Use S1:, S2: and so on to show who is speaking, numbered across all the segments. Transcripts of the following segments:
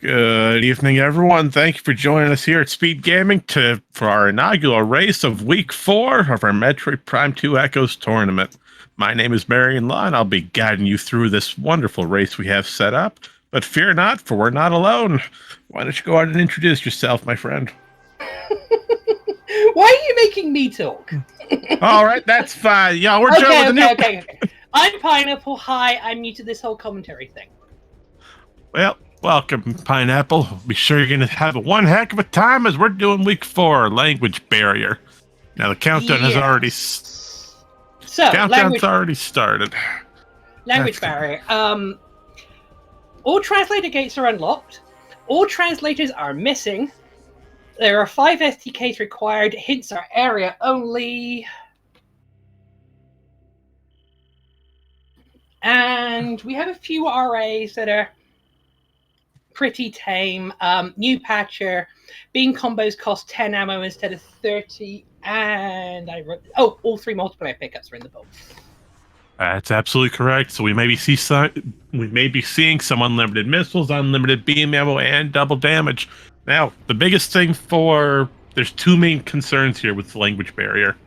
S1: Good evening, everyone. Thank you for joining us here at SpeedGaming for our inaugural race of Week 4 of our Metroid Prime 2 Echoes tournament. My name is Marion Law, and I'll be guiding you through this wonderful race we have set up. But fear not, for we're not alone. Why don't you go out and introduce yourself, my friend?
S2: Why are you making me talk?
S1: All right, that's fine. Yeah, we're
S2: okay. I'm Pineapple. Hi, I'm new to this whole commentary thing.
S1: Well, welcome, Pineapple. Be sure you're going to have one heck of a time as we're doing Week 4, Language Barrier. Now, the countdown has already... Countdown's already started.
S2: Language barrier. All translator gates are unlocked. All translators are missing. There are 5 STKs required. Hints are area only. And we have a few RAs that are pretty tame. New patcher. Beam combos cost 10 ammo instead of 30. And I wrote... Oh, all 3 multiplayer pickups are in the book.
S1: That's absolutely correct. So we may be seeing some unlimited missiles, unlimited beam ammo, and double damage. Now, the biggest thing there's 2 main concerns here with the language barrier.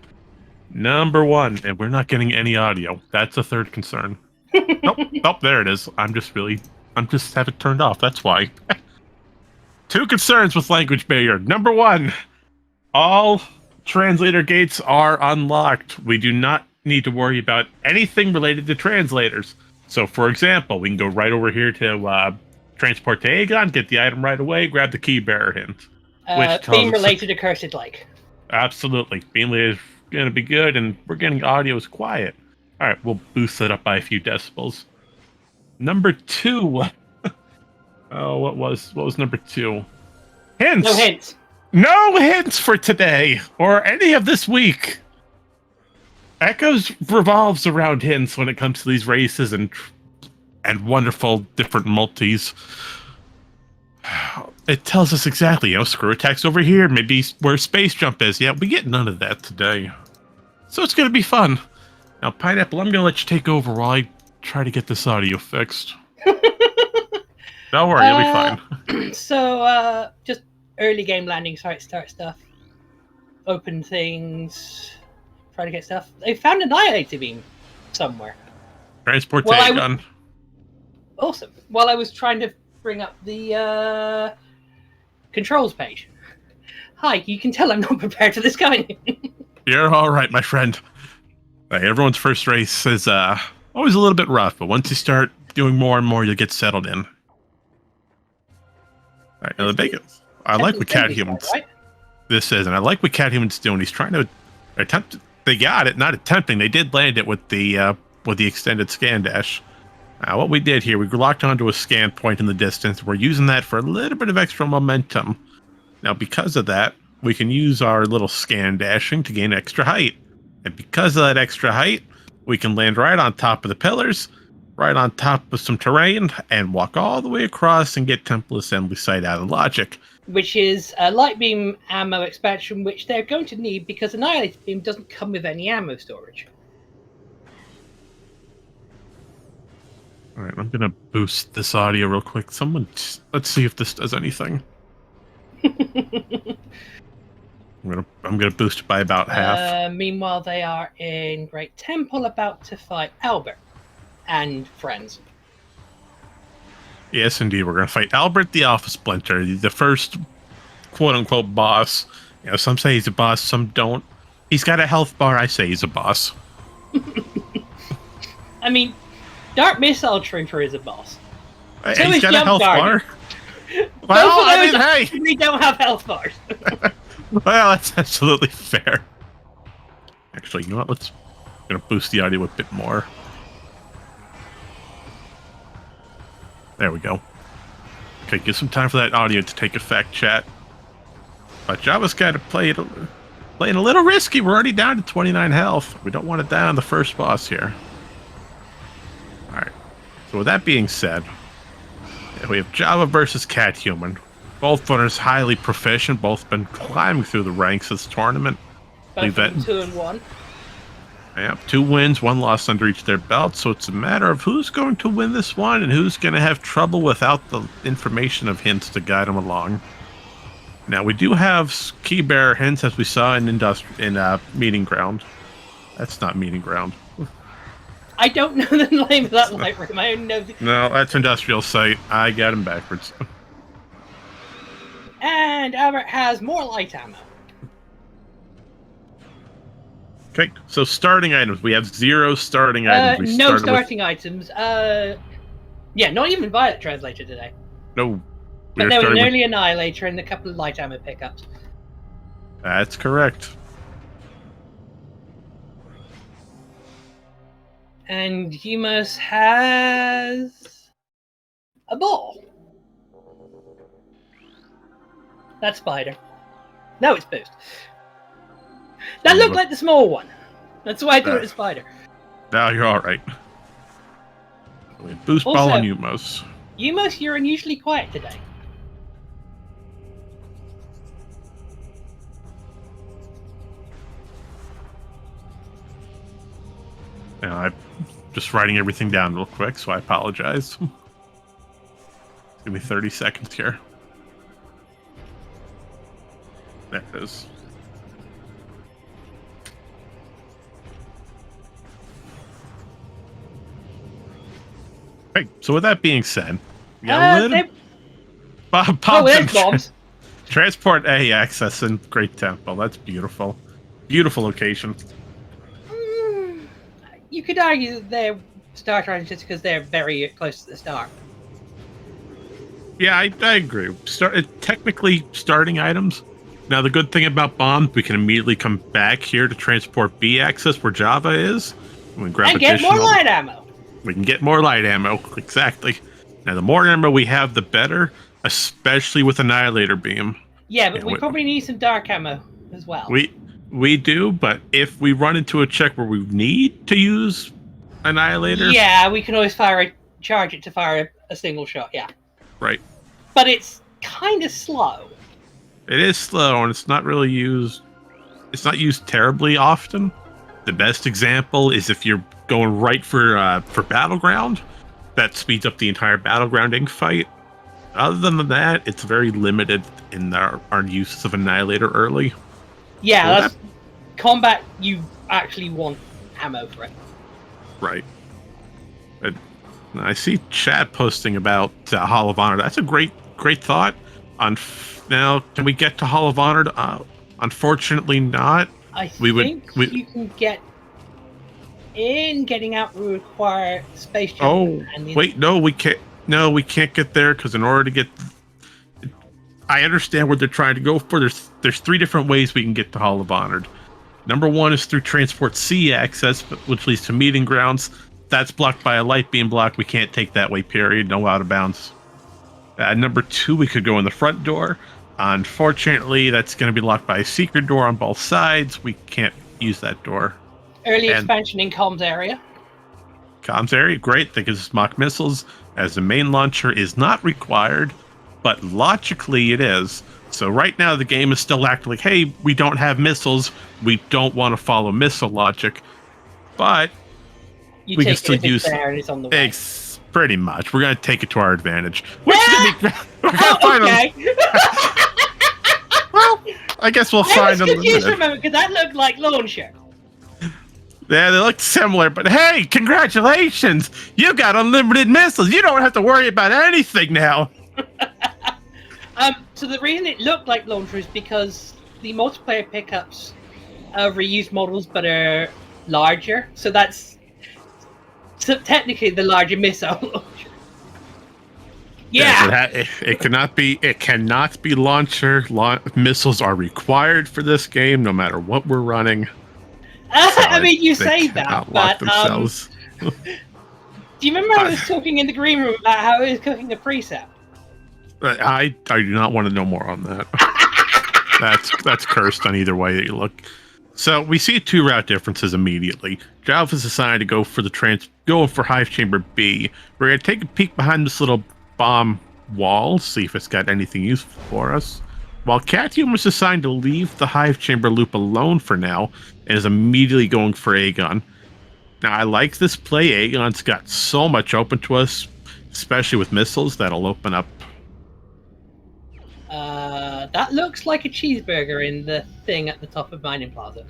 S1: Number 1, and we're not getting any audio. That's a third concern. Nope, there it is. I'm just have it turned off. That's why. 2 concerns with language barrier. Number 1, all translator gates are unlocked. We do not need to worry about anything related to translators. So, for example, we can go right over here to transport to Aegon, get the item right away, grab the key bearer hint.
S2: Being related to Cursed Like.
S1: Absolutely. Being related is going to be good, and we're getting audio is quiet. All right, we'll boost that up by a few decibels. Number 2. Oh, what was number 2? Hints.
S2: No hints.
S1: No hints for today or any of this week. Echoes revolves around hints when it comes to these races and wonderful different multis. It tells us exactly, screw attacks over here, maybe where space jump is. Yeah, we get none of that today. So it's going to be fun. Now, Pineapple, I'm going to let you take over while I try to get this audio fixed. Don't worry, you'll be fine.
S2: So, just early game landing, start stuff. Open things. Try to get stuff. They found an annihilator beam somewhere.
S1: Transport to gun.
S2: Awesome. While I was trying to bring up the controls page. Hi, you can tell I'm not prepared for this guy.
S1: You're all right, my friend. Everyone's first race is always a little bit rough, but once you start doing more and more, you'll get settled in. All right, now the big... I like what catHuman's... Right? This is, and I like what catHuman's doing. He's trying to attempt... They got it, not attempting. They did land it with the extended scan dash. What we did here, we locked onto a scan point in the distance. We're using that for a little bit of extra momentum. Now, because of that, we can use our little scan dashing to gain extra height. And because of that extra height, we can land right on top of the pillars, right on top of some terrain, and walk all the way across and get temple assembly site out of logic.
S2: Which is a light beam ammo expansion, which they're going to need because Annihilator Beam doesn't come with any ammo storage.
S1: All right, I'm going to boost this audio real quick. Let's see if this does anything. I'm gonna boost it by about half.
S2: Meanwhile, they are in Great Temple about to fight Albert and friends.
S1: Yes, indeed. We're going to fight Albert the Alpha Splinter, the first quote-unquote boss. Some say he's a boss, some don't. He's got a health bar. I say he's a boss.
S2: I mean, Dark Missile Trooper is a boss.
S1: He's got a health bar.
S2: Well, I mean, hey! We don't have health bars.
S1: Well, that's absolutely fair. Actually, you know what? I'm going to boost the audio a bit more. There we go. Okay, give some time for that audio to take effect, chat. But JhavA's kind of playing a little risky. We're already down to 29 health. We don't want to die on the first boss here. Alright. So with that being said, we have JhavA versus catHuman. Both runners highly proficient, both been climbing through the ranks of this tournament.
S2: Both 2 and 1.
S1: Yeah, 2 wins, 1 loss under each their belt. So it's a matter of who's going to win this one and who's going to have trouble without the information of hints to guide them along. Now we do have key bearer hints as we saw in Meeting Ground. That's not Meeting Ground.
S2: I don't know the name of that light room. I only know
S1: No, that's Industrial Site. I got him backwards.
S2: And Albert has more light ammo.
S1: Okay, so starting items. We have 0 starting items.
S2: No starting items. Yeah, not even Violet Translator today.
S1: No.
S2: But there was an early Annihilator and a couple of light ammo pickups.
S1: That's correct.
S2: And Humus has a ball. That's Spider. No, it's Boost. That looked like the small one. That's why I thought it was Spider.
S1: Now you're all right. Boost ball on Umos.
S2: Umos, you're unusually quiet today.
S1: Yeah, I'm just writing everything down real quick, so I apologize. Give me 30 seconds here. There it is. Okay, so with that being said, we got a little...
S2: bombs.
S1: Transport A access in Great Temple. That's beautiful. Beautiful location.
S2: You could argue that they're start items just because they're very close to the start.
S1: Yeah, I agree. Technically starting items. Now, the good thing about bombs, we can immediately come back here to transport B access where JhavA is. We can grab
S2: and get more light ammo.
S1: We can get more light ammo. Exactly. Now, the more ammo we have, the better, especially with Annihilator Beam.
S2: Yeah, but we probably need some dark ammo as well.
S1: We do, but if we run into a check where we need to use Annihilator...
S2: Yeah, we can always charge it to fire a single shot, yeah.
S1: Right.
S2: But it's kind of slow.
S1: It is slow, and it's not really used... It's not used terribly often. The best example is if you're going right for Battleground. That speeds up the entire Battleground ink fight. Other than that, it's very limited in our uses of Annihilator early.
S2: Yeah, that's combat. You actually want ammo for it.
S1: Right. But I see chat posting about Hall of Honor. That's a great thought. Now, can we get to Hall of Honor? Unfortunately, not.
S2: I think you can get in. Getting out will require space jump.
S1: Oh, wait, no, we can't. No, we can't get there because in order to get... I understand what they're trying to go for. There's 3 different ways we can get to Hall of Honor. Number 1 is through Transport C access, which leads to Meeting Grounds. That's blocked by a light beam block. We can't take that way, period. No out of bounds. Number 2, we could go in the front door. Unfortunately, that's going to be locked by a secret door on both sides. We can't use that door.
S2: Early expansion in comms area.
S1: Comms area, great. That gives us mock missiles, as the main launcher is not required, but logically it is. So right now the game is still acting like, hey, we don't have missiles. We don't want to follow missile logic. But we can still use
S2: it's on the way.
S1: Pretty much. We're going to take it to our advantage.
S2: Okay.
S1: Well, I guess we'll find them.
S2: I was confused for a moment because that looked like launcher.
S1: Yeah, they look similar, but hey, congratulations! You got unlimited missiles. You don't have to worry about anything now.
S2: So the reason it looked like launcher is because the multiplayer pickups are reused models, but are larger. So that's technically the larger missile launcher. Yeah,
S1: it cannot be. It cannot be launcher. Missiles are required for this game, no matter what we're running.
S2: I mean, you say that, but do you remember I was talking in the green room about how I was cooking a precept?
S1: I do not want to know more on that. that's cursed on either way that you look. So we see 2 route differences immediately. JhavA is assigned to go for Hive Chamber B. We're gonna take a peek behind this little bomb wall, see if it's got anything useful for us. While catHuman was assigned to leave the Hive Chamber loop alone for now, and is immediately going for A-Gun. Now, I like this play. Aegon's got so much open to us, especially with missiles that'll open up.
S2: That looks like a cheeseburger in the thing at the top of Mining Plaza.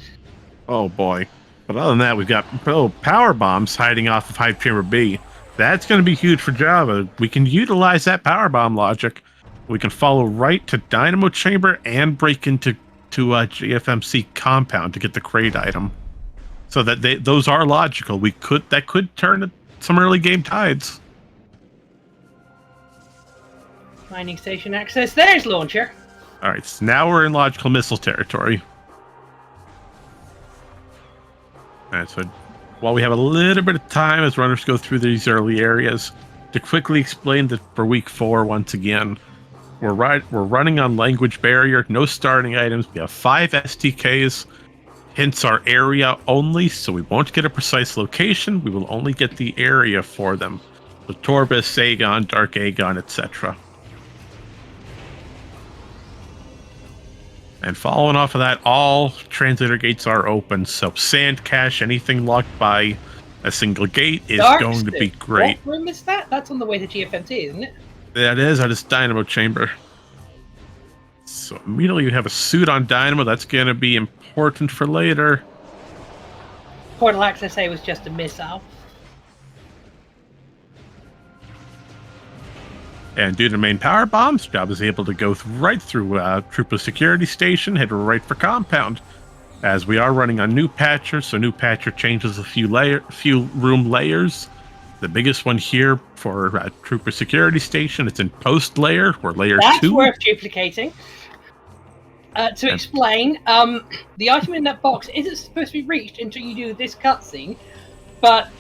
S1: Oh boy. But other than that, we've got power bombs hiding off of Hive Chamber B. That's going to be huge for JhavA. We can utilize that power bomb logic. We can follow right to Dynamo Chamber and break into GFMC compound to get the crate item. So that those are logical. That could turn some early game tides.
S2: Mining station access. There's launcher.
S1: All right, so now we're in logical missile territory. All right, so while we have a little bit of time as runners go through these early areas, to quickly explain that for week 4, once again, we're running on language barrier, no starting items. We have 5 STKs, hence our area only, so we won't get a precise location. We will only get the area for them. The Torbis, Aegon, Dark Aegon, etc. And following off of that, all translator gates are open. So sand cache, anything locked by a single gate is going to be great.
S2: What room is that? That's on the way to GFMT, isn't it?
S1: That is at its Dynamo Chamber. So immediately you have a suit on Dynamo. That's going to be important for later.
S2: Portal access A was just a missile.
S1: And due to main power bombs, JhavA is able to go right through Trooper Security Station, head right for Compound. As we are running on New Patcher, so New Patcher changes a few room layers. The biggest one here for Trooper Security Station, it's in Post Layer, or Layer 2.
S2: That's worth duplicating. To explain, the item in that box isn't supposed to be reached until you do this cutscene, but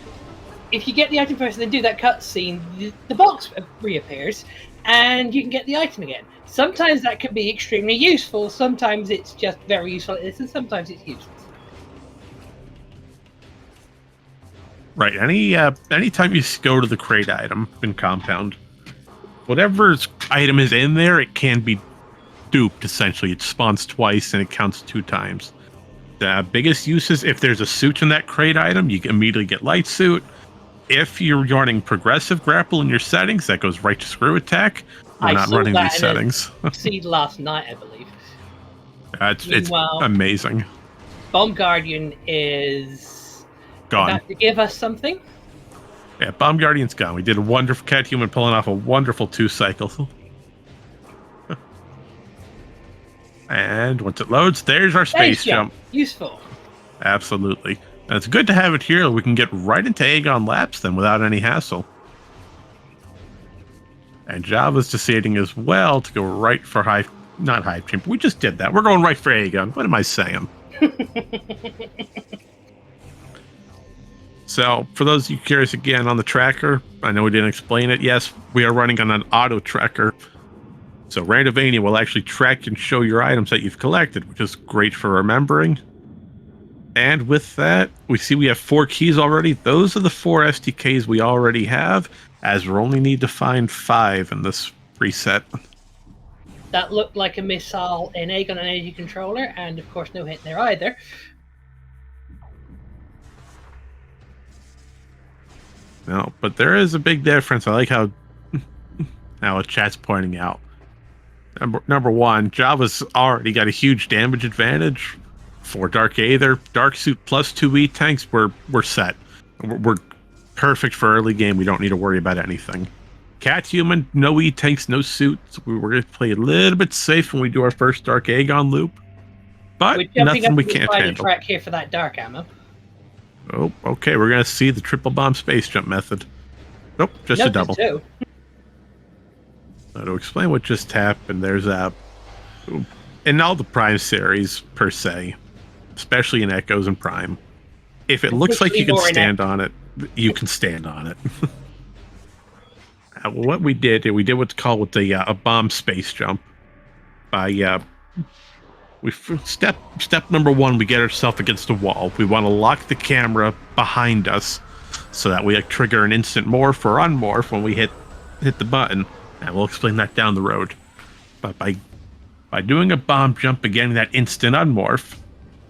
S2: if you get the item first and then do that cutscene, the box reappears, and you can get the item again. Sometimes that can be extremely useful, sometimes it's just very useful, and sometimes it's useless.
S1: Right, anytime you go to the crate item in Compound, whatever item is in there, it can be duped, essentially. It spawns twice, and it counts 2 times. The biggest use is if there's a suit in that crate item, you can immediately get Light Suit. If you're running progressive grapple in your settings, that goes right to screw attack. We're not running these settings.
S2: Seed last night, I believe.
S1: It's amazing.
S2: Bomb Guardian is
S1: gone.
S2: About to give us something.
S1: Yeah, Bomb Guardian's gone. We did a wonderful catHuman pulling off a wonderful 2 cycle. And once it loads, there's our space jump.
S2: Useful.
S1: Absolutely. And it's good to have it here. We can get right into Aegon Labs then without any hassle. And JhavA's deciding as well to go right for not Hive Chamber. We just did that. We're going right for Aegon. What am I saying? So, for those of you curious again on the tracker, I know we didn't explain it. Yes, we are running on an auto tracker. So Randomizer will actually track and show your items that you've collected, which is great for remembering. And with that, we see we have 4 keys already. Those are the 4 SDKs we already have, as we only need to find 5 in this reset.
S2: That looked like a missile in Aegon and Energy Controller, and of course no hit there either.
S1: No, but there is a big difference. I like how the chat's pointing out. Number 1, JhavA's already got a huge damage advantage. For Dark Aether, Dark Suit plus 2 E-Tanks, we're set. We're perfect for early game. We don't need to worry about anything. catHuman, no E-Tanks, no suits. We're going to play a little bit safe when we do our first Dark Aegon loop. But nothing we can't handle.
S2: Track here for that dark ammo.
S1: Oh, okay. We're going to see the triple bomb space jump method. Nope, just a double. So to explain what just happened, there's in all the Prime series per se, especially in Echoes and Prime, if it looks like you can stand on it, you can stand on it. What we did what's called a bomb space jump. Step number 1, we get ourselves against a wall. We want to lock the camera behind us so that we trigger an instant morph or unmorph when we hit the button. And we'll explain that down the road. But by doing a bomb jump and getting that instant unmorph,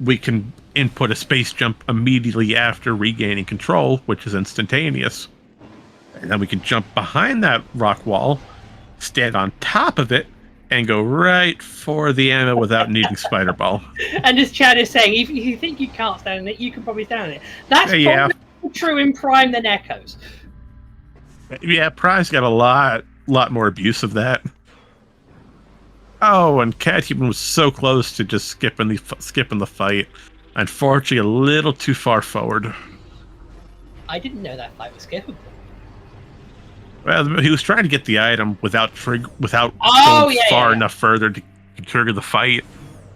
S1: we can input a space jump immediately after regaining control, which is instantaneous. And then we can jump behind that rock wall, stand on top of it, and go right for the ammo without needing Spider Ball.
S2: And as Chad is saying, if you think you can't stand on it, you can probably stand on it. That's
S1: Yeah.
S2: probably more true in Prime than Echoes.
S1: Yeah, Prime's got a lot more abuse of that. Oh, and catHuman was so close to just skipping the fight. Unfortunately, a little too far forward.
S2: I didn't know that fight was skippable.
S1: Well, he was trying to get the item without going far enough further to trigger the fight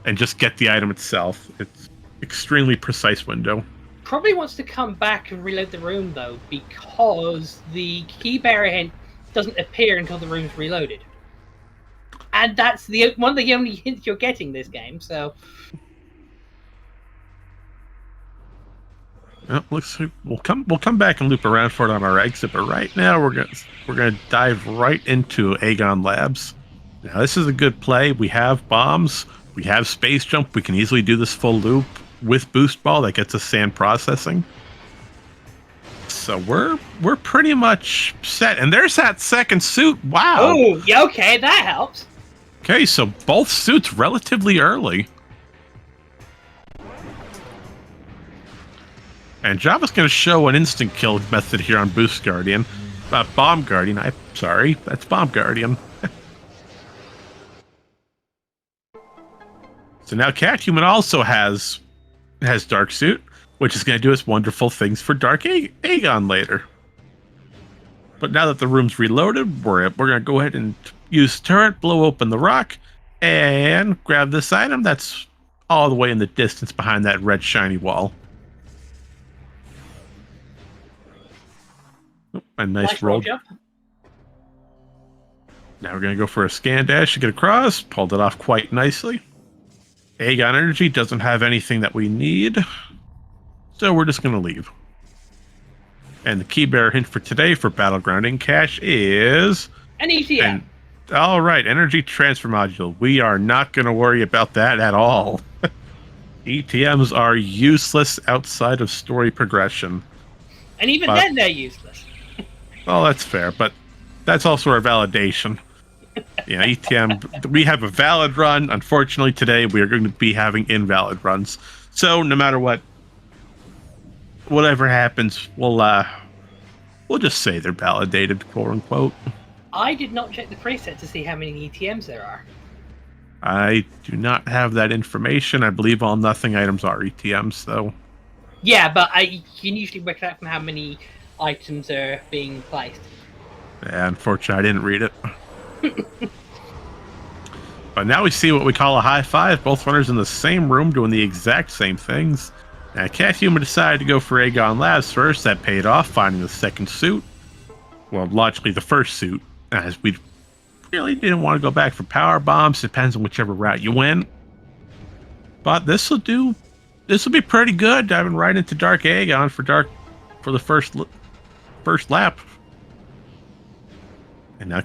S1: and just get the item itself. It's extremely precise window.
S2: Probably wants to come back and reload the room though, because the key bearer hint doesn't appear until the room's reloaded, and that's one of the only hints you're getting this game. So,
S1: well, looks like we'll come back and loop around for it on our exit, but right now we're gonna dive right into Aegon Labs. Now this is a good play. We have bombs, we have space jump. We can easily do this full loop with boost ball that gets us sand processing. So we're pretty much set. And there's that second suit. Wow.
S2: Oh, yeah, okay, that helps.
S1: Okay, so both suits relatively early. And JhavA's going to show an instant kill method here on Boost Guardian. Bomb Guardian. I'm sorry, that's Bomb Guardian. So now catHuman also has Dark Suit, which is going to do us wonderful things for Dark Aegon later. But now that the room's reloaded, we're going to go ahead and use turret, blow open the rock, and grab this item that's all the way in the distance behind that red shiny wall. Oh, a nice roll
S2: jump.
S1: Now we're going to go for a scan dash to get across. Pulled it off quite nicely. Aegon Energy doesn't have anything that we need, so we're just going to leave. And the key bearer hint for today for Battlegrounding Cache is...
S2: an ETM.
S1: All right, Energy Transfer Module. We are not going to worry about that at all. ETMs are useless outside of story progression.
S2: And even then, they're useless.
S1: Well, that's fair, but that's also our validation. Yeah, ETM, we have a valid run. Unfortunately, today we are going to be having invalid runs. So no matter whatever happens, we'll just say they're validated, quote unquote.
S2: I did not check the preset to see how many ETMs there are.
S1: I do not have that information. I believe all nothing items are ETMs, though.
S2: Yeah, but you can usually work it out from how many items are being placed.
S1: Yeah, unfortunately, I didn't read it. But now we see what we call a high five. Both runners in the same room doing the exact same things. Now, catHuman decided to go for Aegon Labs first. That paid off, finding the second suit. Well, logically, the first suit, as we really didn't want to go back for power bombs. Depends on whichever route you went. But this will be pretty good, diving right into Dark Aegon for the first lap. And now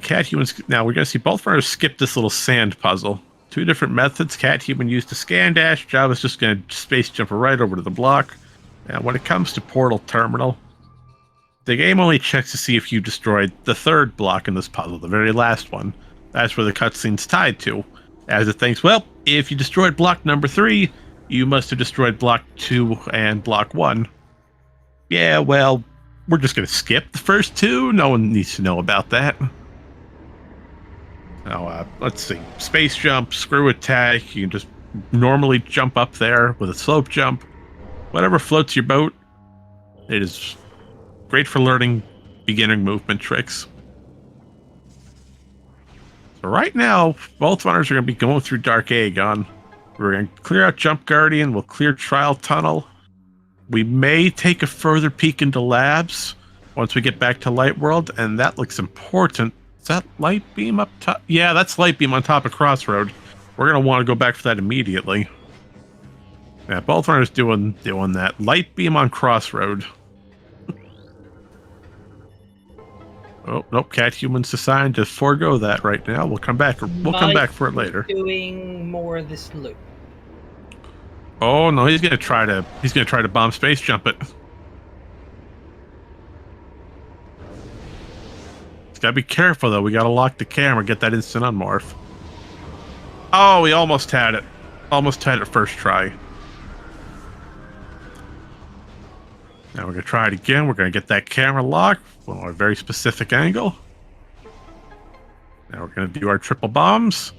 S1: now we're going to see both runners skip this little sand puzzle. Two different methods. catHuman used to scan dash. JhavA's just going to space jump right over to the block. Now when it comes to Portal Terminal, the game only checks to see if you destroyed the third block in this puzzle, the very last one. That's where the cutscene's tied to. As it thinks, well, if you destroyed block number 3, you must have destroyed block 2 and block 1. Yeah, well, we're just going to skip the first 2. No one needs to know about that. Now, let's see. Space jump, screw attack. You can just normally jump up there with a slope jump. Whatever floats your boat. It is great for learning beginning movement tricks. So right now, both runners are going to be going through Dark Aegon. We're going to clear out Jump Guardian. We'll clear Trial Tunnel. We may take a further peek into labs once we get back to Light World, and that looks important. Is that Light Beam up top? Yeah, that's Light Beam on top of Crossroad. We're going to want to go back for that immediately. Yeah, both runners doing that. Light Beam on Crossroad. Oh, nope, catHuman's decided to forego that right now. We'll come back for it later.
S2: Doing more of this loop.
S1: Oh no, he's gonna try to bomb space jump it. He's gotta be careful though. We gotta lock the camera, get that instant unmorph. Oh, we almost had it. Almost had it first try. Now we're gonna try it again. We're gonna get that camera locked from a very specific angle. Now we're gonna do our triple bombs.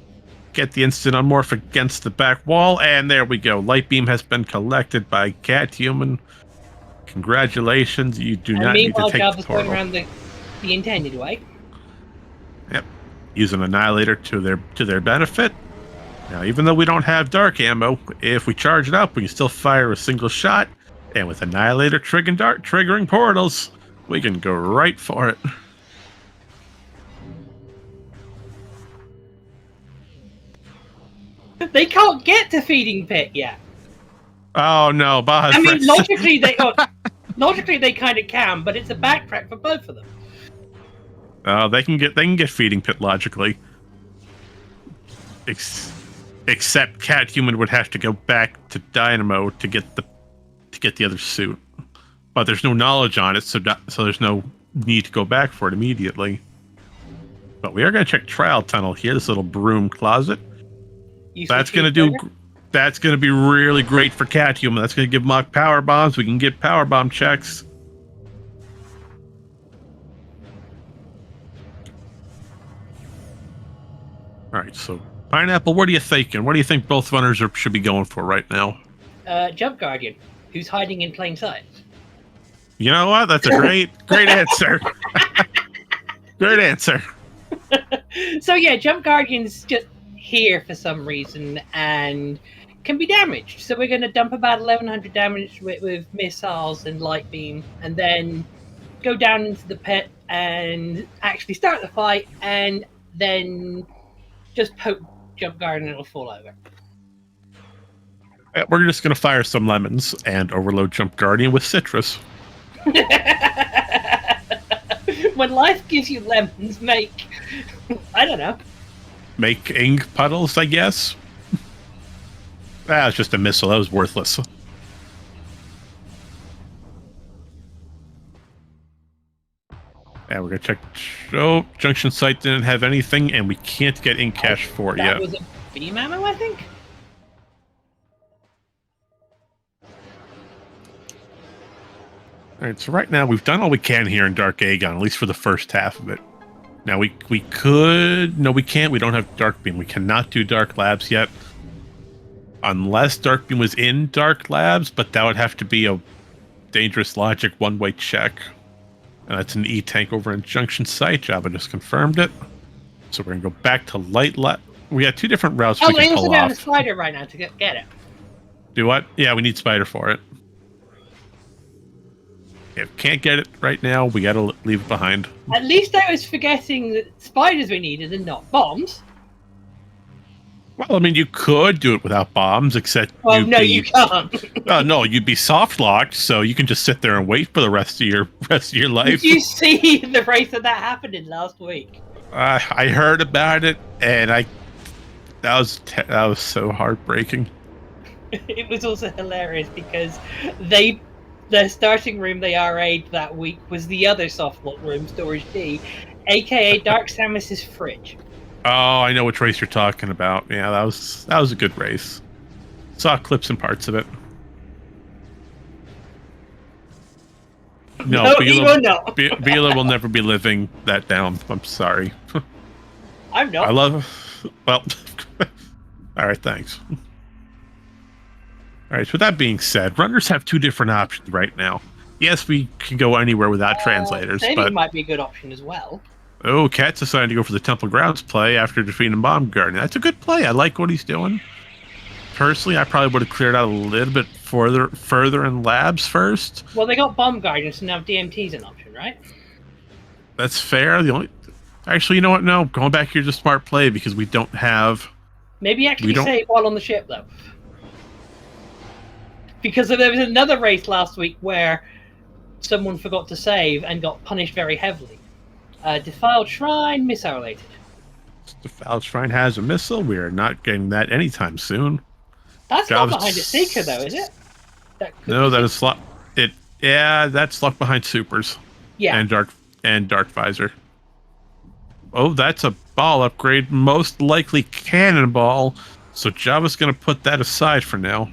S1: Get the instant unmorph against the back wall, and there we go. Light beam has been collected by catHuman. Congratulations, you do not need to take the
S2: JhavA's going
S1: portal.
S2: around the intended way.
S1: Yep, use an annihilator to their benefit. Now, even though we don't have dark ammo, if we charge it up, we can still fire a single shot. And with annihilator triggering portals, we can go right for it.
S2: They can't get to feeding pit yet.
S1: Oh no, Baja's
S2: I mean,
S1: friends.
S2: logically they kind of can, but it's a backtrack for both of them.
S1: They can get feeding pit logically. Except catHuman would have to go back to Dynamo to get the other suit. But there's no knowledge on it, so there's no need to go back for it immediately. But we are going to check trial tunnel here, this little broom closet. That's going to be really great for catHuman. That's going to give Mock power bombs. We can get power bomb checks. All right, so Pineapple, what are you thinking? What do you think both runners should be going for right now?
S2: Jump Guardian, who's hiding in plain sight.
S1: You know what? That's a great answer. Great answer.
S2: So yeah, Jump Guardian's just here for some reason and can be damaged. So we're going to dump about 1100 damage with missiles and light beam, and then go down into the pit and actually start the fight, and then just poke Jump Guardian and it'll fall over.
S1: We're just going to fire some lemons and overload Jump Guardian with citrus.
S2: When life gives you lemons, I don't know.
S1: Make ink puddles, I guess. It's just a missile. That was worthless. And we're going to check. Oh, Junction Site didn't have anything, and we can't get ink cache for it yet.
S2: That was a beam ammo, I think?
S1: Alright, so right now we've done all we can here in Dark Aegon, at least for the first half of it. Now we could... No, we can't. We don't have Dark Beam. We cannot do Dark Labs yet. Unless Dark Beam was in Dark Labs, but that would have to be a dangerous logic one-way check. And that's an E-Tank over in Junction Site. JhavA just confirmed it. So we're going to go back to Light Lab. We got two different routes we can pull off.
S2: Down a spider right now to get it.
S1: Do what? Yeah, we need Spider for it. If can't get it right now, we gotta leave it behind.
S2: At least I was forgetting that spiders we needed and not bombs.
S1: Well, I mean, you could do it without bombs, except
S2: you can't.
S1: No, you'd be soft locked, so you can just sit there and wait for the rest of your life.
S2: Did you see the race that happened in last week?
S1: I heard about it, and that was so heartbreaking.
S2: It was also hilarious because the starting room they RA'd that week was the other soft lock room, Storage D, aka Dark Samus's fridge.
S1: Oh, I know which race you're talking about. Yeah, that was a good race. Saw clips and parts of it. No, Bila will never be living that down. I'm sorry.
S2: I'm not.
S1: Well, all right, thanks. All right, so with that being said, runners have two different options right now. Yes, we can go anywhere without translators, but...
S2: might be a good option as well.
S1: Oh, Cat's decided to go for the Temple Grounds play after defeating Bomb Guardian. That's a good play. I like what he's doing. Personally, I probably would have cleared out a little bit further in labs first.
S2: Well, they got Bomb Guardian, so now DMT's an option, right?
S1: That's fair. Actually, you know what? No, going back here's a smart play because we don't have...
S2: Maybe actually say it while on the ship, though. Because there was another race last week where someone forgot to save and got punished very heavily. Defiled Shrine, missile-related.
S1: Defiled Shrine has a missile. We are not getting that anytime soon.
S2: That's not
S1: Java's-
S2: behind a Seeker, though, is it?
S1: No, that is slot. It that's locked behind supers.
S2: Yeah.
S1: And dark visor. Oh, that's a ball upgrade, most likely cannonball. So JhavA's gonna put that aside for now.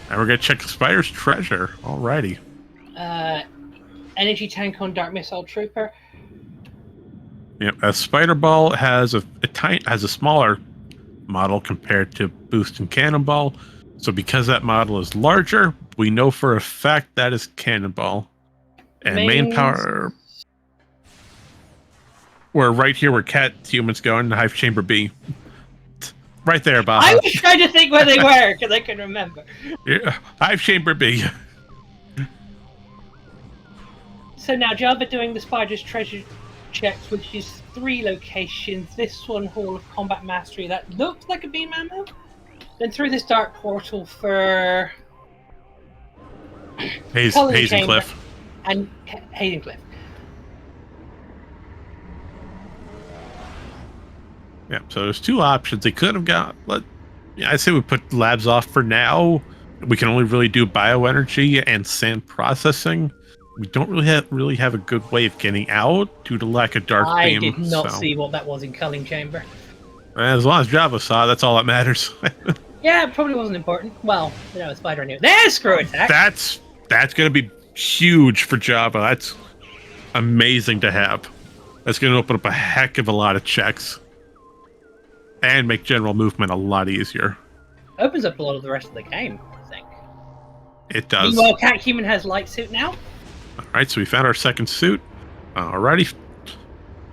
S1: And we're gonna check the Spider's treasure. Alrighty.
S2: Energy tank on Dark Missile Trooper.
S1: Yep, a Spider Ball has a smaller model compared to Boost and Cannonball. So because that model is larger, we know for a fact that is Cannonball. And main power, we're right here where catHuman's going, Hive Chamber B. Right there, Baja.
S2: I was trying to think where they were because I couldn't remember.
S1: Yeah, Hive Chamber B.
S2: So now JhavA doing the Spider's treasure checks, which is 3 locations. This one, Hall of Combat Mastery, that looks like a beam ammo. Then through this dark portal for
S1: Hazen Cliff.
S2: And Hazen Cliff.
S1: Yeah, so there's 2 options. They could have got. I say we put labs off for now. We can only really do bioenergy and sand processing. We don't really have a good way of getting out due to lack of dark beam.
S2: I did not see what that was in Culling Chamber.
S1: As long as JhavA saw, that's all that matters.
S2: Yeah, it probably wasn't important. Well, a spider knew. There's screw attack.
S1: That's going to be huge for JhavA. That's amazing to have. That's going to open up a heck of a lot of checks and make general movement a lot easier.
S2: Opens up a lot of the rest of the game, I think.
S1: It does.
S2: Meanwhile, catHuman has light suit now.
S1: All right, so we found our second suit. Alrighty.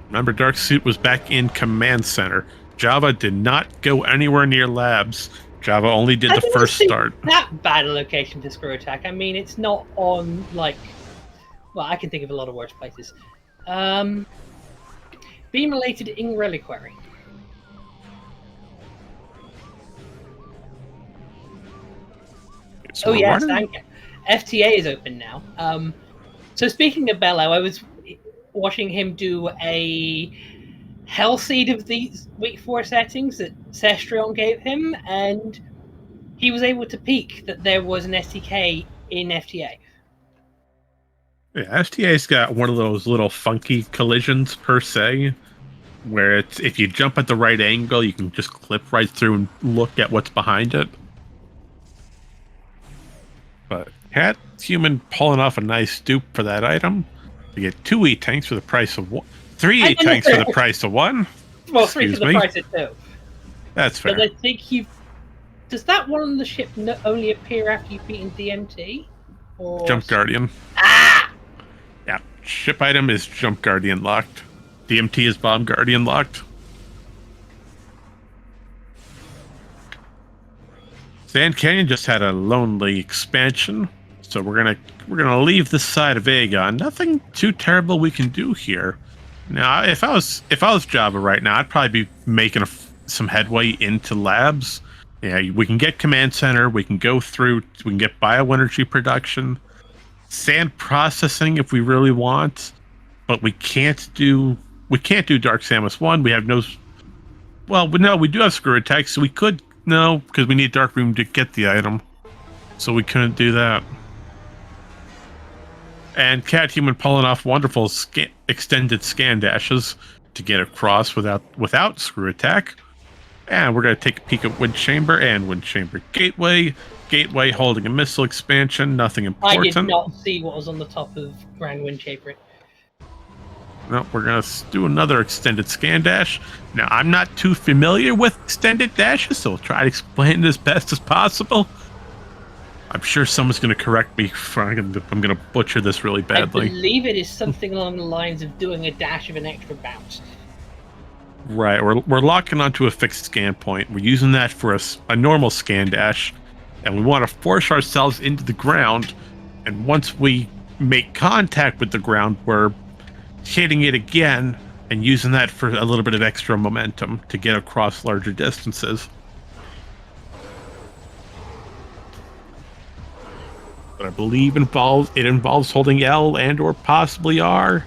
S1: Remember, Dark Suit was back in Command Center. JhavA did not go anywhere near labs. JhavA only did the first start.
S2: That bad a location to screw attack. I mean, it's not on, like... Well, I can think of a lot of worse places. Beam-related Ing Reliquary.
S1: So
S2: oh, yes, thank you. FTA is open now. So speaking of Bello, I was watching him do a Hell Seed of these Week 4 settings that Cestrion gave him, and he was able to peek that there was an STK in FTA.
S1: Yeah, FTA's got one of those little funky collisions per se, where it's if you jump at the right angle, you can just clip right through and look at what's behind it. But catHuman pulling off a nice dupe for that item. You get 2 E-tanks for the price of 1. 3 E-tanks for the price of 1.
S2: Well, 3 for the price of 2.
S1: That's fair.
S2: But I think you... Does that one on the ship only appear after you've beaten DMT? Or...
S1: Jump Guardian.
S2: Ah!
S1: Yeah, ship item is Jump Guardian locked. DMT is Bomb Guardian locked. Sand Canyon just had a lonely expansion, so we're gonna leave this side of Aegon. Nothing too terrible we can do here. Now, if I was JhavA right now, I'd probably be making some headway into labs. Yeah, we can get command center. We can go through. We can get bioenergy production, sand processing if we really want, but we can't do Dark Samus 1. We have no. Well, no, we do have screw attack, so we could. No, because we need Dark Room to get the item. So we couldn't do that. And catHuman pulling off wonderful extended scan dashes to get across without screw attack. And we're going to take a peek at Wind Chamber and Wind Chamber Gateway. Gateway holding a missile expansion, nothing important.
S2: I did not see what was on the top of Grand Wind Chamber.
S1: No, we're going to do another extended scan dash. Now, I'm not too familiar with extended dashes, so I'll try to explain it as best as possible. I'm sure someone's going to correct me. I'm going to butcher this really badly.
S2: I believe it is something along the lines of doing a dash of an extra bounce.
S1: Right, we're locking onto a fixed scan point. We're using that for a normal scan dash, and we want to force ourselves into the ground. And once we make contact with the ground, we're hitting it again and using that for a little bit of extra momentum to get across larger distances. But I believe it involves holding L and or possibly R.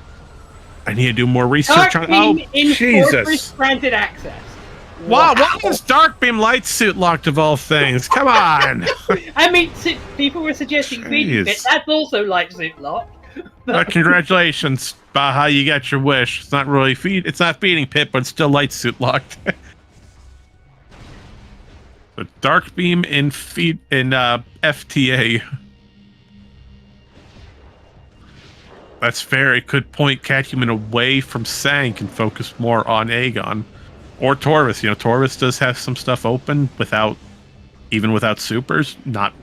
S1: I need to do more research on. Oh, Jesus!
S2: Granted access.
S1: Wow, why is Dark Beam light suit locked of all things? Come on.
S2: I mean, people were suggesting feeding bit.
S1: Jeez.
S2: That's also light suit locked.
S1: Congratulations, Baja, you got your wish. It's not really it's not feeding pit, but it's still light suit locked. So Dark Beam in FTA. That's fair. It could point catHuman away from Sank and focus more on Aegon. Or Torvis. You know, Torvis does have some stuff open even without supers. Not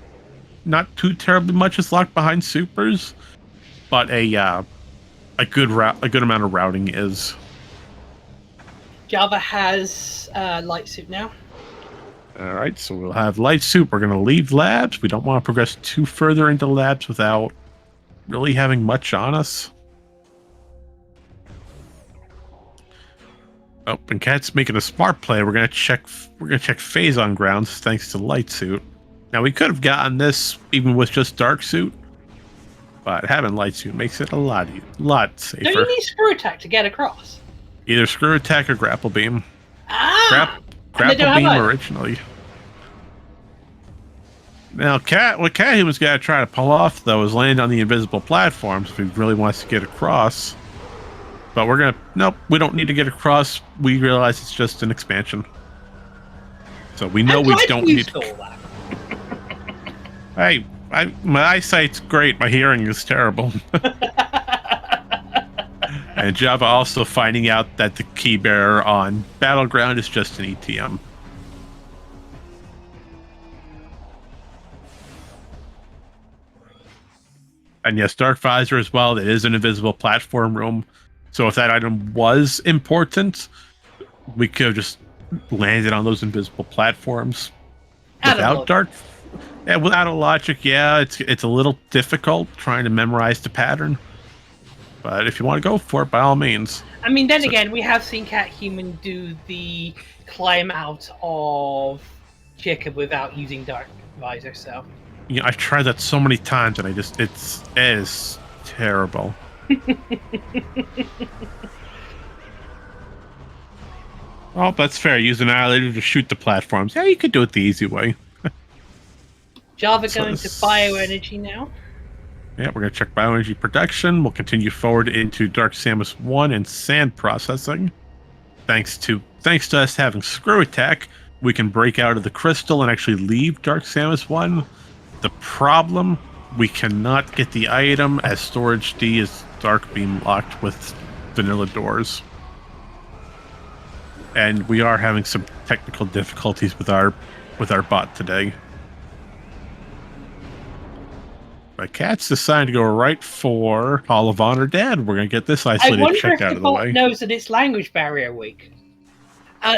S1: too terribly much is locked behind supers, but a good amount of routing is.
S2: JhavA has light suit now.
S1: All right, so we'll have light suit. We're going to leave labs. We don't want to progress too further into labs without really having much on us. Oh, and Cat's making a smart play. We're gonna check phase on grounds thanks to light suit. Now we could have gotten this even with just dark suit, but having light suit makes it a lot safer.
S2: No, you need screw attack to get across.
S1: Either screw attack or grapple beam.
S2: Grapple
S1: beam originally. Now, what catHuman's got to try to pull off though is land on the invisible platforms if he really wants to get across. But nope, we don't need to get across. We realize it's just an expansion. So we know we don't need to. Hey, my eyesight's great. My hearing is terrible. And JhavA also finding out that the key bearer on Battleground is just an ETM. And yes, Dark Visor as well. It is an invisible platform room. So if that item was important, we could have just landed on those invisible platforms without dark. Yeah, without a logic, yeah, it's a little difficult trying to memorize the pattern. But if you want to go for it, by all means.
S2: I mean, then again, we have seen catHuman do the climb out of Jacob without using Dark Visor, so.
S1: You know, I've tried that so many times, and it is terrible. Oh, that's fair. Use an annihilator to shoot the platforms. Yeah, you could do it the easy way.
S2: JhavA going to bioenergy now.
S1: Yeah, we're going to check bioenergy production. We'll continue forward into Dark Samus 1 and sand processing. Thanks to us having screw attack, we can break out of the crystal and actually leave Dark Samus 1. The problem, we cannot get the item as storage D is Dark Beam locked with vanilla doors. And we are having some technical difficulties with our bot today. But Cat's decided to go right for Hall of Honor Dead. We're going to get this isolated check out of the way.
S2: I wonder if the bot knows that it's language barrier week.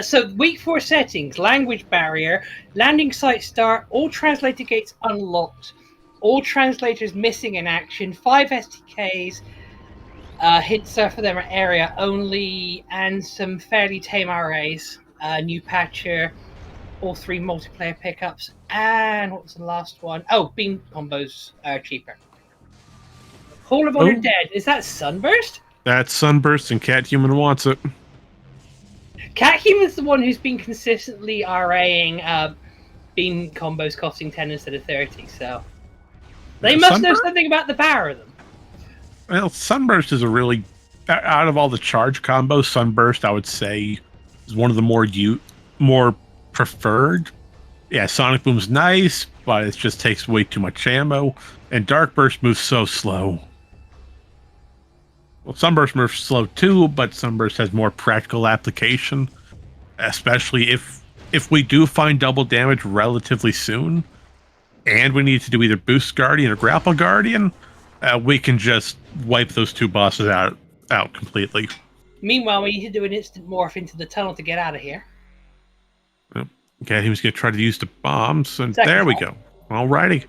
S2: So week 4 settings, language barrier, landing site start, all translator gates unlocked, all translators missing in action, 5 STKs, hit surfer them area only, and some fairly tame RAs, new patcher, all 3 multiplayer pickups, and what was the last one? Oh, beam combos are cheaper. Hall of Honor Dead, is that Sunburst?
S1: That's Sunburst, and catHuman wants it.
S2: catHuman's the one who's been consistently RAing beam combos costing 10 instead of 30, so they must know something about the power of them.
S1: Well, Sunburst is a really, out of all the charge combos, Sunburst I would say is one of the more preferred. Yeah, Sonic Boom's nice, but it just takes way too much ammo, and Dark Burst moves so slow. Well, Sunburst moves slow too, but Sunburst has more practical application, especially if we do find double damage relatively soon, and we need to do either Boost Guardian or Grapple Guardian, we can just wipe those 2 bosses out completely.
S2: Meanwhile, we need to do an instant morph into the tunnel to get out of here.
S1: Okay, he was going to try to use the bombs, and there we go. Alrighty.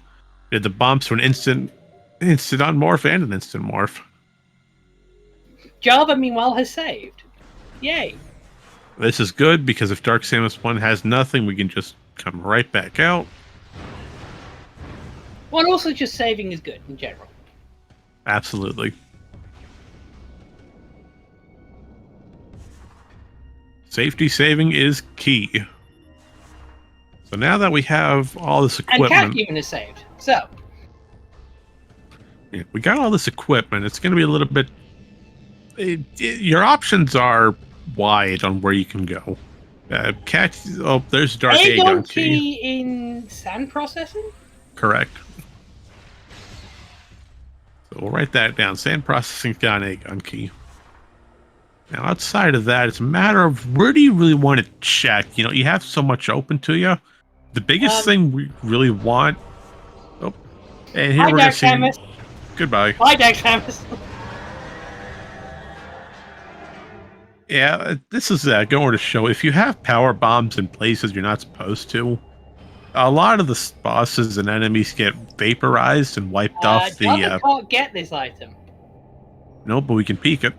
S1: Did the bombs for an instant unmorph and an instant morph.
S2: JhavA, meanwhile, has saved. Yay.
S1: This is good, because if Dark Samus 1 has nothing, we can just come right back out.
S2: Well, and also just saving is good in general.
S1: Absolutely. Safety saving is key. So now that we have all this
S2: And
S1: equipment,
S2: catHuman is saved. So
S1: yeah, we got all this equipment. It's going to be a little bit. Your options are wide on where you can go. Cat. Oh, there's Dark Aegon key.
S2: in sand processing.
S1: Correct. So we'll write that down. Sand processing's got an Aegon key. Now, outside of that, it's a matter of where do you really want to check? You know, you have so much open to you. The biggest thing we really want. Oh, and here we're going to see. Goodbye.
S2: Hi, Dex Hammers.
S1: Yeah, this is going to show if you have power bombs in places you're not supposed to, a lot of the bosses and enemies get vaporized and wiped off the.
S2: Can't get this item.
S1: No, but we can peek it.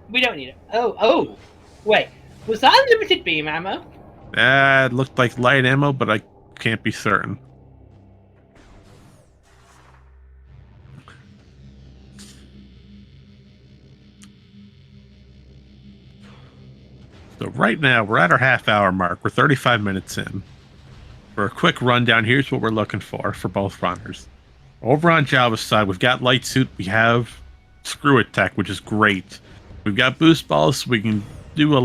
S2: We don't need it. Oh, wait. Was that unlimited beam ammo?
S1: It looked like light ammo, but I can't be certain. So right now, we're at our half-hour mark. We're 35 minutes in. For a quick rundown, here's what we're looking for both runners. Over on JhavA's side, we've got Light Suit. We have Screw It Tech, which is great. We've got Boost Balls, so we can do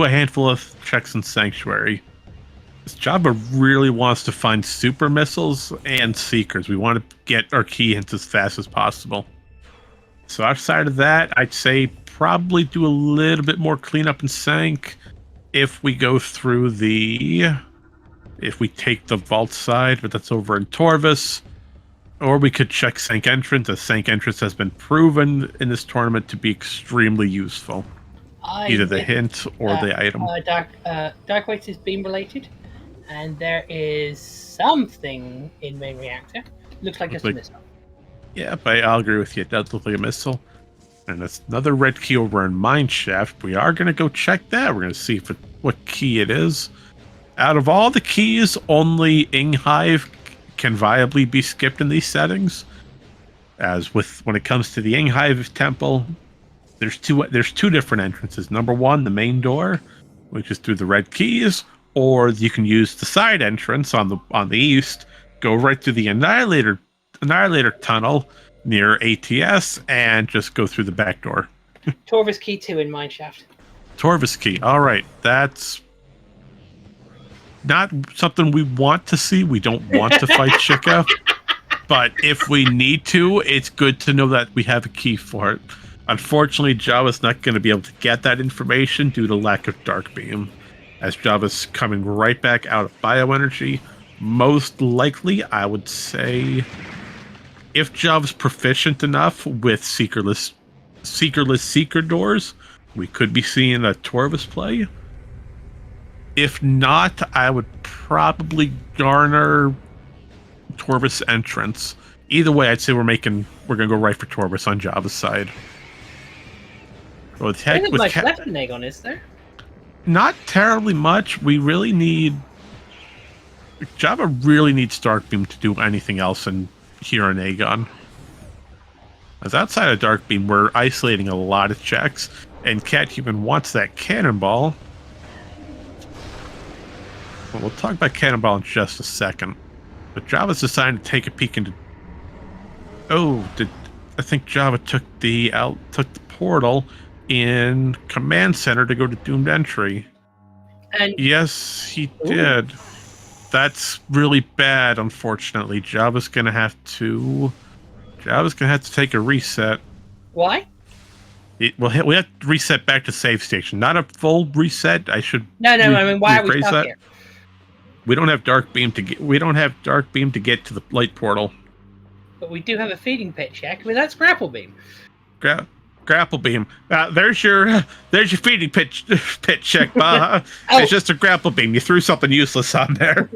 S1: a handful of checks in Sanctuary. This JhavA really wants to find super missiles and seekers. We want to get our key hints as fast as possible. So outside of that, I'd say probably do a little bit more cleanup and Sank. If we go through if we take the vault side, but that's over in Torvis, or we could check Sank Entrance, as Sank Entrance has been proven in this tournament to be extremely useful. Either the hint or the item.
S2: Dark Weight is beam related, and there is something in main reactor. Looks like it's a missile.
S1: Yeah, but I'll agree with you. It does look like a missile. And that's another red key over in Mineshaft. We are going to go check that. We're going to see what key it is. Out of all the keys, only Inghive can viably be skipped in these settings. As when it comes to the Inghive Temple, there's two different entrances. Number one, the main door, which is through the red keys, or you can use the side entrance on the east, go right through the Annihilator tunnel near ATS, and just go through the back door.
S2: Torvis key 2 in Mineshaft.
S1: Torvis key. All right, that's not something we want to see. We don't want to fight Chica, but if we need to, it's good to know that we have a key for it. Unfortunately, JhavA's not going to be able to get that information due to lack of Dark Beam, as JhavA's coming right back out of Bioenergy. Most likely, I would say, if JhavA's proficient enough with seeker seeker doors, we could be seeing a Torvis play. If not, I would probably garner Torvis entrance. Either way, I'd say we're gonna go right for Torvis on JhavA's side. Well,
S2: there isn't much left in Aegon, is there?
S1: Not terribly much. We really need JhavA really needs Dark Beam to do anything else here in Aegon. As outside of Dark Beam, we're isolating a lot of checks, and catHuman wants that cannonball. Well, we'll talk about cannonball in just a second. But JhavA's decided to take a peek into. I think JhavA took the portal in Command Center to go to Doomed Entry. And yes, he did. That's really bad, unfortunately. JhavA's gonna have to take a reset.
S2: Why?
S1: We have to reset back to save station. Not a full reset. I should.
S2: No. I mean, why are we stuck here?
S1: We don't have Dark Beam to get. We don't have Dark Beam to get to the light portal.
S2: But we do have a feeding pit check. I mean, that's Grapple Beam.
S1: Grapple Beam. There's your feeding pit check. It's just a Grapple Beam. You threw something useless on there.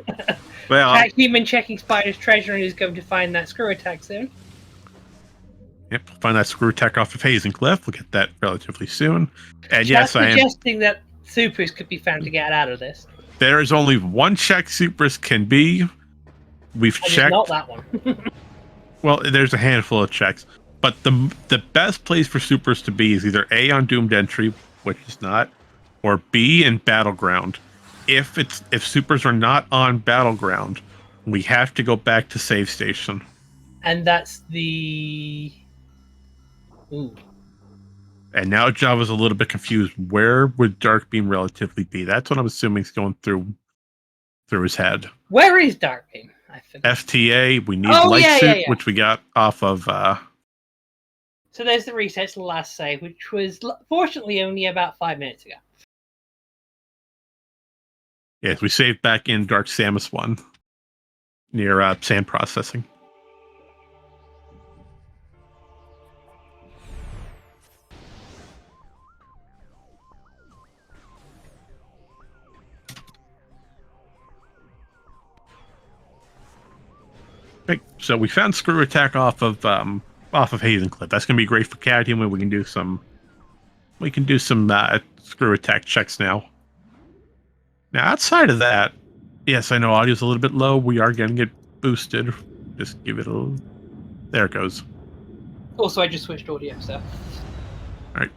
S1: Well,
S2: catHuman checking Spider's treasure and is going to find that screw attack soon.
S1: Yep, find that screw attack off of Hazen Cliff. We'll get that relatively soon. And
S2: yes, I am suggesting that supers could be found to get out of this.
S1: There is only one check supers can be. We've checked.
S2: Not that one.
S1: Well, there's a handful of checks, but the best place for supers to be is either A on Doomed Entry, which is not, or B in Battleground. If supers are not on Battleground, we have to go back to save station.
S2: And that's the... Ooh.
S1: And now JhavA's a little bit confused. Where would Dark Beam relatively be? That's what I'm assuming is going through his head.
S2: Where is Dark Beam? I forgot.
S1: FTA, we need Light Suit, which we got off of...
S2: So there's the reset to the last save, which was fortunately only about 5 minutes ago.
S1: Yes, we saved back in Dark Samus 1 near sand processing. Okay, so we found Screw Attack off of Hazen Cliff. That's gonna be great for catHuman. We can do some Screw Attack checks now. Now outside of that, yes, I know audio's a little bit low. We are getting it boosted. Just give it a little. There it goes.
S2: Also, I just switched audio, so.
S1: Alright.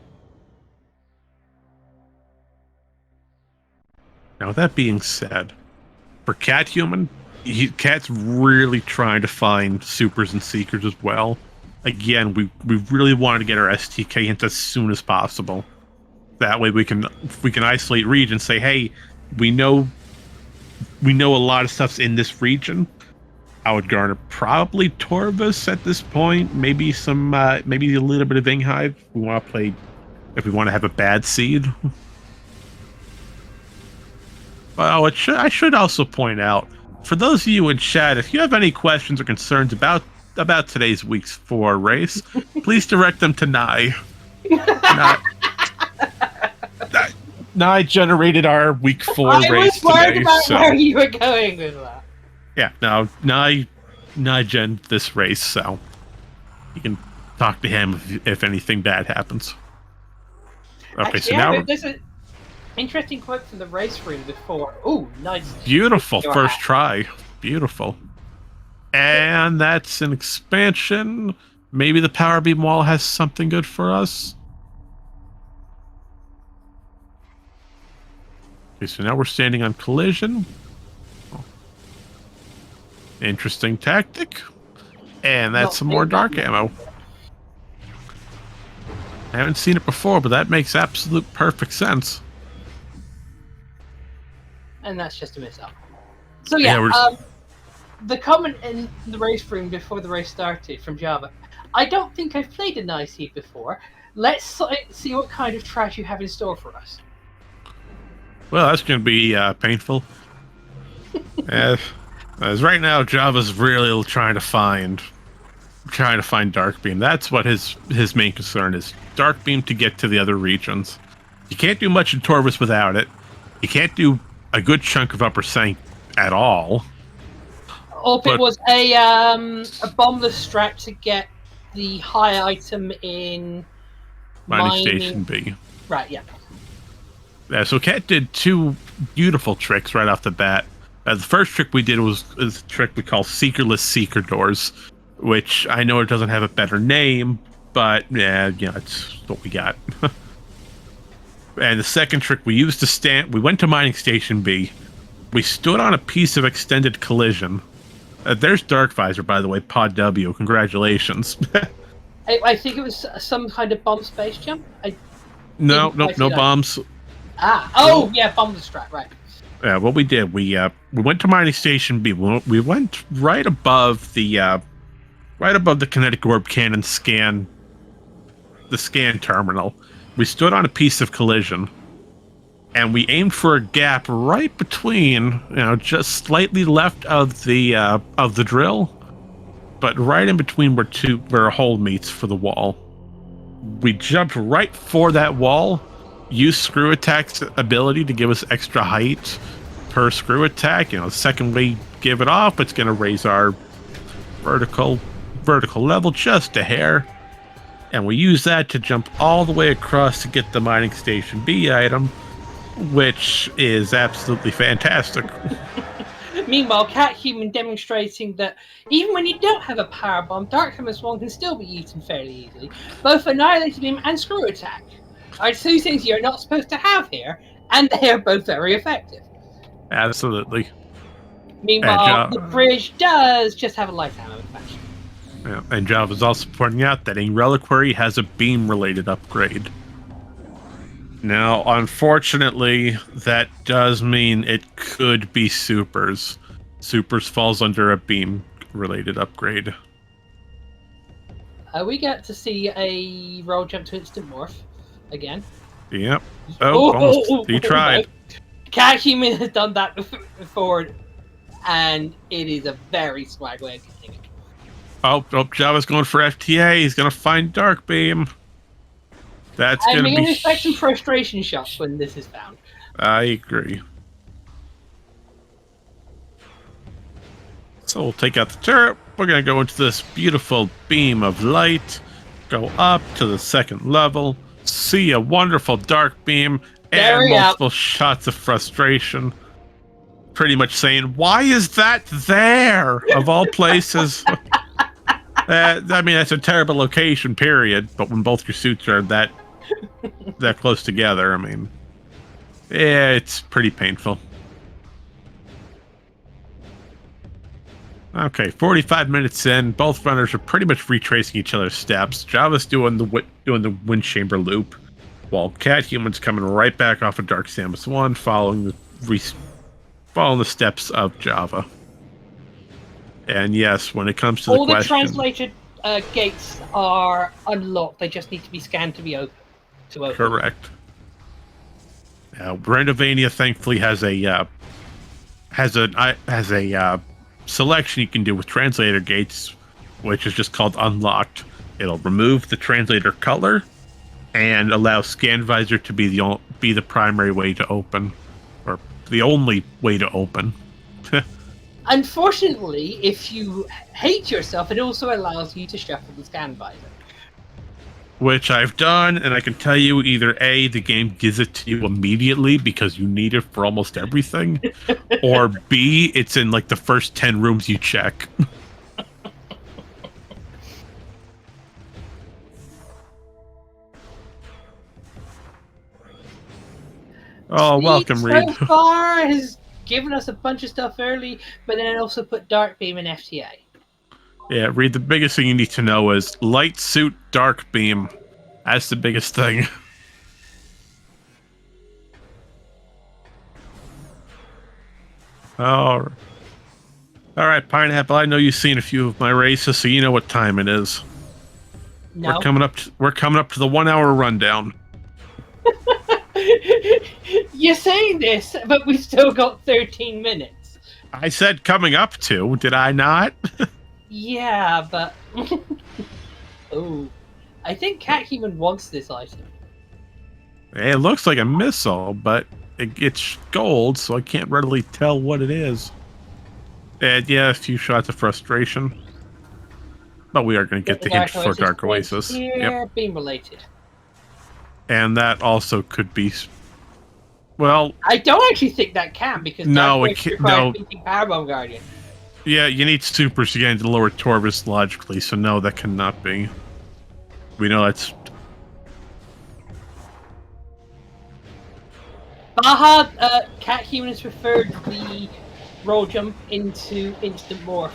S1: Now with that being said, for catHuman, Cat's really trying to find supers and seekers as well. Again, we really wanted to get our STK hints as soon as possible. That way we can isolate region and say, hey, we know a lot of stuff's in this region. I would garner probably Torvus at this point, maybe some maybe a little bit of Inghive. If we want to have a bad seed. Well, I should also point out, for those of you in chat, if you have any questions or concerns about today's week's 4 race, please direct them to Nye. Nye generated our week 4 race today.
S2: I was worried about where you were going with that.
S1: Yeah, no, Nye gen this race, so you can talk to him if anything bad happens. Okay,
S2: actually,
S1: so now
S2: there's an interesting quote from the race room before. Oh, nice.
S1: Beautiful first try. Beautiful. And that's an expansion. Maybe the power beam wall has something good for us. Okay, so now we're standing on collision. Interesting tactic. And that's some more dark ammo. I haven't seen it before, but that makes absolute perfect sense.
S2: And that's just a miss up. So yeah, the comment in the race room before the race started from JhavA, I don't think I've played an IC before. Let's see what kind of trash you have in store for us.
S1: Well, that's going to be painful. As right now, JhavA's really trying to find Dark Beam. That's what his main concern is. Dark Beam to get to the other regions. You can't do much in Torvus without it. You can't do a good chunk of Upper Sank at all.
S2: Or if it was a bombless strat to get the high item in
S1: Mining Station B.
S2: Right, yeah.
S1: Yeah, so Cat did 2 beautiful tricks right off the bat. The first trick we did was a trick we call Seekerless Seeker Doors, which I know it doesn't have a better name, but yeah, it's what we got. And the second trick we used we went to Mining Station B. We stood on a piece of extended collision. There's Dark Visor, by the way, Pod W. Congratulations.
S2: I think it was some kind of bomb space jump.
S1: No bombs.
S2: Yeah, bomb the strat, right.
S1: Yeah, what we did, we went to Mining Station B. We went right above the kinetic orb cannon scan terminal. We stood on a piece of collision, and we aimed for a gap right between, just slightly left of the drill, but right in between where a hole meets for the wall. We jumped right for that wall. Use Screw Attack's ability to give us extra height per Screw Attack. The second we give it off, it's going to raise our vertical level just a hair. And we use that to jump all the way across to get the Mining Station B item, which is absolutely fantastic.
S2: Meanwhile, catHuman demonstrating that even when you don't have a power bomb, Dark Samus 1 can still be eaten fairly easily. Both Annihilator Beam and Screw Attack are 2 things you're not supposed to have here, And they are both very effective.
S1: Absolutely.
S2: Meanwhile, the bridge does just have a light ammo faction.
S1: Yeah, and JhavA is also pointing out that a reliquary has a beam-related upgrade. Now, unfortunately, that does mean it could be supers. Supers falls under a beam-related upgrade.
S2: We get to see a roll jump to instant morph again.
S1: Yep. Oh, almost. He tried.
S2: No. catHuman has done that before, and it is a very swag way of getting it.
S1: Oh, JhavA's going for FTA. He's going to find Dark Beam. That's going to be...
S2: I'm going to expect some frustration shots when this is found.
S1: I agree. So we'll take out the turret. We're going to go into this beautiful beam of light, go up to the second level, see a wonderful dark beam, and multiple shots of frustration. Pretty much saying, why is that there, of all places? I mean, that's a terrible location, period. But when both your suits are that close together, I mean, yeah, it's pretty painful. Okay, 45 minutes in, both runners are pretty much retracing each other's steps. JhavA's doing the wind chamber loop, while catHuman's coming right back off of Dark Samus 1, following the steps of JhavA. And yes, when it comes to
S2: all
S1: the question,
S2: all the translated gates are unlocked. They just need to be scanned to be open.
S1: Correct. Randomizer thankfully has a selection you can do with translator gates, which is just called unlocked. It'll remove the translator color and allow scan visor to be the primary way to open, or the only way to open.
S2: Unfortunately, if you hate yourself, it also allows you to shuffle the scan visor.
S1: Which I've done, and I can tell you either A, the game gives it to you immediately because you need it for almost everything, or B, it's in like the first 10 rooms you check. Oh, welcome, Reed.
S2: So far has given us a bunch of stuff early, but then also put Dark Beam and FTA.
S1: Yeah, Reed, the biggest thing you need to know is light suit, dark beam. That's the biggest thing. All right, Pineapple, I know you've seen a few of my races, so you know what time it is.
S2: No.
S1: We're coming up to the 1 hour rundown.
S2: You're saying this, but we still got 13 minutes.
S1: I said coming up to, did I not?
S2: Yeah, but... Oh. I think catHuman wants this item.
S1: It looks like a missile, but it's gold, so I can't readily tell what it is. And yeah, a few shots of frustration. But we are going to get the hint for Dark Oasis.
S2: Yep. Beam related.
S1: And that also could be... Well...
S2: I don't actually think that can, because
S1: no, it can't. No.
S2: Powerbomb Guardian.
S1: Yeah, you need supers to get into the lower Torvis logically, so no, that cannot be. We know that's...
S2: Baja, catHuman has preferred the roll jump into instant morph.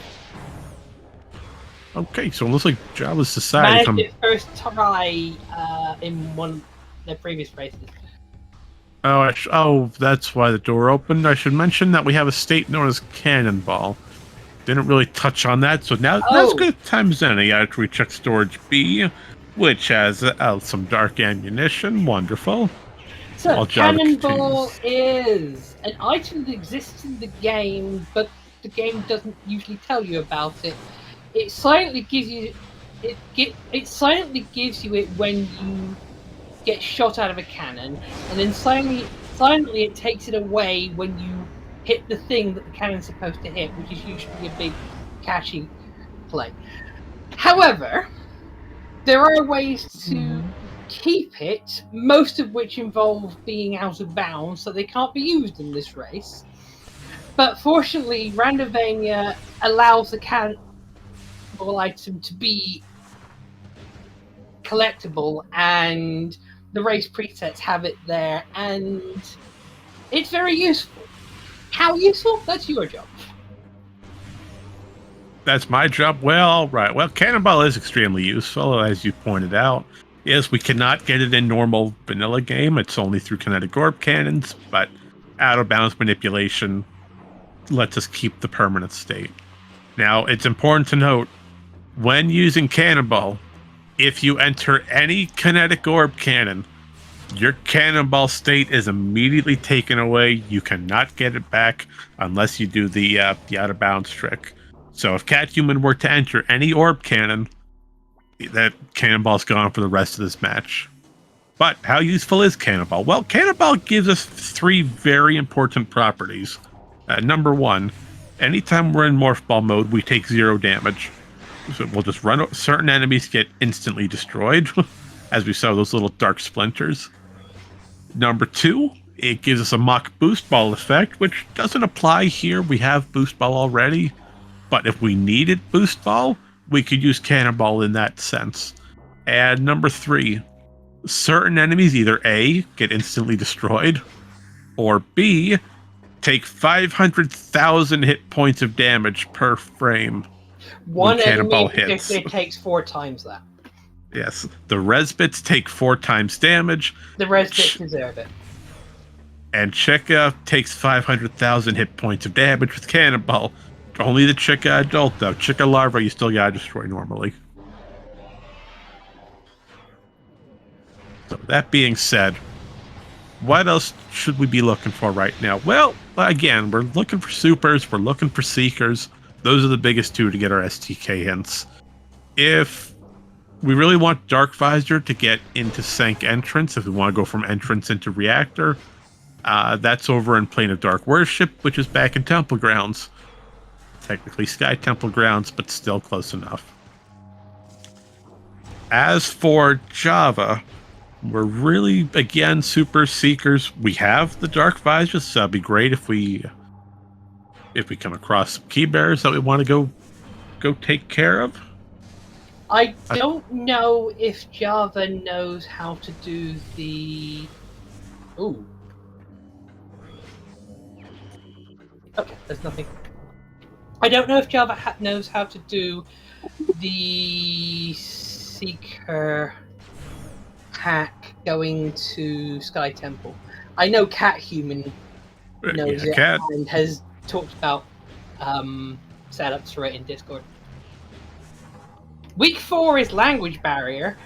S1: Okay, so it looks like JhavA's decided...
S2: Managed it first try in one of their previous races.
S1: Oh, that's why the door opened. I should mention that we have a state known as Cannonball. Didn't really touch on that, so now that's good times any after we check storage B, which has some dark ammunition. Wonderful.
S2: So, Cannonball is an item that exists in the game, but the game doesn't usually tell you about it. It silently gives you it silently gives you it when you get shot out of a cannon, and then silently it takes it away when you hit the thing that the cannon's supposed to hit, which is usually a big catchy play. However, there are ways to keep it, most of which involve being out of bounds, so they can't be used in this race. But fortunately, Randomizer allows the cannonball item to be collectible, and the race presets have it there, and It's very useful. How useful? That's your job.
S1: That's my job. Well, right. Well, Cannonball is extremely useful, as you pointed out. Yes, we cannot get it in normal vanilla game. It's only through kinetic orb cannons, but out of bounds manipulation lets us keep the permanent state. Now, it's important to note, when using Cannonball, if you enter any kinetic orb cannon, your Cannonball state is immediately taken away. You cannot get it back unless you do the out of bounds trick. So if catHuman were to enter any orb cannon, that Cannonball's gone for the rest of this match. But how useful is Cannonball? Well, Cannonball gives us 3 very important properties. Number 1, anytime we're in Morph Ball mode, we take 0 damage. So we'll just run. Certain enemies get instantly destroyed, as we saw those little dark splinters. Number 2, it gives us a mock boost ball effect, which doesn't apply here. We have boost ball already. But if we needed boost ball, we could use Cannonball in that sense. And number 3, certain enemies either A, get instantly destroyed, or B, take 500,000 hit points of damage per frame.
S2: One
S1: Cannonball
S2: enemy
S1: hits.
S2: it takes 4 times that.
S1: Yes, the Resbits take 4 times damage.
S2: The Resbits deserve it.
S1: And Chica takes 500,000 hit points of damage with Cannonball. Only the Chica adult, though. Chica larva, you still gotta destroy normally. So that being said, what else should we be looking for right now? Well, again, we're looking for supers, we're looking for seekers. Those are the biggest 2 to get our STK hints. If we really want Dark Visor to get into Sank Entrance, if we want to go from Entrance into Reactor, that's over in Plane of Dark Worship, which is back in Temple Grounds. Technically Sky Temple Grounds, but still close enough. As for JhavA, we're really, again, super seekers. We have the Dark Visors, so that'd be great if we come across some key bearers that we want to go take care of.
S2: I don't know if JhavA knows how to do the... Ooh. Okay, there's nothing. I don't know if JhavA knows how to do the Seeker hack going to Sky Temple. I know catHuman knows it and has talked about setups for it in Discord. Week 4 is language barrier.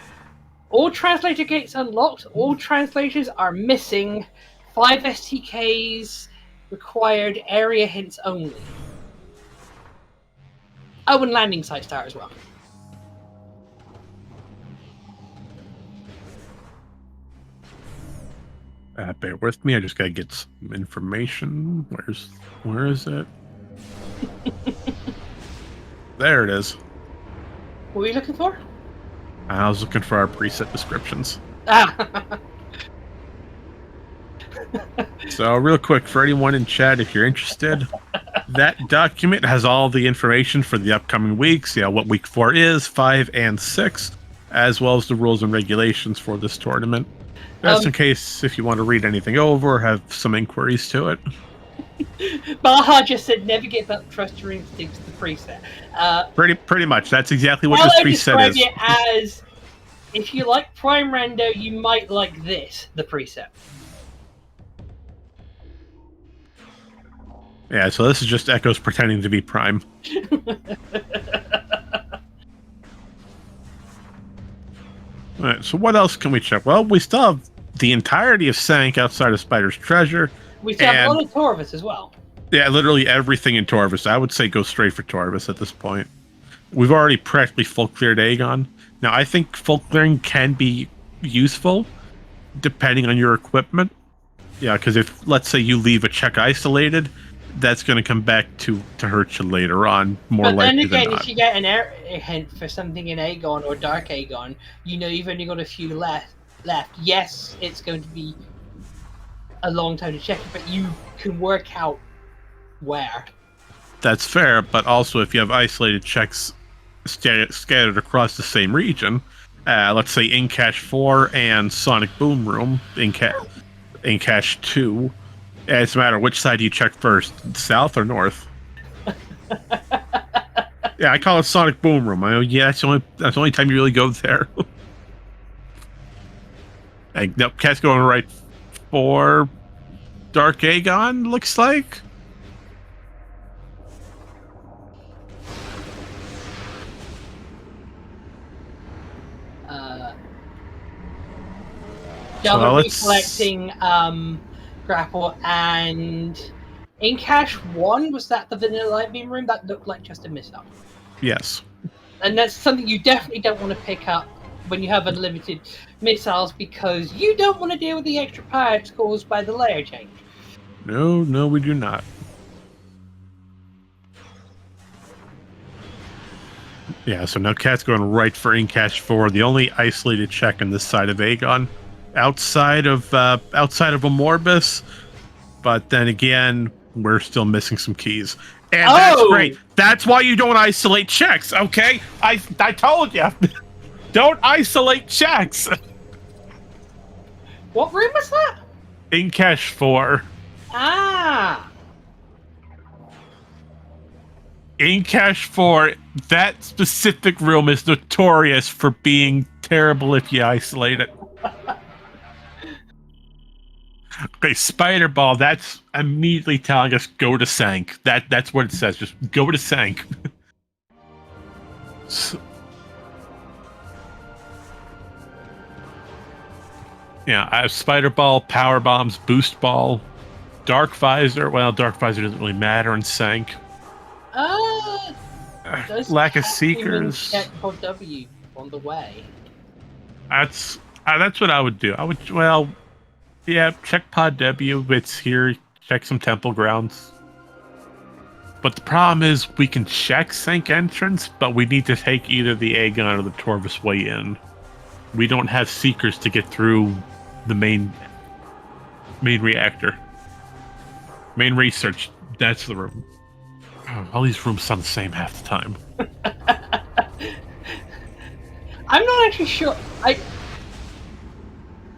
S2: All translator gates unlocked. All translators are missing. 5 STKs required. Area hints only. Oh, and landing site start as well.
S1: Bear with me. I just gotta get some information. Where is it? There it is.
S2: What were you looking for?
S1: I was looking for our preset descriptions.
S2: Ah.
S1: So real quick, for anyone in chat, if you're interested, that document has all the information for the upcoming weeks, what week 4 is, 5 and 6, as well as the rules and regulations for this tournament. Just in case if you want to read anything over or have some inquiries to it.
S2: Baha just said never give up, trust your instincts, the preset.
S1: Pretty much. That's exactly what this preset is.
S2: It as, if you like Prime Rando, you might like this, the preset.
S1: Yeah, so this is just Echoes pretending to be Prime. Alright, so what else can we check? Well, we still have the entirety of Sank outside of Spider's Treasure.
S2: We still have a lot of Torvus as well.
S1: Yeah, literally everything in Torvus. I would say go straight for Torvus at this point. We've already practically full cleared Aegon. Now, I think full clearing can be useful, depending on your equipment. Yeah, because if, let's say, you leave a check isolated, that's going to come back to hurt you later on, more likely than not. But then again,
S2: if you get an hint for something in Aegon or Dark Aegon, you know you've only got a few left. Yes, it's going to be a long time to check it, but you can work out where.
S1: That's fair, but also if you have isolated checks scattered across the same region, let's say in Cache 4 and Sonic Boom Room in Cache 2, Yeah, it's a matter which side you check first, south or north. Yeah, I call it Sonic Boom Room. Yeah, that's the only time you really go there. Like, nope, cat's going right for Dark Aegon, looks like.
S2: JhavA
S1: let's-
S2: recollecting Grapple, and in Cache 1, was that the Vanilla Light Beam room? That looked like just a mishap.
S1: Yes.
S2: And that's something you definitely don't want to pick up when you have unlimited missiles, because you don't want to deal with the extra power caused by the layer change.
S1: No, we do not. Yeah, so now cat's going right for Incash 4, the only isolated check on this side of Aegon, outside of Amorbis. But then again, we're still missing some keys, and that's great. That's why you don't isolate checks. Okay, I told you, don't isolate checks.
S2: What room was that?
S1: Incash 4.
S2: Ah.
S1: Incash 4, that specific room is notorious for being terrible if you isolate it. Okay, Spider Ball, that's immediately telling us go to Sank. That's what it says, just go to Sank. So, yeah, I have Spider Ball, Power Bombs, Boost Ball, Dark Visor. Well, Dark Visor doesn't really matter in Sank. Lack of Seekers.
S2: Check for W on the way.
S1: That's what I would do. Yeah, check Pod W. It's here. Check some Temple Grounds. But the problem is we can check Sank entrance, but we need to take either the Aegon or the Torvus way in. We don't have Seekers to get through the main reactor. Main research. That's the room. Oh, all these rooms sound the same half the time.
S2: I'm not actually sure.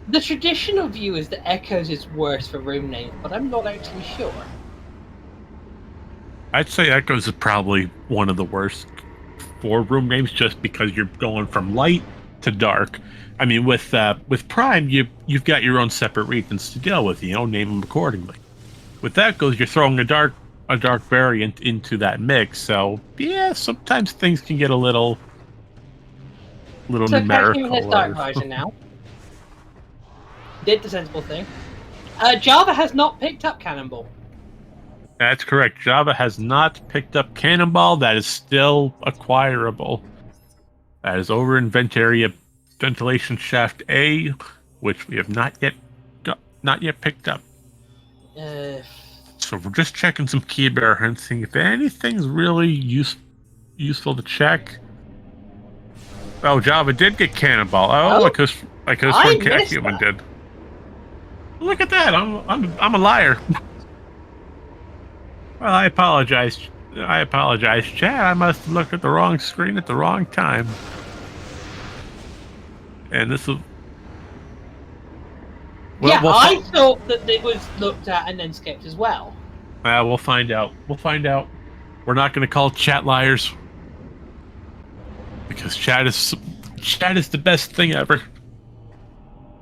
S2: The traditional view is that Echoes is worse for room names, but I'm not actually sure.
S1: I'd say Echoes is probably one of the worst for room names, just because you're going from light to dark. I mean, with Prime, you've got your own separate regions to deal with. Name them accordingly. With Echoes, you're throwing a dark variant into that mix. So yeah, sometimes things can get a little numerical.
S2: So catHuman has Dark Visor now. Did the sensible thing. JhavA has not picked up Cannonball.
S1: That's correct. JhavA has not picked up Cannonball. That is still acquirable. That is over in Ventilation Shaft A, which we have not yet picked up. So we're just checking some key bearer and seeing if anything's really useful to check. Oh, JhavA did get Cannonball. Oh, because catHuman did. Look at that! I'm a liar. Well, I apologize. Chad. I must have looked at the wrong screen at the wrong time. And this is.
S2: I thought that it was looked at and then skipped as well.
S1: We'll find out. We're not going to call chat liars, because chat is the best thing ever.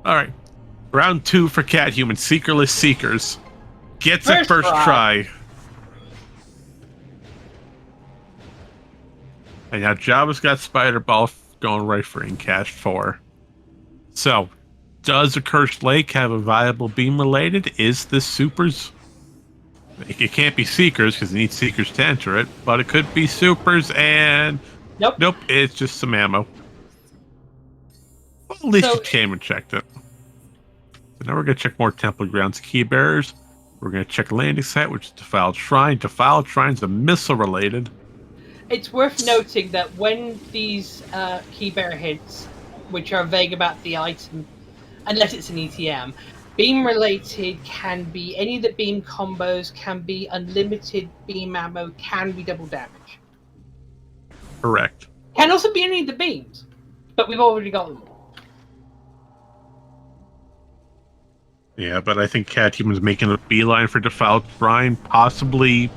S1: All right, round 2 for catHuman. Seekerless Seekers gets it first try. And now JhavA's got Spider Ball going right for Incash 4. So, does a Cursed Lake have a viable beam related? Is this Supers? It can't be Seekers because it needs Seekers to enter it, but it could be Supers, and nope, it's just some ammo. Well, at least you came and checked it. So now we're going to check more Temple Grounds key bearers. We're going to check landing site, which is Defiled Shrine. Defiled Shrine's a missile related.
S2: It's worth noting that when these key bearer hits, which are vague about the item, unless it's an ETM, beam related can be any of the beam combos, can be unlimited beam ammo, can be double damage.
S1: Correct.
S2: Can also be any of the beams, but we've already got them.
S1: Yeah, but I think catHuman's making a beeline for Defiled Shrine, possibly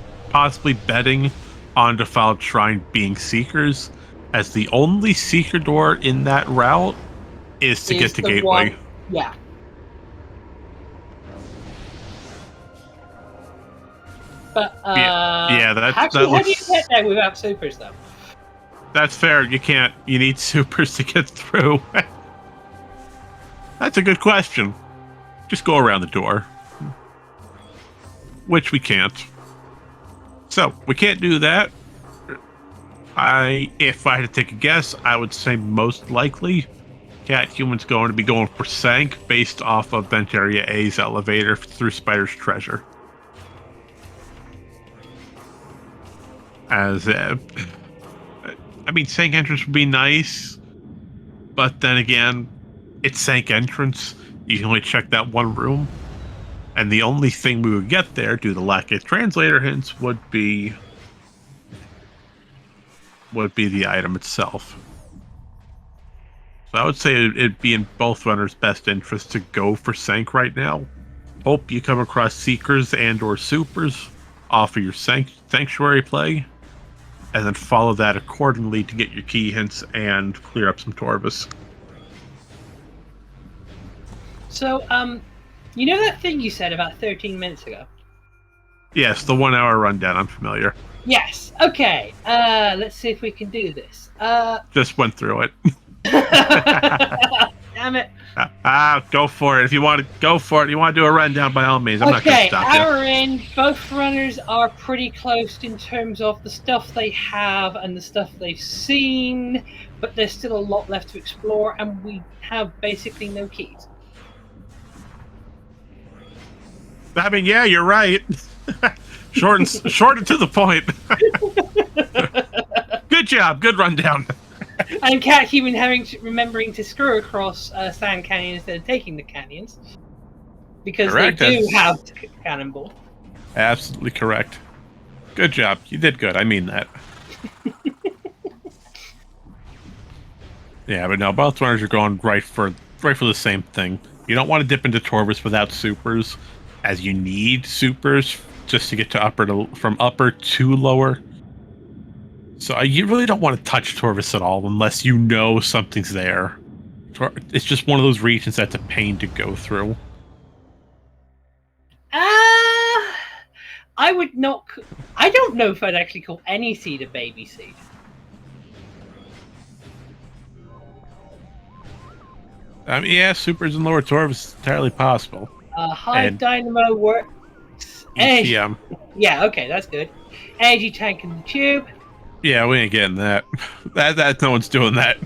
S1: betting on Defiled Shrine being Seekers, as the only Seeker door in that route is to get to
S2: the
S1: Gateway.
S2: one, yeah. But
S1: Yeah,
S2: how do you get there without supers though?
S1: That's fair. You can't. You need supers to get through. That's a good question. Just go around the door. Which we can't. So, we can't do that. If I had to take a guess, I would say most likely catHuman's going to be going for Sank based off of Vent Area A's elevator through Spider's Treasure. As I mean, Sank entrance would be nice, but then again, it's Sank entrance. You can only check that one room, and the only thing we would get there, due to the lack of translator hints, would be the item itself. So I would say it'd be in both runners' best interest to go for Sank right now. Hope you come across Seekers and/or Supers off of your Sanctuary play, and then follow that accordingly to get your key hints and clear up some Torvus.
S2: So, you know that thing you said about 13 minutes ago?
S1: Yes, the 1 hour rundown. I'm familiar.
S2: Yes. Okay. Let's see if we can do this.
S1: Just went through it.
S2: Damn it.
S1: Go for it. If you want to go for it, you want to do a rundown, by all means. I'm not going to stop you.
S2: Hour in, both runners are pretty close in terms of the stuff they have and the stuff they've seen, but there's still a lot left to explore, and we have basically no keys.
S1: I mean, yeah, you're right. Short and to the point. Good job. Good rundown.
S2: And catHuman remembering to screw across Sand Canyon instead of taking the canyons. Because correct. They do have Cannonball.
S1: Absolutely correct. Good job. You did good. I mean that. Yeah, but no, both runners are going right for the same thing. You don't want to dip into Torvus without supers, as you need supers just to get to from upper to lower. So you really don't want to touch Torvus at all unless you know something's there. It's just one of those regions that's a pain to go through.
S2: I would not. I don't know if I'd actually call any seed a baby seed.
S1: I mean, yeah, supers in lower Torvus is entirely possible.
S2: Hive Dynamo works.
S1: ETM.
S2: Yeah, okay, that's good. Energy tank in the tube.
S1: Yeah, we ain't getting that. That no one's doing that.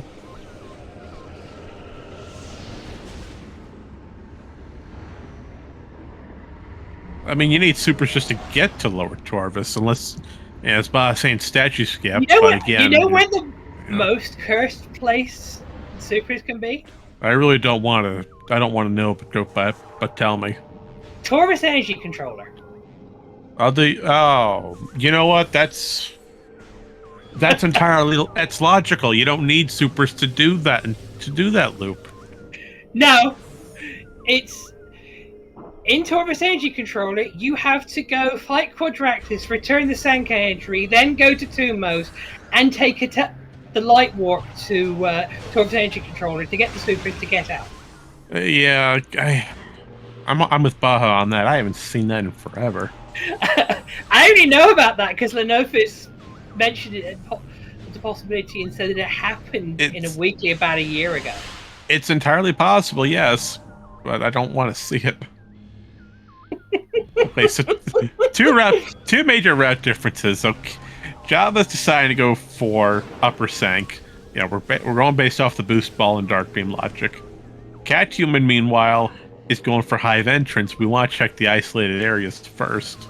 S1: I mean, you need supers just to get to lower Torvus, unless, yeah, it's by saying statue skip.
S2: You know
S1: but
S2: what,
S1: again,
S2: you know where the most cursed place supers can be?
S1: I really don't want to. I don't want to know, but tell me.
S2: Torvus Energy Controller.
S1: You know what? That's entirely. That's logical. You don't need supers to do that loop.
S2: No, it's in Torvus Energy Controller. You have to go fight Quadractus, return the Sanka entry, then go to Tumos, and take the light warp to Torvus Energy Controller to get the supers to get out.
S1: Yeah, I'm with Baja on that. I haven't seen that in forever.
S2: I only know about that because Lenofis mentioned it as a possibility and said that it happened in a weekly about a year ago.
S1: It's entirely possible, yes, but I don't want to see it. Okay, so two major route differences. So JhavA's deciding to go for upper Sank. Yeah, we're going based off the boost ball and dark beam logic. catHuman, meanwhile, is going for Hive entrance. We want to check the isolated areas first.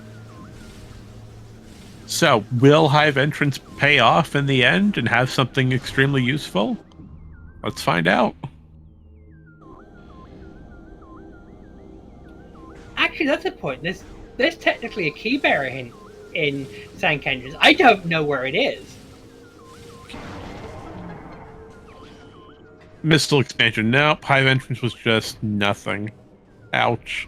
S1: So, will Hive entrance pay off in the end and have something extremely useful? Let's find out.
S2: Actually, that's a point. There's technically a key bearer in Sand Canyons. I don't know where it is.
S1: Missile expansion. Nope. Hive entrance was just nothing. Ouch.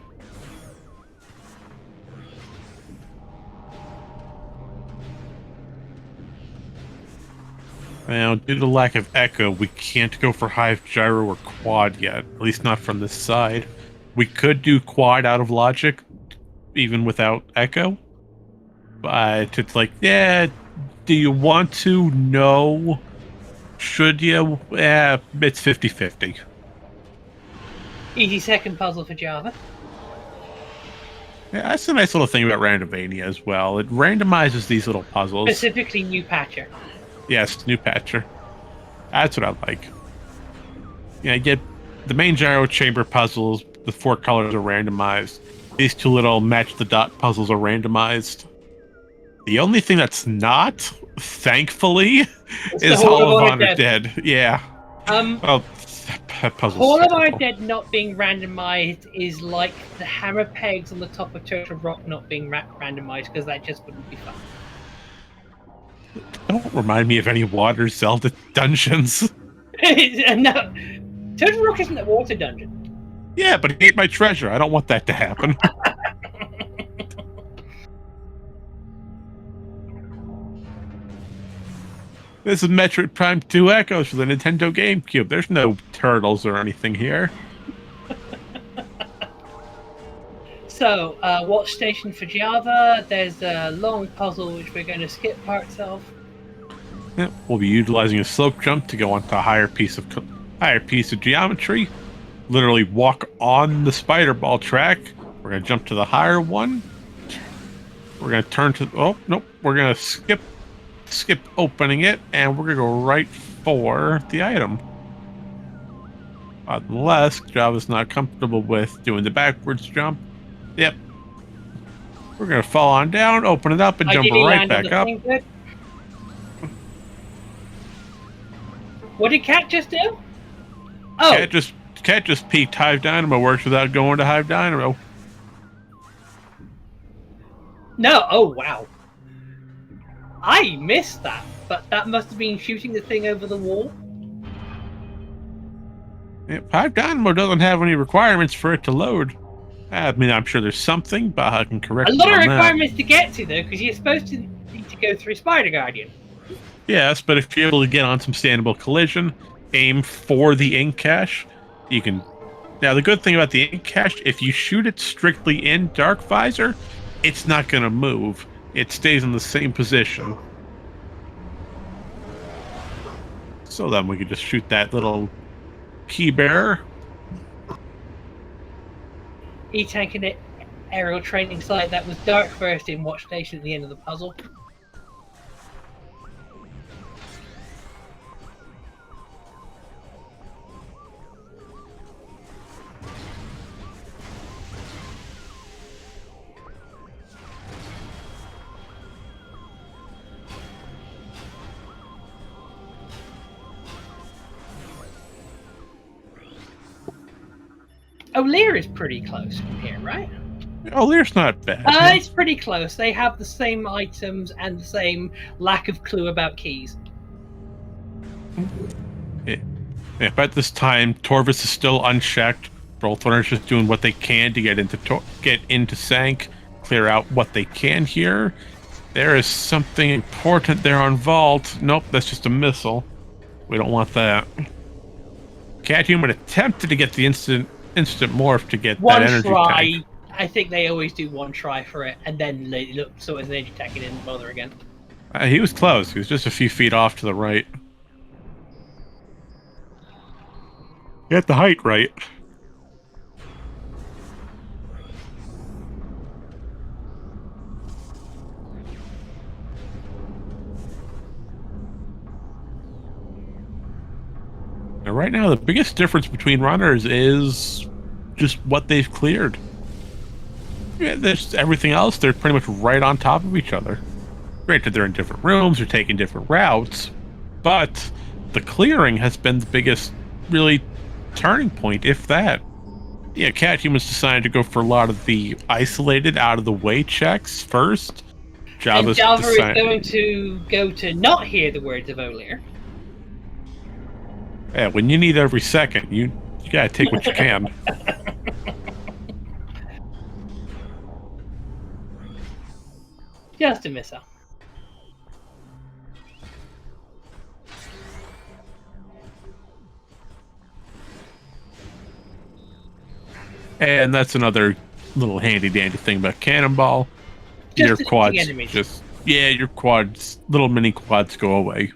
S1: Now, due to the lack of echo, we can't go for Hive Gyro or Quad yet. At least not from this side. We could do Quad out of logic, even without echo. But it's like, yeah, do you want to? No. Should you? It's 50-50.
S2: Easy second puzzle for JhavA.
S1: Yeah, that's a nice little thing about Randomania as well. It randomizes these little puzzles.
S2: Specifically new patcher.
S1: Yes, new patcher. That's what I like. Yeah, I get the main gyro chamber puzzles, the 4 colors are randomized. These 2 little match the dot puzzles are randomized. The only thing that's not, thankfully, is Hall of Honor Dead. Yeah. Well, that puzzle's
S2: Hall of Honor
S1: terrible.
S2: Dead not being randomized is like the hammer pegs on the top of Turtle Rock not being randomized, because that just wouldn't be fun.
S1: Don't remind me of any Water Zelda dungeons.
S2: No, Turtle Rock isn't a water dungeon.
S1: Yeah, but he ate my treasure. I don't want that to happen. This is Metroid Prime 2 Echoes for the Nintendo GameCube. There's no turtles or anything here.
S2: So, watch station for JhavA. There's a long puzzle which we're going to skip parts of.
S1: Yeah, we'll be utilizing a slope jump to go onto a higher piece of geometry. Literally walk on the spider ball track. We're gonna jump to the higher one. We're gonna turn to. Oh nope. We're gonna skip opening it, and we're gonna go right for the item. Unless JhavA's not comfortable with doing the backwards jump. Yep. We're gonna fall on down, open it up, and jump right back up.
S2: What did Cat just do? Oh,
S1: Cat just peeked Hive Dynamo works without going to Hive Dynamo.
S2: No, oh wow. I missed that, but that must have been shooting the thing over the wall.
S1: Yep, Hive Dynamo doesn't have any requirements for it to load. I mean, I'm sure there's something, but I can correct
S2: A
S1: you
S2: lot of
S1: on
S2: requirements to get to, though, because you're supposed to need to go through Spider Guardian.
S1: Yes, but if you're able to get on some standable collision, aim for the ink cache, you can... Now, the good thing about the ink cache, if you shoot it strictly in Dark Visor, it's not going to move. It stays in the same position. So then we can just shoot that little key bearer.
S2: E-Tank and aerial training site that was Dark first in Watch Station at the end of the puzzle. O'Lear is pretty close from here, right?
S1: O'Lear's not bad.
S2: It's pretty close. They have the same items and the same lack of clue about keys.
S1: Yeah, but at this time, Torvis is still unchecked. Both runners just doing what they can to get into Sank, clear out what they can here. There is something important there on Vault. Nope, that's just a missile. We don't want that. catHuman attempted to get the instant morph to get that energy tank.
S2: I think they always do one try for it, and then they look so as an energy tank, it didn't bother again.
S1: He was close. He was just a few feet off to the right. Get the height right. Now, right now, the biggest difference between runners is just what they've cleared. Yeah, there's everything else, they're pretty much right on top of each other. Granted, they're in different rooms, they're taking different routes, but the clearing has been the biggest, really, turning point, if that. Yeah, catHuman's decided to go for a lot of the isolated, out-of-the-way checks first. JhavA's
S2: is going to go to not hear the words of O'Lear.
S1: Yeah, when you need every second, you gotta take what you can.
S2: Just a missile.
S1: And that's another little handy dandy thing about Cannonball.
S2: Just
S1: Your
S2: defeating
S1: quads
S2: enemies.
S1: your quads, little mini quads go away.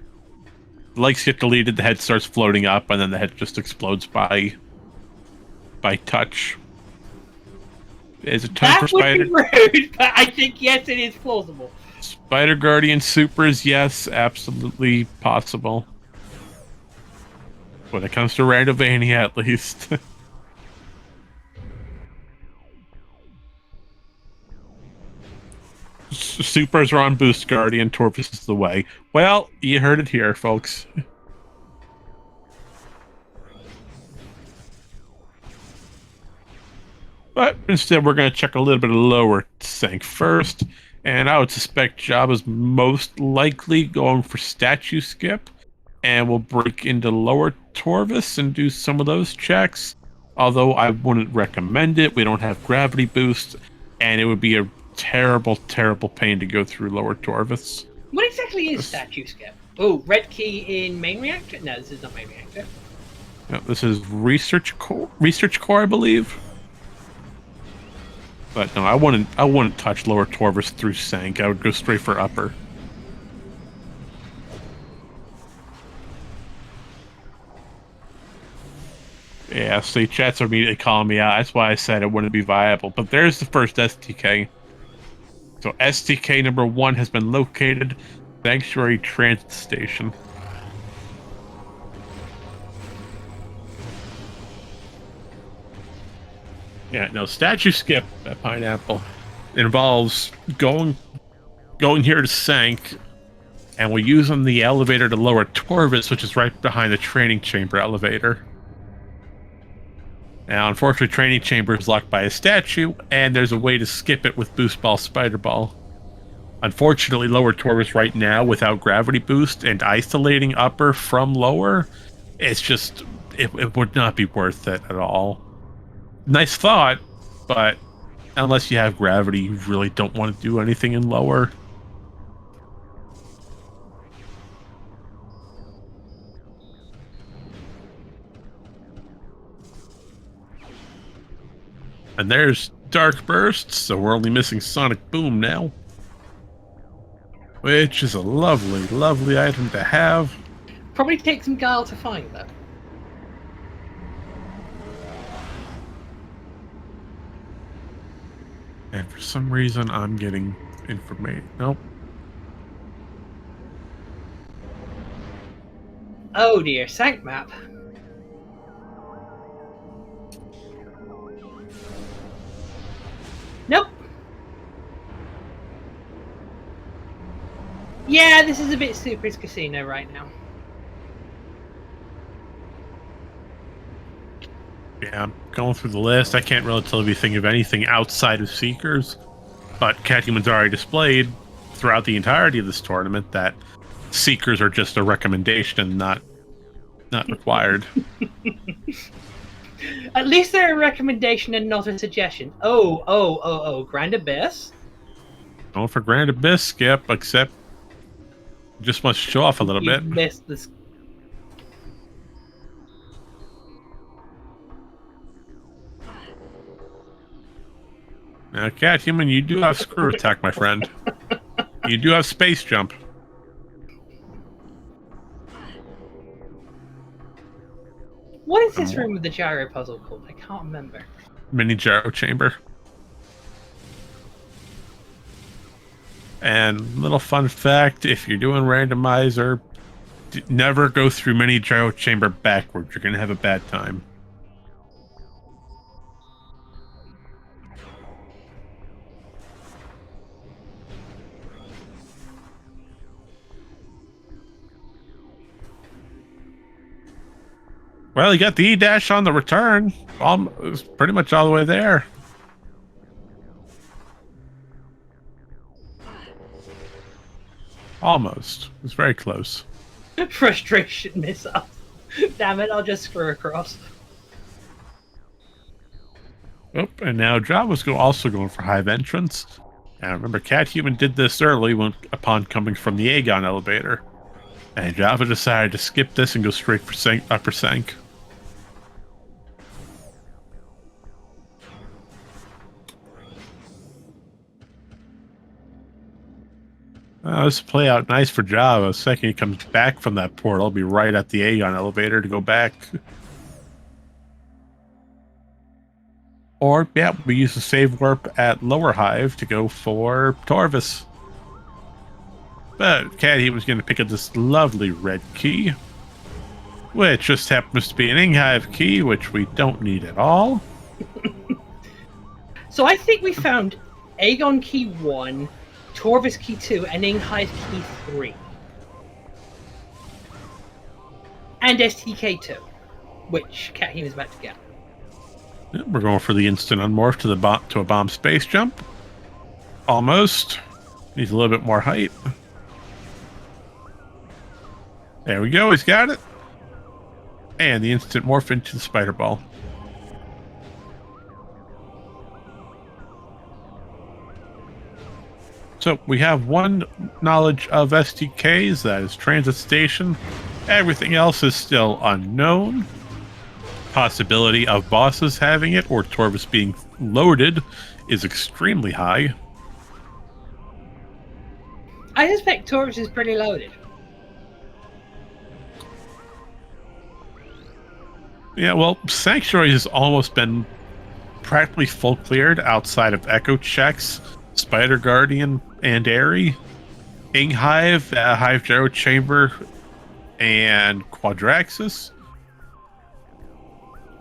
S1: The legs get deleted, the head starts floating up, and then the head just explodes by touch. Is it time for
S2: That would
S1: Spider?
S2: be rude, but I think, yes, it is plausible.
S1: Spider Guardian Supers, yes, absolutely possible. When it comes to Randomania, at least. Supers are on Boost Guardian, Torpus is the way. Well, you heard it here, folks. But instead, we're going to check a little bit of lower sync first. And I would suspect JhavA's most likely going for statue skip. And we'll break into lower Torvus and do some of those checks. Although I wouldn't recommend it. We don't have gravity boost. And it would be a terrible, terrible pain to go through lower Torvus.
S2: What exactly is statue skip? Oh, red key in main reactor? No, this is not main reactor.
S1: No, this is research core, I believe. But no, I wouldn't touch lower Torvus through Sank. I would go straight for upper. Yeah, see, chats are immediately calling me out. That's why I said it wouldn't be viable. But there's the first STK. So STK number 1 has been located. Sanctuary Transit Station. Yeah, no, statue skip at Pineapple. It involves going here to Sank, and we're using the elevator to lower Torvus, which is right behind the training chamber elevator. Now, unfortunately, training chamber is locked by a statue, and there's a way to skip it with Boost Ball, Spider Ball. Unfortunately, lower Torvus right now, without gravity boost and isolating upper from lower, it's just, it would not be worth it at all. Nice thought, but unless you have gravity, you really don't want to do anything in lower. And there's Dark Burst, so we're only missing Sonic Boom now. Which is a lovely, lovely item to have.
S2: Probably take some guile to find that.
S1: And for some reason, I'm getting information. Nope.
S2: Oh dear, Sank map. Nope. Yeah, this is a bit Super's Casino right now.
S1: Yeah, I'm going through the list. I can't really tell if you think of anything outside of Seekers, but catHuman's already displayed throughout the entirety of this tournament that Seekers are just a recommendation, not required.
S2: At least they're a recommendation and not a suggestion. Oh, Grand Abyss?
S1: Going for Grand Abyss skip, except just must show off a little bit.
S2: Missed this.
S1: Now, catHuman, you do have screw attack, my friend. You do have space jump.
S2: What is this room with the gyro puzzle called? I can't remember.
S1: Mini gyro chamber. And little fun fact, if you're doing Randomizer, never go through mini gyro chamber backwards. You're going to have a bad time. Well, you got the E-dash on the return. It's pretty much all the way there. Almost. It's very close.
S2: Frustration missile. Damn it, I'll just screw across.
S1: Oh, and now JhavA's also going for Hive entrance. And remember, catHuman did this early upon coming from the Aegon elevator. And JhavA decided to skip this and go straight for upper Sank. This will play out nice for JhavA. The second he comes back from that portal, he'll be right at the Aegon elevator to go back. Or, yeah, we use the save warp at Lower Hive to go for Torvis. But catHuman was going to pick up this lovely red key, which just happens to be an Inghive key, which we don't need at all.
S2: So I think we found Aegon key 1, Torvis key 2, and Inghive key 3. And STK 2, which catHuman is about to get.
S1: We're going for the instant unmorph to a bomb space jump. Almost. Needs a little bit more height. There we go, he's got it. And the instant morph into the spider ball. So we have one knowledge of STKs, that is Transit Station. Everything else is still unknown. Possibility of bosses having it or Torvis being loaded is extremely high.
S2: I suspect Torvis is pretty loaded.
S1: Yeah, well, Sanctuary has almost been practically full cleared outside of Echo Checks, Spider Guardian, and Airy. Inghive, Hive Gyro Chamber, and Quadraxis.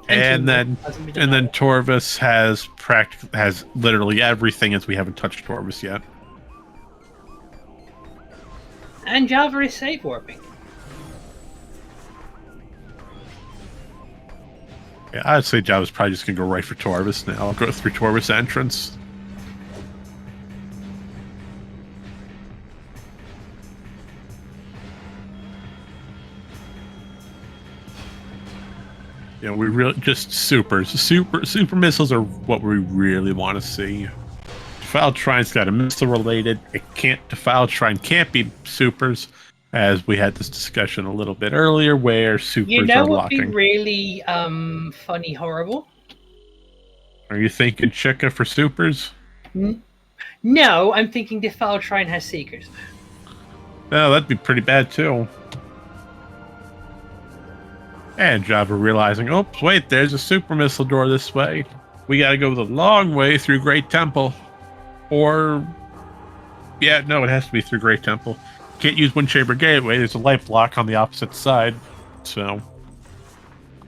S1: And then Torvis has literally everything, as we haven't touched Torvis yet.
S2: And JhavA is save warping.
S1: Yeah, I'd say JhavA's probably just gonna go right for Torvis now. I'll go through Torvis entrance. You know, we really just super missiles are what we really want to see. Defiled Shrine's got a missile related. Defiled Shrine can't be supers, as we had this discussion a little bit earlier, where supers are locking.
S2: What would be really funny, horrible?
S1: Are you thinking Chica for supers?
S2: No, I'm thinking Defiled Shrine has Seekers.
S1: No, that'd be pretty bad too. And JhavA realizing, oops, wait, there's a super missile door this way. We gotta go the long way through Great Temple. Or, yeah, no, it has to be through Great Temple. Can't use Wind Chamber Gateway, there's a light block on the opposite side. So,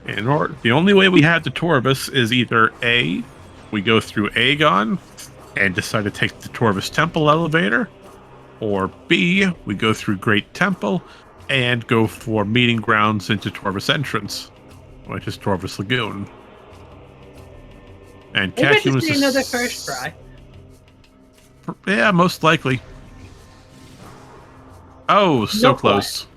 S1: the only way we have to Torvis is either A, we go through Aegon and decide to take the Torvis Temple elevator, or B, we go through Great Temple and go for meeting grounds into Torvis entrance, which is Torvis Lagoon. And
S2: catHuman was another first try.
S1: Yeah, most likely. Oh, so close.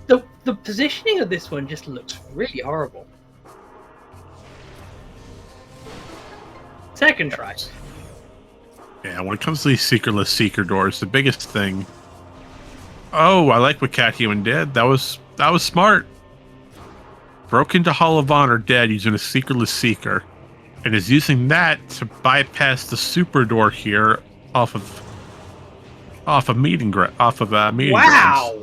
S2: The positioning of this one just looks really horrible. Second try.
S1: Yeah, when it comes to these seekerless seeker doors, the biggest thing. Oh, I like what catHuman did. That was smart. Broke into Hall of Honor dead using a seekerless seeker, and is using that to bypass the super door here off of meeting grounds.
S2: Wow.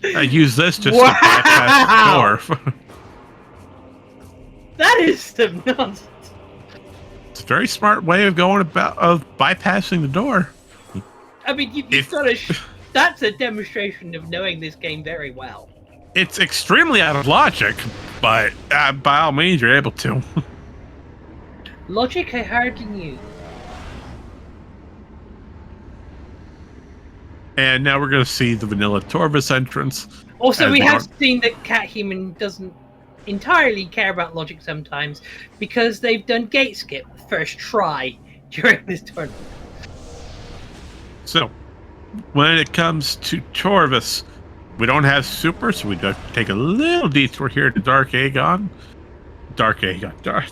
S1: I use this just to bypass the door.
S2: That is some nonsense.
S1: It's a very smart way of bypassing the door.
S2: I mean, you've got to. That's a demonstration of knowing this game very well.
S1: It's extremely out of logic, but by all means, you're able to.
S2: Logic I hardly knew.
S1: And now we're going to see the vanilla Torvis entrance.
S2: Also, we have seen that catHuman doesn't entirely care about logic sometimes, because they've done gate skip first try during this tournament.
S1: So, when it comes to Torvis, we don't have super, so we have to take a little detour here to Dark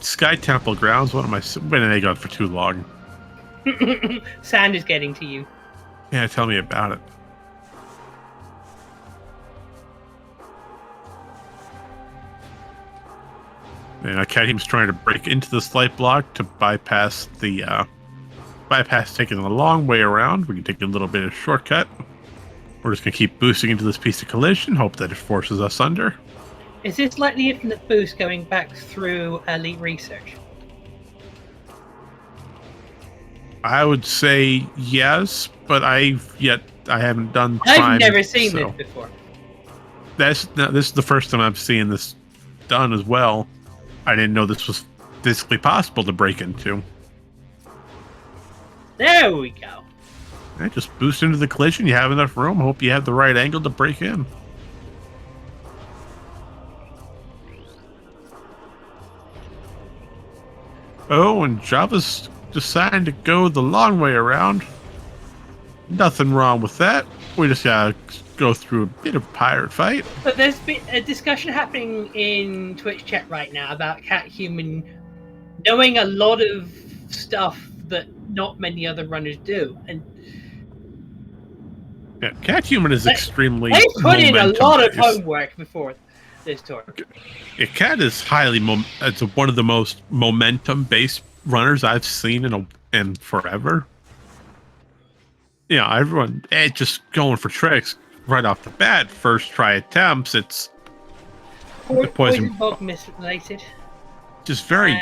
S1: Sky Temple grounds. What am I? Been in Aegon for too long.
S2: Sand is getting to you.
S1: Yeah, tell me about it. And catHuman's trying to break into this light block to bypass the bypass taking the long way around. We can take a little bit of shortcut. We're just going to keep boosting into this piece of collision, hope that it forces us under.
S2: Is this like the infinite boost going back through Elite Research?
S1: I would say yes, but I haven't done
S2: I've
S1: Prime,
S2: never seen
S1: so.
S2: this before.
S1: This is the first time I'm seeing this done as well. I didn't know this was physically possible to break into.
S2: There we go.
S1: Right, just boost into the collision. You have enough room. Hope you have the right angle to break in. Oh, and JhavA's deciding to go the long way around. Nothing wrong with that. We just gotta go through a bit of a pirate fight.
S2: But there's been a discussion happening in Twitch chat right now about catHuman knowing a lot of stuff that not many other runners do. And
S1: yeah, catHuman is extremely.
S2: They put in a lot of
S1: momentum-based.
S2: homework before this tour.
S1: Yeah, Cat is highly. It's one of the most momentum-based runners I've seen in forever. Yeah, everyone just going for tricks right off the bat. First try attempts, it's
S2: Poison bug misrelated.
S1: just very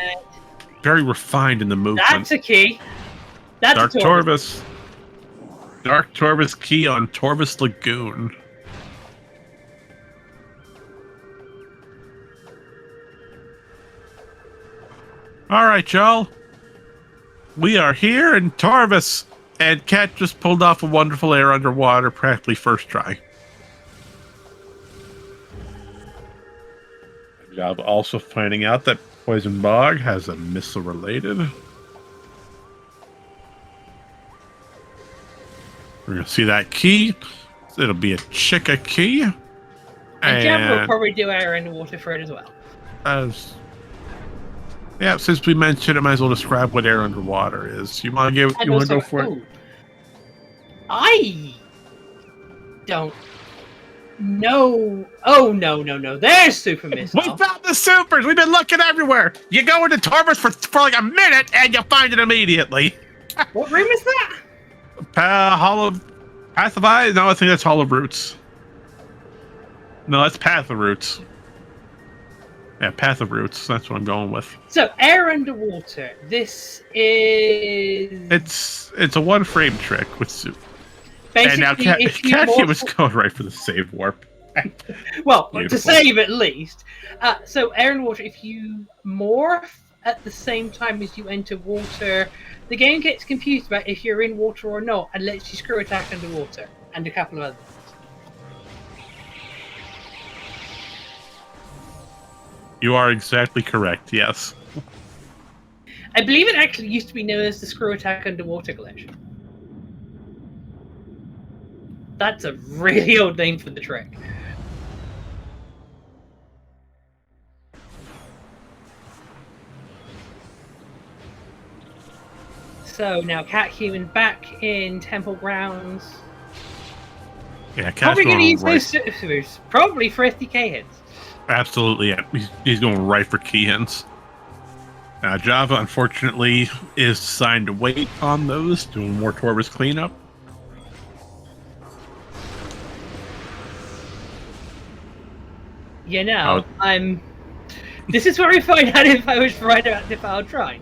S1: refined in the movement.
S2: That's a key. That's
S1: Dark
S2: a tour.
S1: Dark Torvus key on Torvus Lagoon. All right, y'all. We are here in Torvus, and Cat just pulled off a wonderful air underwater, practically first try. Job also finding out that Poison Bog has a missile related. We're gonna see that key. It'll be a Chica key.
S2: And JhavA will probably do air underwater for it as well.
S1: Yeah, since we mentioned it, might as well describe what air underwater is. You want to go for it?
S2: I don't know. Oh no! There's super missile.
S1: We found the supers. We've been looking everywhere. You go into Torvus for like a minute and you find it immediately.
S2: What room is that?
S1: Hollow Path of Eyes? No, I think that's Hollow Roots. No, that's Path of Roots. Yeah, Path of Roots. That's what I'm going with.
S2: So, air underwater. This is...
S1: It's a one-frame trick with soup.
S2: Basically,
S1: and now Cat was going right for the save warp.
S2: Well,
S1: Beautiful.
S2: to save at least. So, air and water, if you morph at the same time as you enter water, the game gets confused about if you're in water or not and lets you screw attack underwater and a couple of other things.
S1: You are exactly correct, yes.
S2: I believe it actually used to be known as the screw attack underwater glitch. That's a really old name for the trick. So now catHuman back in Temple Grounds.
S1: Yeah, Cat's
S2: Probably going to use
S1: right.
S2: those supers. Probably for SDK hits.
S1: Absolutely, yeah. He's going right for key hints. JhavA, unfortunately, is assigned to wait on those, doing more Torvus cleanup.
S2: You know, this is where we find out if I was right about the foul trying.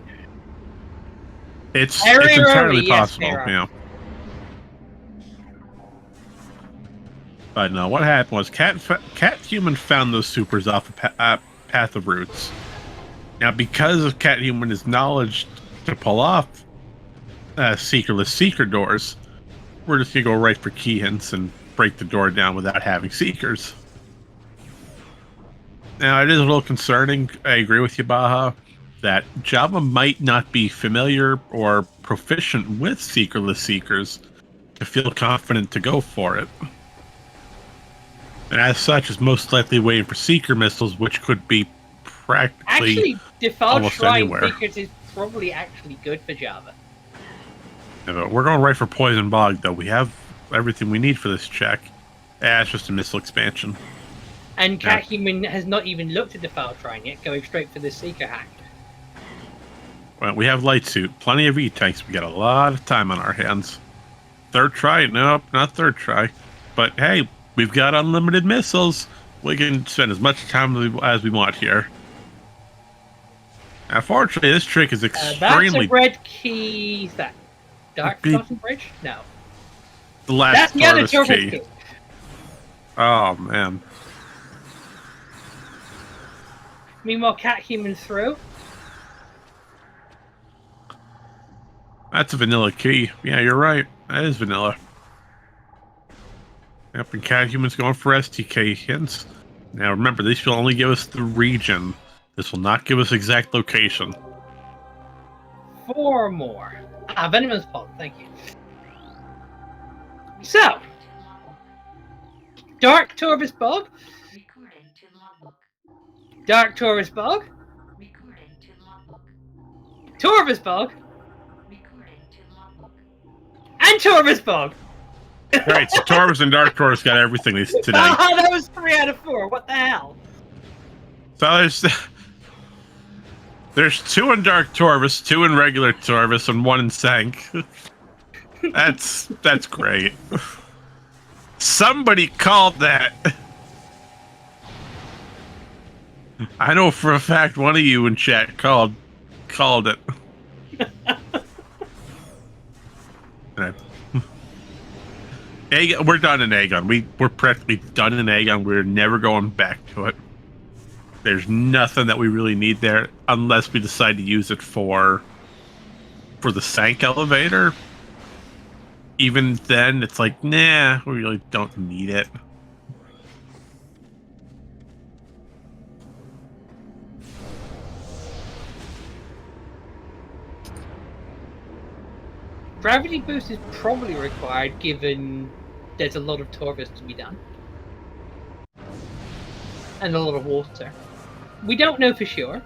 S1: It's
S2: Very
S1: entirely
S2: early, yes,
S1: possible,
S2: very
S1: yeah. But no, what happened was catHuman found those supers off of Path of Roots. Now, because of catHuman's knowledge to pull off seekerless seeker doors, we're just gonna go right for key hints and break the door down without having seekers. Now, it is a little concerning. I agree with you, Baja, that JhavA might not be familiar or proficient with seekerless seekers to feel confident to go for it. And as such, is most likely waiting for seeker missiles, which could be practically
S2: Actually, default
S1: almost
S2: shrine
S1: anywhere.
S2: seekers is probably actually good for JhavA.
S1: Yeah, but we're going right for Poison Bog, though. We have everything we need for this check. It's just a missile expansion.
S2: And
S1: Yeah.
S2: catHuman has not even looked at the foul shrine yet, going straight for the seeker hack.
S1: Well, we have light suit, plenty of E-tanks. We got a lot of time on our hands. Third try? Nope, not third try. But hey, we've got unlimited missiles. We can spend as much time as we want here. Unfortunately, this trick is extremely...
S2: That's a red key. Is that Dark Forgotten Bridge? No.
S1: The last
S2: That's the other
S1: key. Oh, man.
S2: Meanwhile, catHuman through.
S1: That's a vanilla key. Yeah, you're right. That is vanilla. Yep, and catHuman's going for STK hints. Now remember, these will only give us the region. This will not give us exact location.
S2: 4 more. Venomous Pulse, thank you. So, Dark Torvus Bug. Dark Torvus Bug. Torvus Bug. And Torvus Bug.
S1: Right, so Torvus and Dark Torvus got everything today.
S2: That was 3 out of 4. What the hell?
S1: So there's 2 in Dark Torvus, 2 in regular Torvus, and 1 in Sank. That's great. Somebody called that. I know for a fact one of you in chat called it. We're done in Aegon. We're practically done in Aegon. We're never going back to it. There's nothing that we really need there unless we decide to use it for the Sank elevator. Even then, it's like, nah, we really don't need it.
S2: Gravity boost is probably required given there's a lot of Torvus to be done. And a lot of water. We don't know for sure.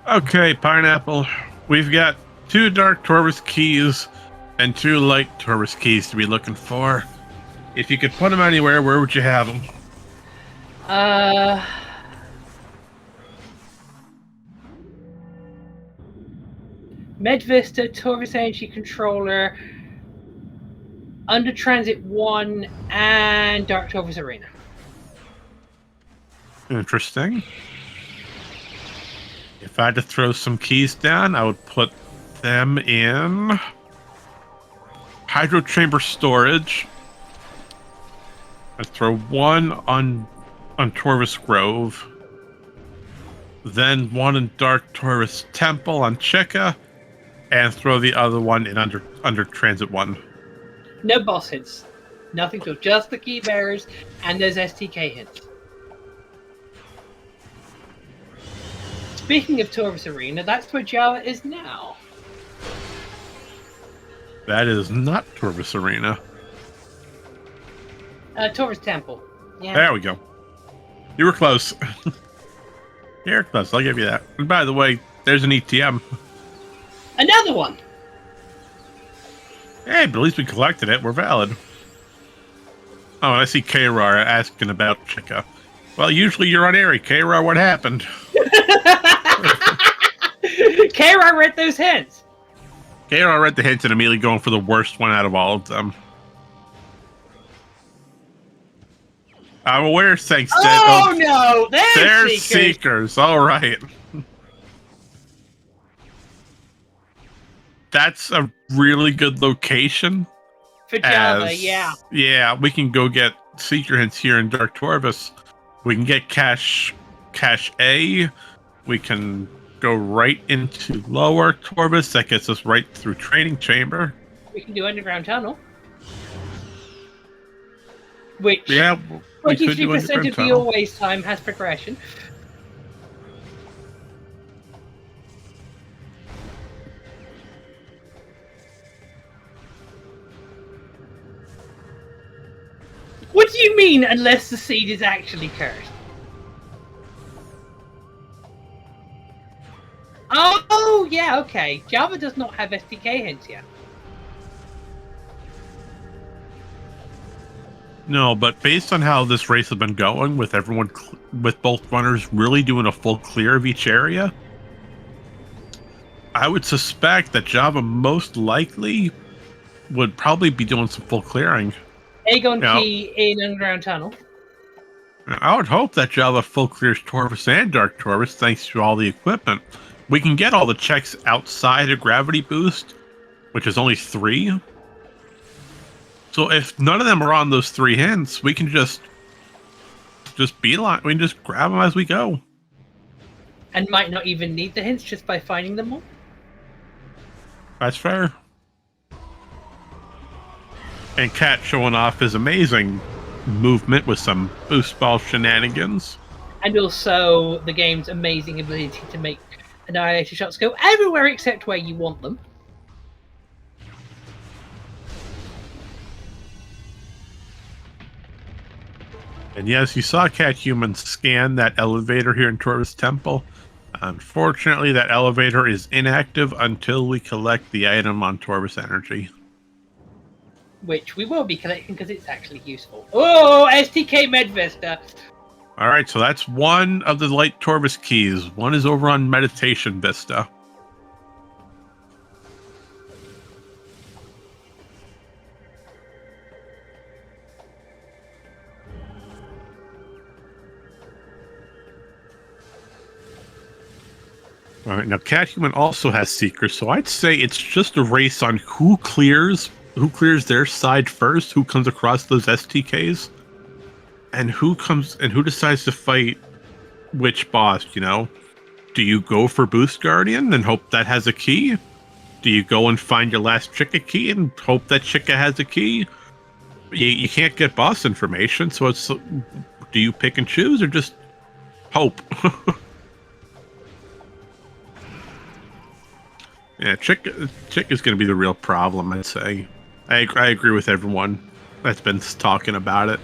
S1: Okay, Pineapple. We've got 2 Dark Torvus keys and 2 Light Torvus keys to be looking for. If you could put them anywhere, where would you have them?
S2: Medvista, Torvus Energy Controller, Under Transit 1, and Dark Torvus Arena.
S1: Interesting. If I had to throw some keys down, I would put them in Hydro Chamber Storage. I'd throw 1 on Torvus Grove. Then 1 in Dark Torvus Temple on Cheka. And throw the other one in under Transit 1.
S2: No boss hints. Nothing to just the key bearers and those STK hints. Speaking of Torvus Arena, that's where JhavA is now.
S1: That is not Torvus Arena.
S2: Torvus Temple. Yeah.
S1: There we go. You were close. You're close. I'll give you that. And by the way, there's an ETM.
S2: Another one!
S1: Hey, but at least we collected it. We're valid. Oh, and I see K-Rar asking about Cheka. Well, usually you're on Airy. K-Rar, what happened?
S2: K-Rar read those hints!
S1: K-Rar read the hints and immediately going for the worst one out of all of them. I'm aware Sank's dead.
S2: Oh, no!
S1: They're
S2: Seekers!
S1: Seekers. All right. That's a really good location.
S2: For JhavA, yeah.
S1: Yeah, we can go get Seeker hints here in Dark Torvus. We can get Cache A. We can go right into Lower Torvus. That gets us right through Training Chamber.
S2: We can do Underground Tunnel. Which,
S1: yeah,
S2: 23% of the always time has progression. What do you mean, unless the seed is actually cursed? Oh, yeah, okay. JhavA does not have SDK hints yet.
S1: No, but based on how this race has been going, with everyone, with both runners really doing a full clear of each area, I would suspect that JhavA most likely would probably be doing some full clearing.
S2: Aegon
S1: Now,
S2: Key in Underground Tunnel.
S1: I would hope that JhavA full clears Torvus and Dark Torvus thanks to all the equipment. We can get all the checks outside of Gravity Boost, which is only 3. So if none of them are on those 3 hints, we can just beeline. We can just grab them as we go.
S2: And might not even need the hints just by finding them all.
S1: That's fair. And Cat showing off his amazing movement with some boost ball shenanigans.
S2: And also the game's amazing ability to make Annihilator shots go everywhere except where you want them.
S1: And yes, you saw catHuman scan that elevator here in Torvus Temple. Unfortunately, that elevator is inactive until we collect the item on Torvus Energy.
S2: Which we will be collecting because it's actually useful. Oh, STK Medvista!
S1: Alright, so that's one of the light Torvus keys. One is over on Meditation Vista. Alright, now catHuman also has Seekers, so I'd say it's just a race on who clears their side first, who comes across those STKs, and who decides to fight which boss, you know? Do you go for Boost Guardian and hope that has a key? Do you go and find your last Chica key and hope that Chica has a key? You can't get boss information, so it's, do you pick and choose or just hope? Yeah, Chick is going to be the real problem, I'd say. I agree with everyone that's been talking about it.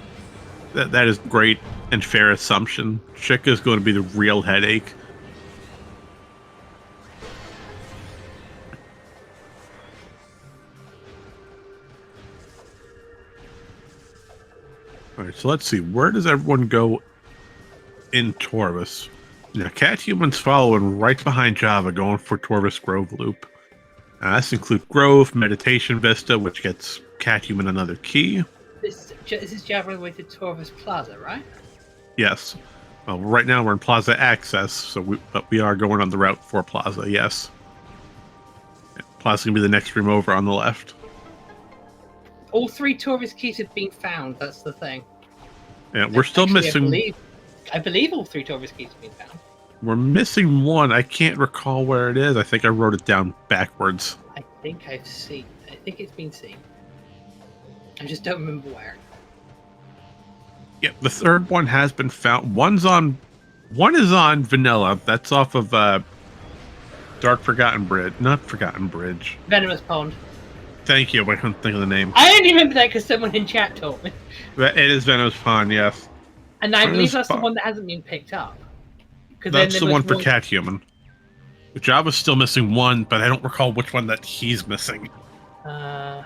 S1: That is great and fair assumption. Chick is going to be the real headache. Alright, so let's see. Where does everyone go in Torvus? Now, catHuman's following right behind JhavA, going for Torvus Grove Loop. This includes Grove, Meditation Vista, which gets catHuman another key.
S2: This is JhavA way to Torvus Plaza, right?
S1: Yes. Well, right now we're in Plaza Access, but we are going on the route for Plaza, yes. Plaza's going to be the next room over on the left.
S2: All 3 Torvus keys have been found, that's the thing.
S1: Yeah, we're still missing...
S2: I believe all 3 Torvus keys have been found.
S1: We're missing one. I can't recall where it is. I think I wrote it down backwards.
S2: I think it's been seen. I just don't remember where.
S1: Yep, the third one has been found. One is on Vanilla. That's off of Dark Forgotten Bridge. Not Forgotten Bridge.
S2: Venomous Pond.
S1: Thank you. I couldn't think of the name.
S2: I only remember that because someone in chat told me.
S1: It is Venomous Pond, yes.
S2: And I believe that's the one that hasn't been picked up.
S1: That's the one for catHuman. JhavA's still missing one, but I don't recall which one that he's missing. Oh,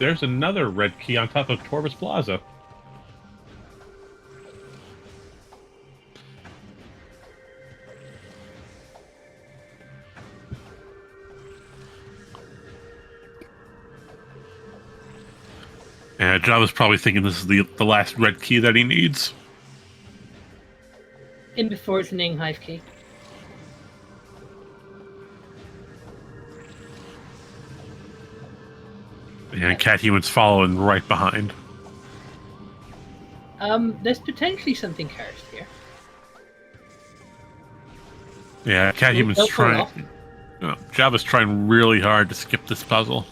S1: there's another red key on top of Torvus Plaza. Yeah, JhavA's probably thinking this is the last red key that he needs.
S2: In before it's an Inghive key.
S1: Yeah, and catHuman's following right behind.
S2: There's potentially something cursed here.
S1: Yeah, catHuman's trying... JhavA's trying really hard to skip this puzzle.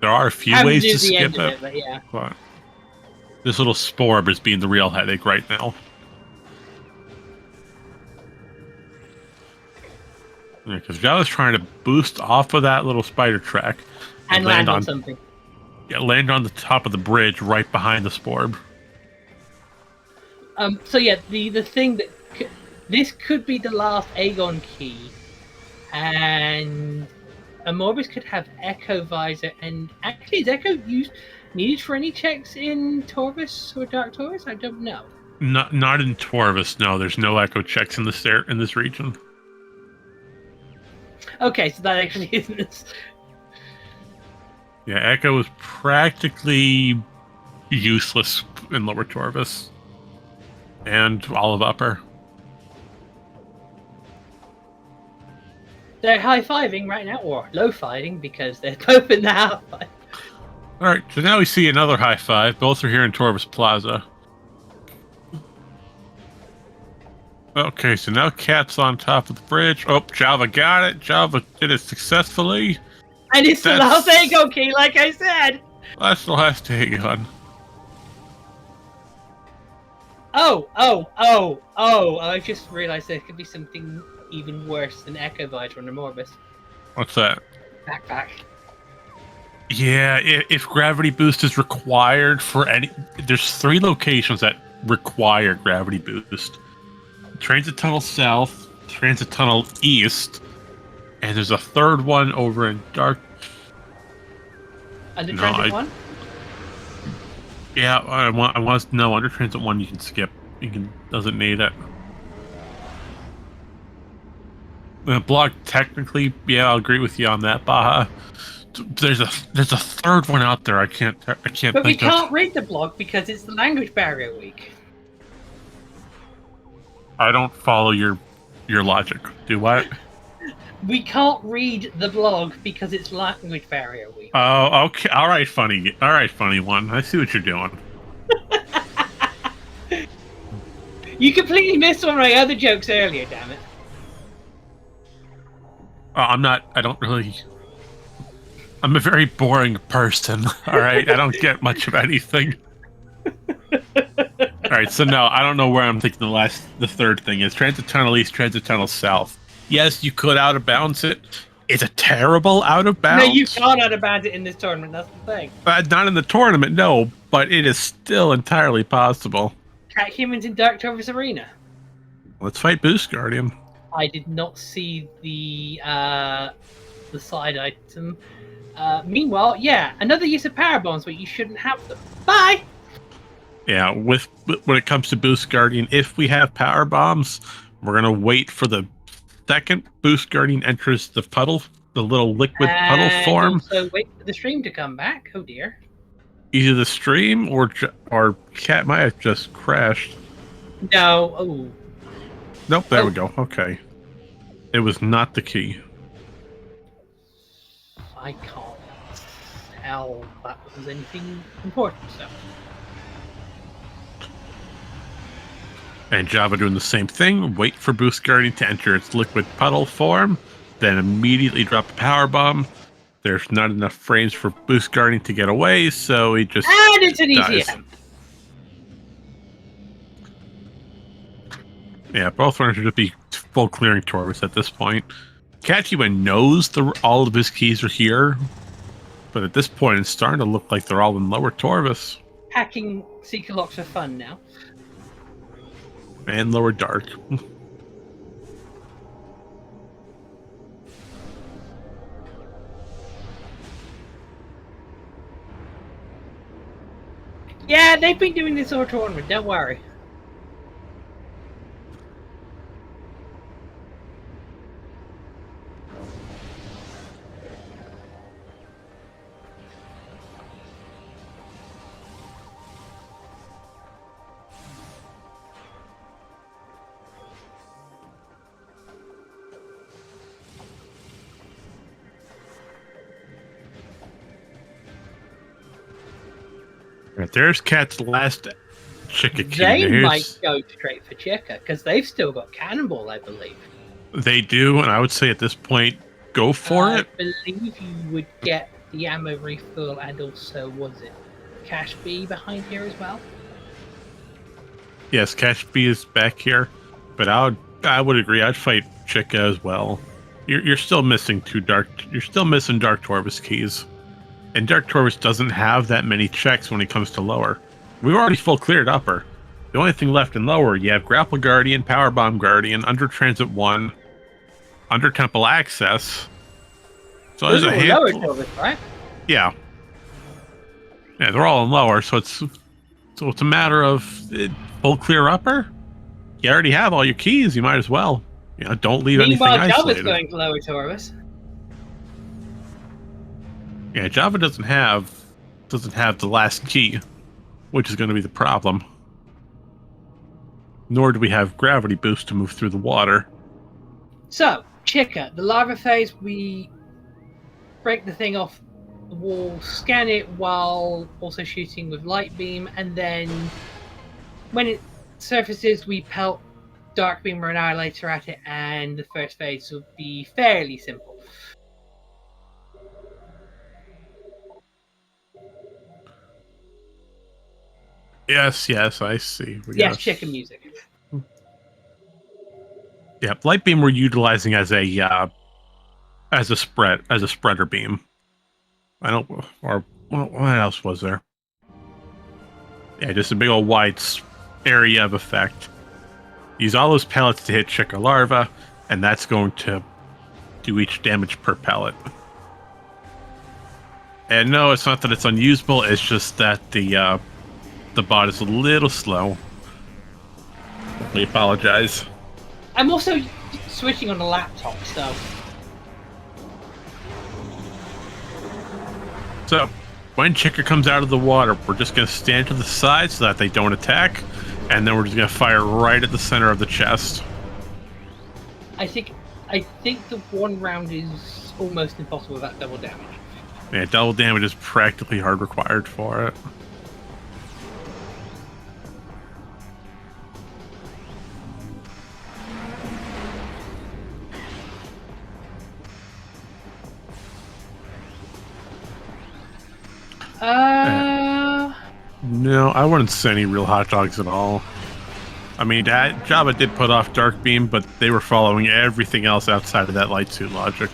S1: There are a few ways to skip it,
S2: but yeah.
S1: But this little Sporb is being the real headache right now. Yeah, because JhavA's trying to boost off of that little spider track
S2: and land on something.
S1: Yeah, land on the top of the bridge right behind the Sporb.
S2: So yeah, the thing that this could be the last Aegon key, and a Morbus could have Echo Visor, and actually, is Echo needed for any checks in Torvus or Dark Torvus? I don't know.
S1: Not in Torvus. No, there's no echo checks in this region.
S2: Okay, so that actually isn't.
S1: Yeah, echo is practically useless in Lower Torvus and all of Upper.
S2: They're high-fiving right now, or low-fiving, because they're both in the half-five.
S1: Alright, so now we see another high five. Both are here in Torvus Plaza. Okay, so now Cat's on top of the bridge. Oh, JhavA got it. JhavA did it successfully.
S2: And it's the last Echo key, like I said!
S1: That's the last Aegon.
S2: I just realized there could be something even worse than Echo Visor on the Morbus.
S1: What's that?
S2: Backpack.
S1: Yeah, if gravity boost is required for any... There's 3 locations that require gravity boost. Transit Tunnel South, Transit Tunnel East, and there's a third one over in Dark...
S2: Under Transit 1?
S1: Yeah, I want to know, under Transit 1 you can skip. Doesn't need it. Block, technically, yeah, I'll agree with you on that, Baja. There's a third one out there. I can't
S2: But
S1: think
S2: we can't read the blog because it's the language barrier week.
S1: I don't follow your logic. Do what?
S2: We can't read the blog because it's language barrier week.
S1: Oh, okay. All right, funny one. I see what you're doing.
S2: You completely missed one of my other jokes earlier, damn it.
S1: I'm a very boring person. All right, I don't get much of anything. All right, so no, I don't know where I'm thinking the third thing is. Transit Tunnel East, Transit Tunnel South. Yes, you could out of bounds it. It's a terrible out of bounds.
S2: No, you can't out of bounds it in this tournament. That's the thing.
S1: Not in the tournament, no, but it is still entirely possible.
S2: catHuman's in Dark Torvus Arena.
S1: Let's fight Boost Guardian.
S2: I did not see the side item. Meanwhile, yeah, another use of power bombs, but you shouldn't have them. Bye. Yeah,
S1: when it comes to Boost Guardian, if we have power bombs, we're gonna wait for the second Boost Guardian enters the puddle, the little liquid puddle form.
S2: So wait for the stream to come back. Oh dear.
S1: Either the stream or Cat might have just crashed.
S2: No. Oh.
S1: Nope. There we go. Okay. It was not the key.
S2: I can't tell that was anything important. So.
S1: And JhavA doing the same thing. Wait for Boost Guardian to enter its liquid puddle form, then immediately drop the power bomb. There's not enough frames for Boost Guardian to get away, so he just
S2: and it's an
S1: dies.
S2: ECM.
S1: Yeah, both runners should be full clearing Torvus at this point. catHuman knows all of his keys are here, but at this point it's starting to look like they're all in Lower Torvus.
S2: Hacking Seeker Locks for fun now.
S1: And Lower Dark.
S2: Yeah, they've been doing this all tournament, don't worry.
S1: Right, there's Cat's last Chica key.
S2: They might go straight for Chica, because they've still got Cannonball, I believe.
S1: They do, and I would say at this point, go for it.
S2: I believe you would get the ammo refill, and also, was it Cash B behind here as well?
S1: Yes, Cash B is back here, but I would agree. I'd fight Chica as well. You're still missing You're still missing Dark Torvus keys. And Dark Torvus doesn't have that many checks when it comes to Lower. We've already full cleared Upper. The only thing left in Lower, you have Grapple Guardian, Power Bomb Guardian, Under Transit 1, Under Temple Access, So there's
S2: Those
S1: a
S2: are lower
S1: handful.
S2: Torvis, right?
S1: Yeah. Yeah, they're all in lower, so it's a matter of full clear upper. You already have all your keys. You might as well. Don't leave anything
S2: Meanwhile, JhavA's
S1: isolated.
S2: going to lower Torvis.
S1: Yeah, JhavA doesn't have the last key, which is going to be the problem. Nor do we have gravity boost to move through the water.
S2: So, Chica, the lava phase, we break the thing off the wall, scan it while also shooting with light beam, and then when it surfaces, we pelt dark beam or annihilator at it, and the first phase will be fairly simple.
S1: Yes, I see.
S2: Yes, chicken music.
S1: Yeah, light beam we're utilizing as a spreader beam. I don't. Or what else was there? Yeah, just a big old wide area of effect. Use all those pellets to hit Chica larva, and that's going to do each damage per pellet. And no, it's not that it's unusable. It's just that the bot is a little slow. We apologize.
S2: I'm also switching on a laptop, so.
S1: So, when Chica comes out of the water, we're just going to stand to the side so that they don't attack, and then we're just going to fire right at the center of the chest.
S2: I think the one round is almost impossible without double damage.
S1: Yeah, double damage is practically hard required for it. No, I wouldn't say any real hot dogs at all. I mean, JhavA did put off Dark Beam, but they were following everything else outside of that light suit logic.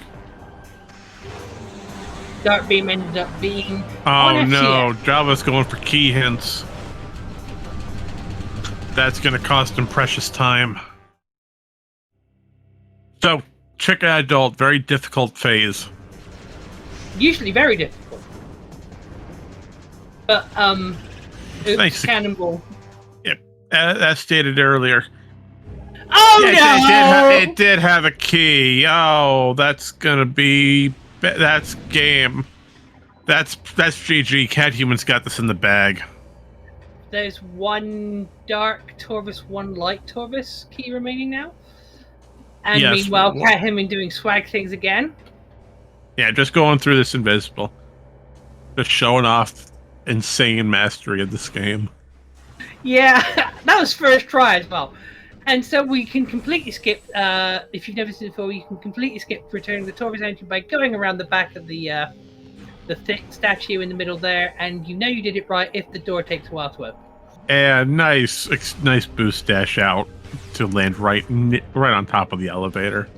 S2: Dark Beam ended up being.
S1: Oh no, JhavA's going for key hints. That's going to cost him precious time. So, Chica Adult, very difficult phase.
S2: Usually very difficult. But,
S1: Nice.
S2: Cannonball.
S1: Yep, as stated earlier.
S2: Oh
S1: yeah,
S2: no!
S1: It did have a key. Oh, that's gonna be... That's game. That's GG. catHuman's got this in the bag.
S2: There's one dark Torvis, one light Torvis key remaining now. And
S1: yes,
S2: meanwhile, catHuman doing swag things again.
S1: Yeah, just going through this invisible. Just showing off insane mastery of this game.
S2: Yeah, that was first try as well. And so we can completely skip, if you've never seen it before, you can completely skip returning the Torvis engine by going around the back of the thick statue in the middle there, and you know you did it right if the door takes a while to open.
S1: And nice boost dash out to land right on top of the elevator.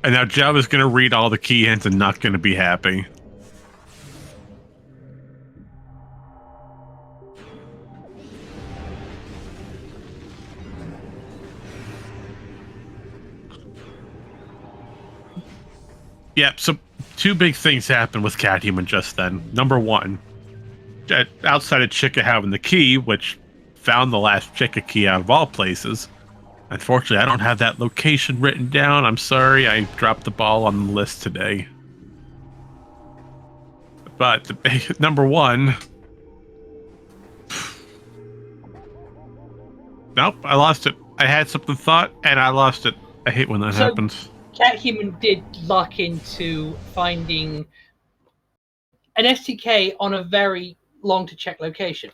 S1: And now JhavA's going to read all the key hints and not going to be happy. Yep, so two big things happened with catHuman just then. Number one, outside of Chica having the key, which found the last Chica key out of all places. Unfortunately, I don't have that location written down. I'm sorry, I dropped the ball on the list today. But number one... Nope, I lost it. I had something thought, and I lost it. I hate when that happens.
S2: catHuman did luck into finding an STK on a very long to check location.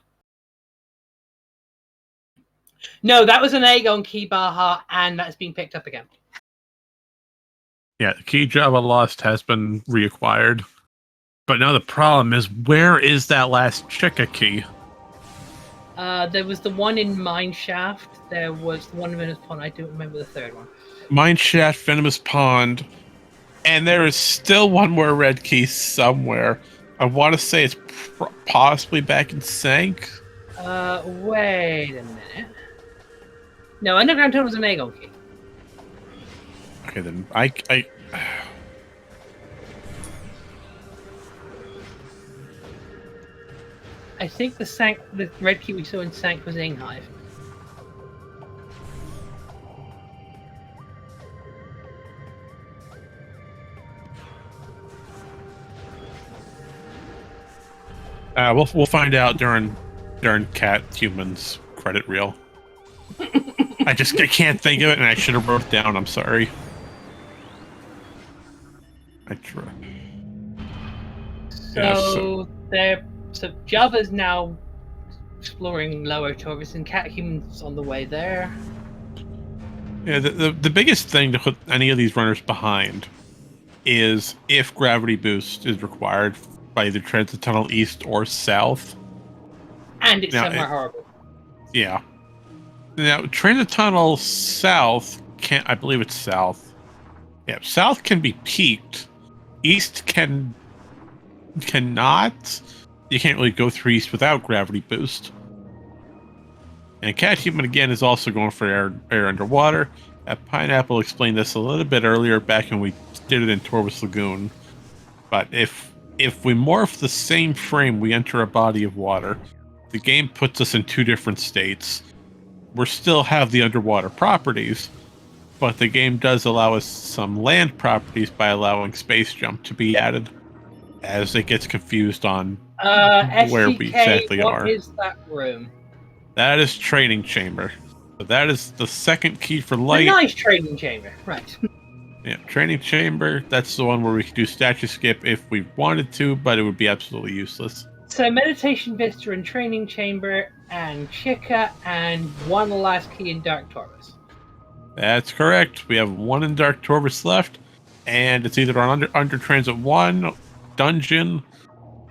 S2: No, that was an Aegon key, Baha, and that's being picked up again.
S1: Yeah, the key JhavA lost has been reacquired. But now the problem is, where is that last Chica key?
S2: There was the one in Mineshaft. There was the one in Venomous Pond. I don't remember the third one.
S1: Mineshaft, Venomous Pond. And there is still one more red key somewhere. I want to say it's possibly back in Sank.
S2: Wait a minute. No, Underground Tunnel was an Aegon key.
S1: Okay, then I
S2: I think the red key we saw in Sank was Inghive.
S1: we'll find out during catHuman's credit reel. I can't think of it, and I should have wrote it down. I'm sorry. I try.
S2: So JhavA's now exploring Lower Torvis, and catHuman's on the way there.
S1: Yeah, the biggest thing to put any of these runners behind is if gravity boost is required by either transit tunnel east or south.
S2: And it's somewhere horrible.
S1: Yeah. Now, transit tunnel south can't. I believe it's south. Yeah, south can be peaked. East cannot. You can't really go through east without gravity boost. And catHuman again is also going for air underwater. Pineapple explained this a little bit earlier back when we did it in Torvis Lagoon. But if we morph the same frame, we enter a body of water. The game puts us in two different states. We still have the underwater properties, but the game does allow us some land properties by allowing space jump to be added, as it gets confused on where we exactly are.
S2: What is that room?
S1: That is training chamber. So that is the second key for light.
S2: A nice training chamber, right?
S1: Yeah, training chamber. That's the one where we could do statue skip if we wanted to, but it would be absolutely useless.
S2: So meditation vista and training chamber and Chica and one last key in Dark Torvis.
S1: That's correct. We have one in Dark Torvis left, and it's either on under transit 1 dungeon,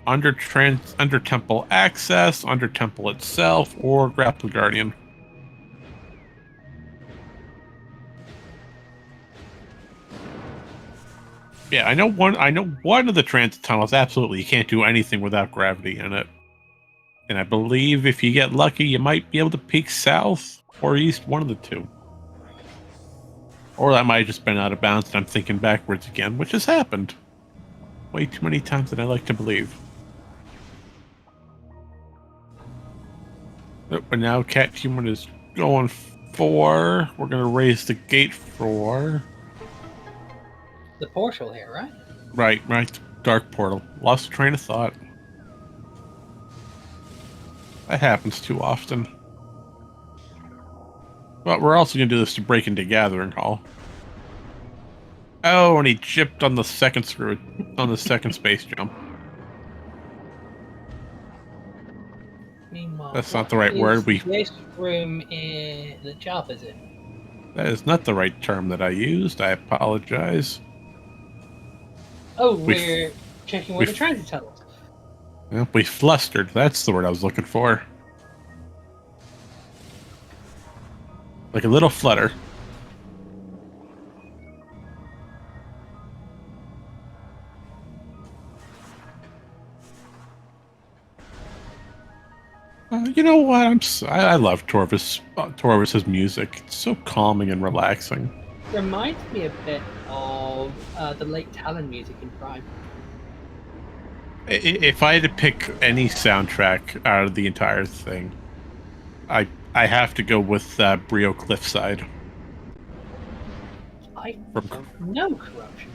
S1: under temple access, under temple itself, or grapple guardian. Yeah, I know one of the transit tunnels. Absolutely, you can't do anything without gravity in it. And I believe if you get lucky, you might be able to peek south or east, one of the two. Or that might have just been out of bounds, and I'm thinking backwards again, which has happened way too many times than I like to believe. But now catHuman is going for. We're going to raise the gate for
S2: the portal here, right?
S1: Right. Dark portal. Lost train of thought. That happens too often. But we're also going to do this to break into Gathering Hall. Oh, and he chipped on the second screw, on the second space jump.
S2: Meanwhile,
S1: that's not the right word.
S2: This room in the JhavA's in.
S1: That is not the right term that I used. I apologize.
S2: Oh, we're checking where the transit tunnels.
S1: Well, we flustered. That's the word I was looking for. Like a little flutter. You know what? I love Torvis's music. It's so calming and relaxing.
S2: Reminds me a bit of the late Talon music in Prime.
S1: If I had to pick any soundtrack out of the entire thing, I have to go with Brio Cliffside.
S2: No Corruption.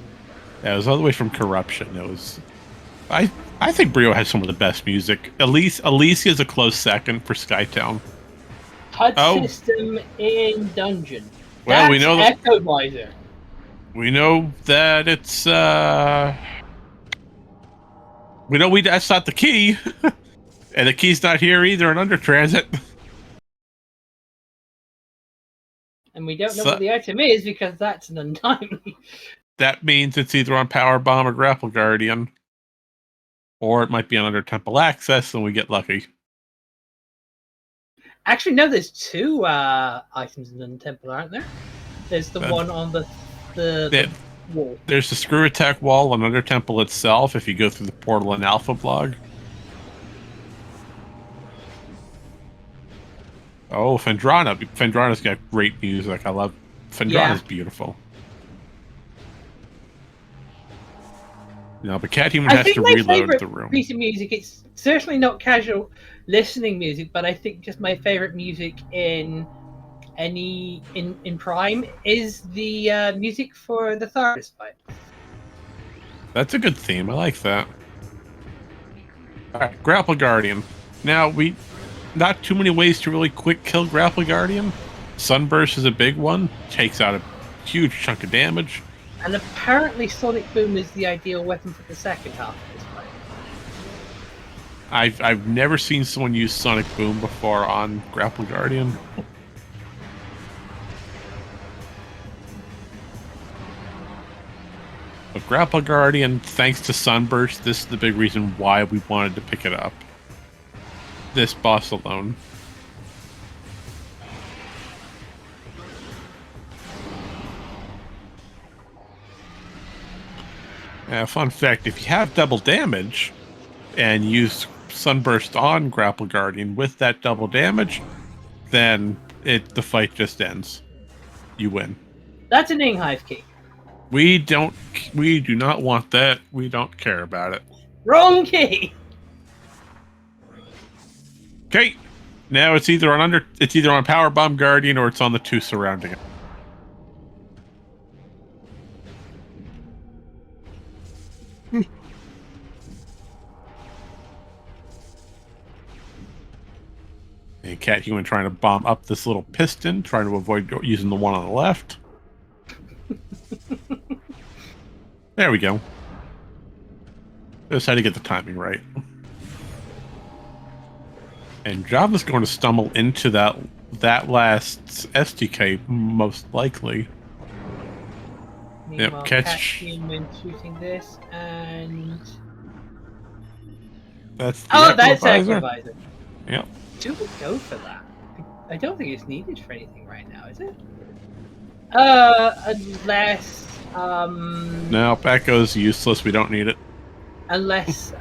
S1: Yeah, it was all the way from Corruption. It was. I think Brio has some of the best music. Alicia is a close second for Skytown.
S2: HUD system in dungeon.
S1: Well,
S2: that's
S1: we know that
S2: Echomizer.
S1: We know that it's that's not the key. And the key's not here either in Under Transit.
S2: And we don't know what the item is because that's an untimely.
S1: That means it's either on Power Bomb or Grapple Guardian. Or it might be on Under Temple Access and we get lucky.
S2: Actually, no, there's two items in the temple, aren't there? There's the one on the wall.
S1: There's the screw attack wall on Under Temple itself if you go through the portal in Alpha Blog. Oh, Fendrana. Fendrana's got great music. I love Fendrana's beautiful. No, but catHuman
S2: I
S1: has
S2: think
S1: to
S2: my
S1: reload
S2: favorite
S1: the room.
S2: piece of music, it's certainly not casual listening music, but I think just my favorite music in Prime is the music for the Thargus fight.
S1: That's a good theme. I like that. All right, Grapple Guardian. Now, not too many ways to really quick kill Grapple Guardian. Sunburst is a big one. Takes out a huge chunk of damage.
S2: And apparently Sonic Boom is the ideal weapon for the second half of this fight.
S1: I've never seen someone use Sonic Boom before on Grapple Guardian. But Grapple Guardian, thanks to Sunburst, this is the big reason why we wanted to pick it up. This boss alone. Fun fact, if you have double damage and use Sunburst on Grapple Guardian with that double damage, then the fight just ends. You win.
S2: That's an Inghive key.
S1: We do not want that. We don't care about it.
S2: Wrong key.
S1: Okay. Now it's either on Power Bomb Guardian or it's on the two surrounding it. And catHuman trying to bomb up this little piston, trying to avoid using the one on the left. There we go. Just had to get the timing right. And JhavA's going to stumble into that last SDK, most likely.
S2: Meanwhile,
S1: Yep,
S2: catHuman shooting this, and
S1: that's the
S2: that's
S1: Equalizer.
S2: Equalizer.
S1: Yep.
S2: Do we go for that? I don't think it's needed for anything right now, is it? Unless
S1: No, Echo's useless. We don't need it.
S2: unless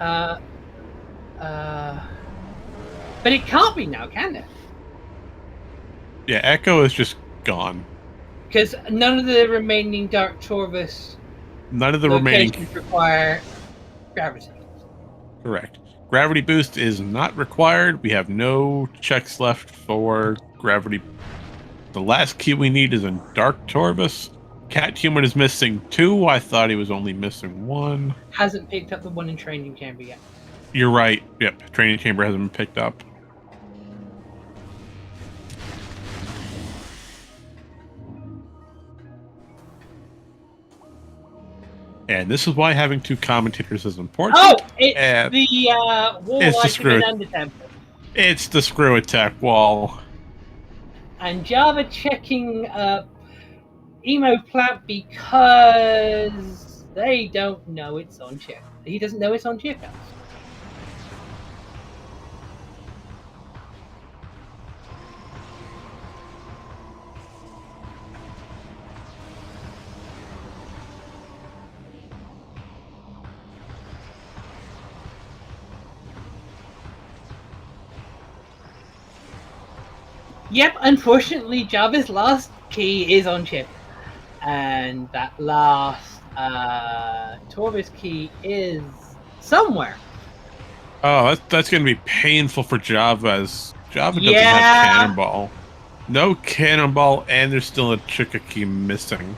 S2: but it can't be now, can it?
S1: Yeah, Echo is just gone.
S2: Because none of the remaining Dark Torvus
S1: None of the remaining
S2: locations require gravity.
S1: Correct. Gravity boost is not required. We have no checks left for gravity. The last key we need is in Dark Torvus. catHuman is missing 2. I thought he was only missing 1.
S2: Hasn't picked up the one in Training Chamber yet.
S1: You're right. Yep, Training Chamber hasn't been picked up. And this is why having 2 commentators is important.
S2: Oh, it's the wall
S1: it's the
S2: item
S1: screw.
S2: in Undertemple.
S1: It's the screw attack wall.
S2: And JhavA checking Emo Plant because they don't know it's on chip. He doesn't know it's on chip. Yep, unfortunately, JhavA's last key is on chip. And that last Torvus key is somewhere.
S1: Oh, that's going to be painful for JhavA, as JhavA doesn't
S2: Yeah.
S1: have Cannonball. No Cannonball, and there's still a Chicka key missing.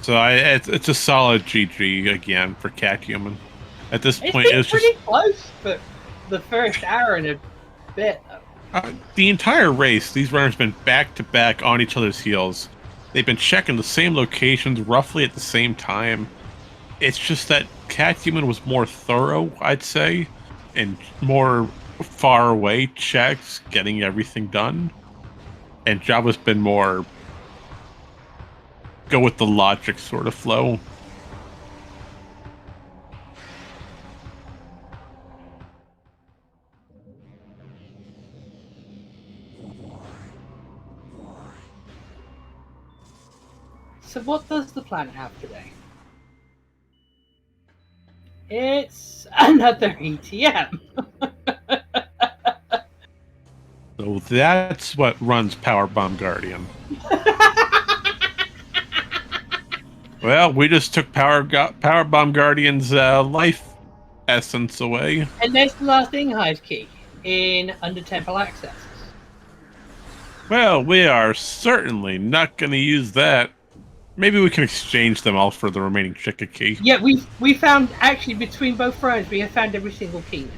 S1: So it's a solid GG again for catHuman. At this point,
S2: It's been
S1: it's
S2: pretty
S1: just
S2: close for the first hour and a bit.
S1: the entire race. These runners have been back to back on each other's heels. They've been checking the same locations roughly at the same time. It's just that catHuman was more thorough, I'd say, and more far away checks, getting everything done. And JhavA's been more go with the logic sort of flow.
S2: So what does the planet have today? It's another ETM.
S1: So that's what runs Power Bomb Guardian. Well, we just took Power Bomb Guardian's life essence away.
S2: And there's the last Hive key in Under Temple Access.
S1: Well, we are certainly not going to use that. Maybe we can exchange them all for the remaining Chica key.
S2: Yeah, we found, actually, between both thrones, we have found every single key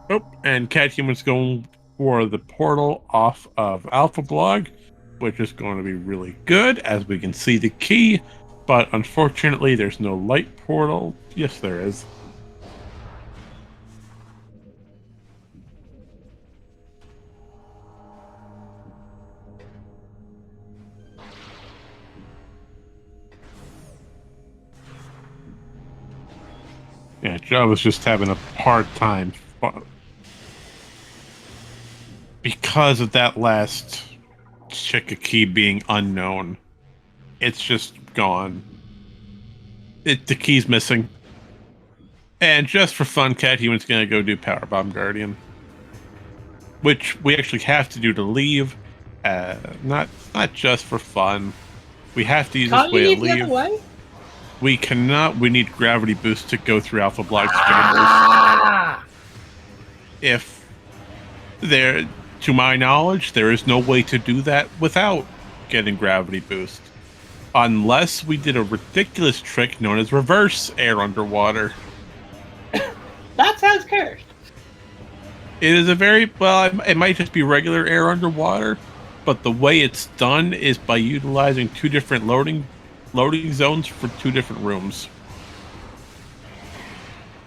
S2: now.
S1: Oh, and catHuman's going for the portal off of Alpha Blog, which is going to be really good, as we can see the key. But unfortunately, there's no light portal. Yes, there is. Yeah, JhavA's just having a hard time because of that last Chica key being unknown. It's just gone. The key's missing. And just for fun, catHuman's gonna go do Power Bomb Guardian, which we actually have to do to leave. Not just for fun. We have to use this way to leave.
S2: The other way?
S1: We cannot. We need gravity boost to go through Alpha Blog's chambers. If there, to my knowledge, there is no way to do that without getting gravity boost, unless we did a ridiculous trick known as reverse air underwater.
S2: That sounds cursed.
S1: It is a very well. It might just be regular air underwater, but the way it's done is by utilizing two different loading zones for two different rooms.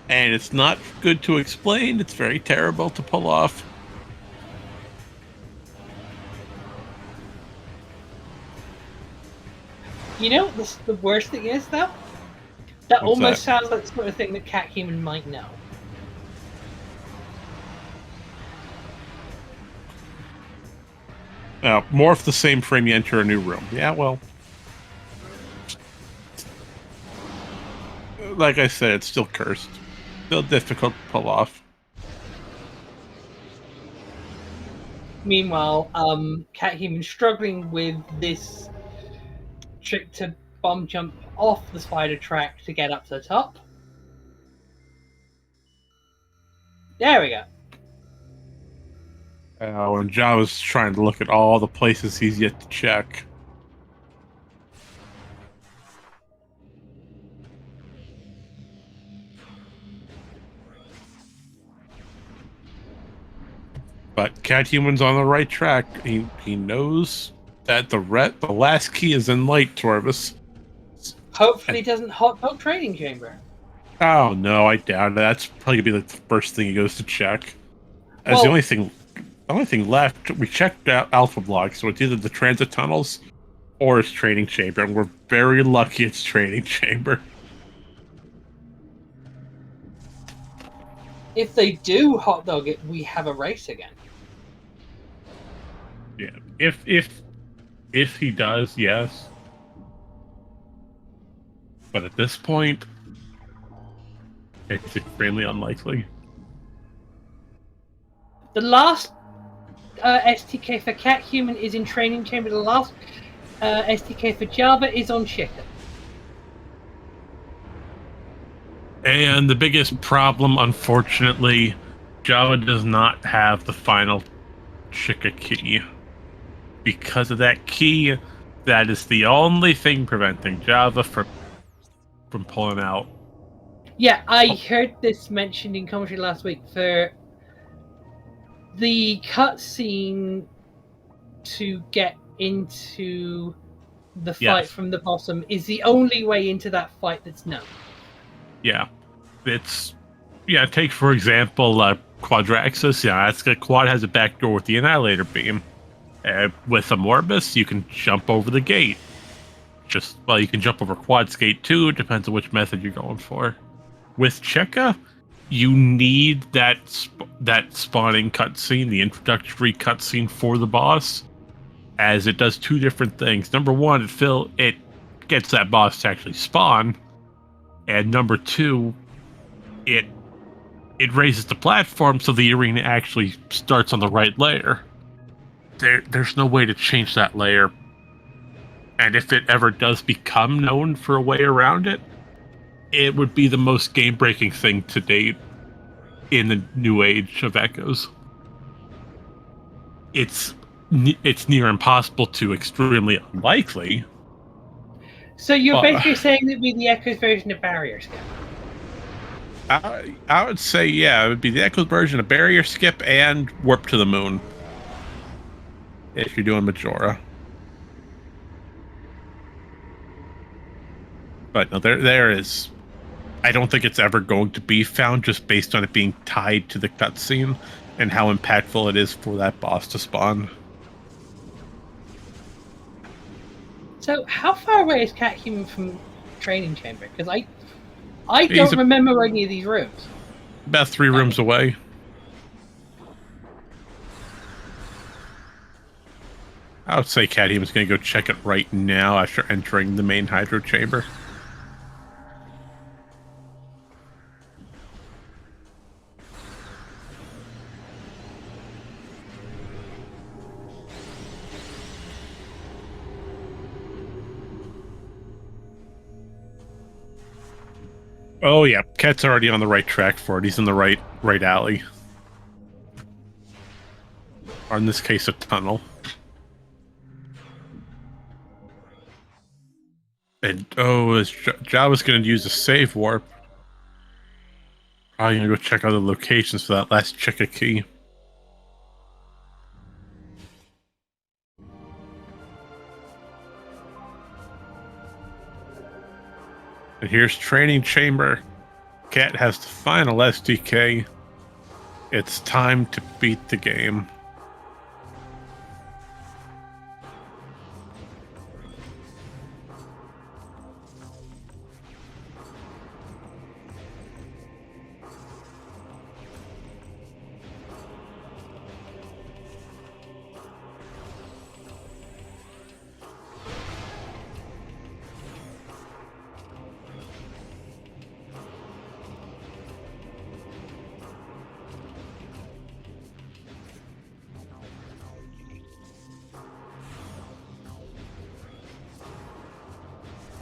S1: And it's not good to explain. It's very terrible to pull off.
S2: You know what the worst thing is, though? That almost sounds like the sort of thing that catHuman might know.
S1: Now, morph the same frame, you enter a new room. Yeah, well. Like I said, it's still cursed. Still difficult to pull off.
S2: Meanwhile, catHuman's struggling with this trick to bomb jump off the spider track to get up to the top. There we go.
S1: And JhavA's trying to look at all the places he's yet to check. But catHuman's on the right track. He knows that the last key is in light, Torvis.
S2: Hopefully, he doesn't hot dog training chamber.
S1: Oh no, I doubt it. That's probably gonna be like the first thing he goes to check. As the only thing left, we checked out Alpha Blog, so it's either the transit tunnels or his training chamber, and we're very lucky it's training chamber.
S2: If they do hot dog it, we have a race again.
S1: Yeah, if he does, yes. But at this point, it's extremely unlikely.
S2: The last STK for catHuman is in training chamber. The last STK for JhavA is on Chica.
S1: And the biggest problem, unfortunately, JhavA does not have the final Chica key. Because of that key, that is the only thing preventing JhavA from pulling out.
S2: Yeah, I heard this mentioned in commentary last week. For the cutscene to get into the fight from the bottom is the only way into that fight that's known. Yeah.
S1: Take for example, Quadraxis. Yeah, Quad has a back door with the Annihilator Beam. With a Morbus, you can jump over the gate. You can jump over Quad's gate too. It depends on which method you're going for. With Chica, you need that spawning cutscene, the introductory cutscene for the boss, as it does two different things. Number one, it gets that boss to actually spawn, and number two, it it raises the platform so the arena actually starts on the right layer. There's no way to change that layer. And if it ever does become known for a way around it, it would be the most game-breaking thing to date in the new age of Echoes. It's near impossible to extremely unlikely.
S2: So you're
S1: But
S2: basically saying that would be the Echo's version of barrier skip.
S1: I would say, yeah, it would be the Echoes version of barrier skip and warp to the moon. If you're doing Majora. But no, there is. I don't think it's ever going to be found just based on it being tied to the cutscene and how impactful it is for that boss to spawn.
S2: So how far away is catHuman from training chamber? Because I
S1: He's
S2: don't remember any of these rooms.
S1: about 3 rooms away. I would say catHuman's going to go check it right now after entering the main hydro chamber. Oh yeah, Cat's already on the right track for it. He's in the right alley. Or in this case, a tunnel. And is JhavA's going to use a save warp. Probably going to go check other locations for that last Chica key. And here's training chamber. Cat has the final SDK. It's time to beat the game.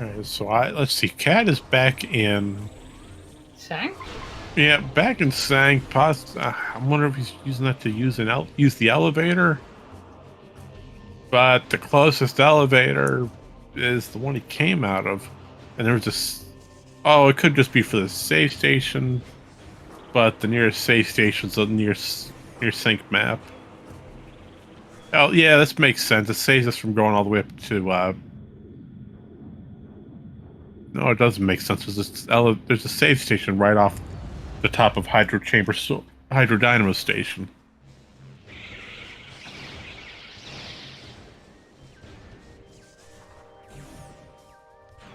S1: Alright, so let's see. Cat is back in.
S2: Sang?
S1: Yeah, back in Sang. I wonder if he's using that to use the elevator. But the closest elevator is the one he came out of, and there was this. Oh, it could just be for the save station, but the nearest save station's the near sync map. Oh yeah, this makes sense. It saves us from going all the way up to. No, it doesn't make sense. There's a save station right off the top of Hydro Dynamo Station.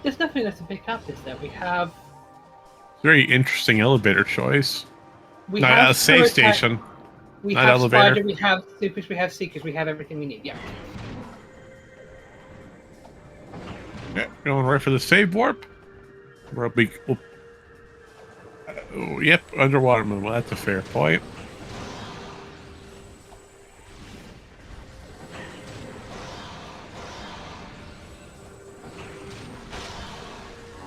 S2: There's nothing left to pick up, is there? We have.
S1: Very interesting elevator choice.
S2: We
S1: Not
S2: have
S1: a save station.
S2: We
S1: Not
S2: have
S1: elevator.
S2: Spider, we have Supers, we have Seekers, we have everything we need. Yeah.
S1: Yeah, going right for the save warp. Oh, yep, underwater moon. Well, that's a fair point.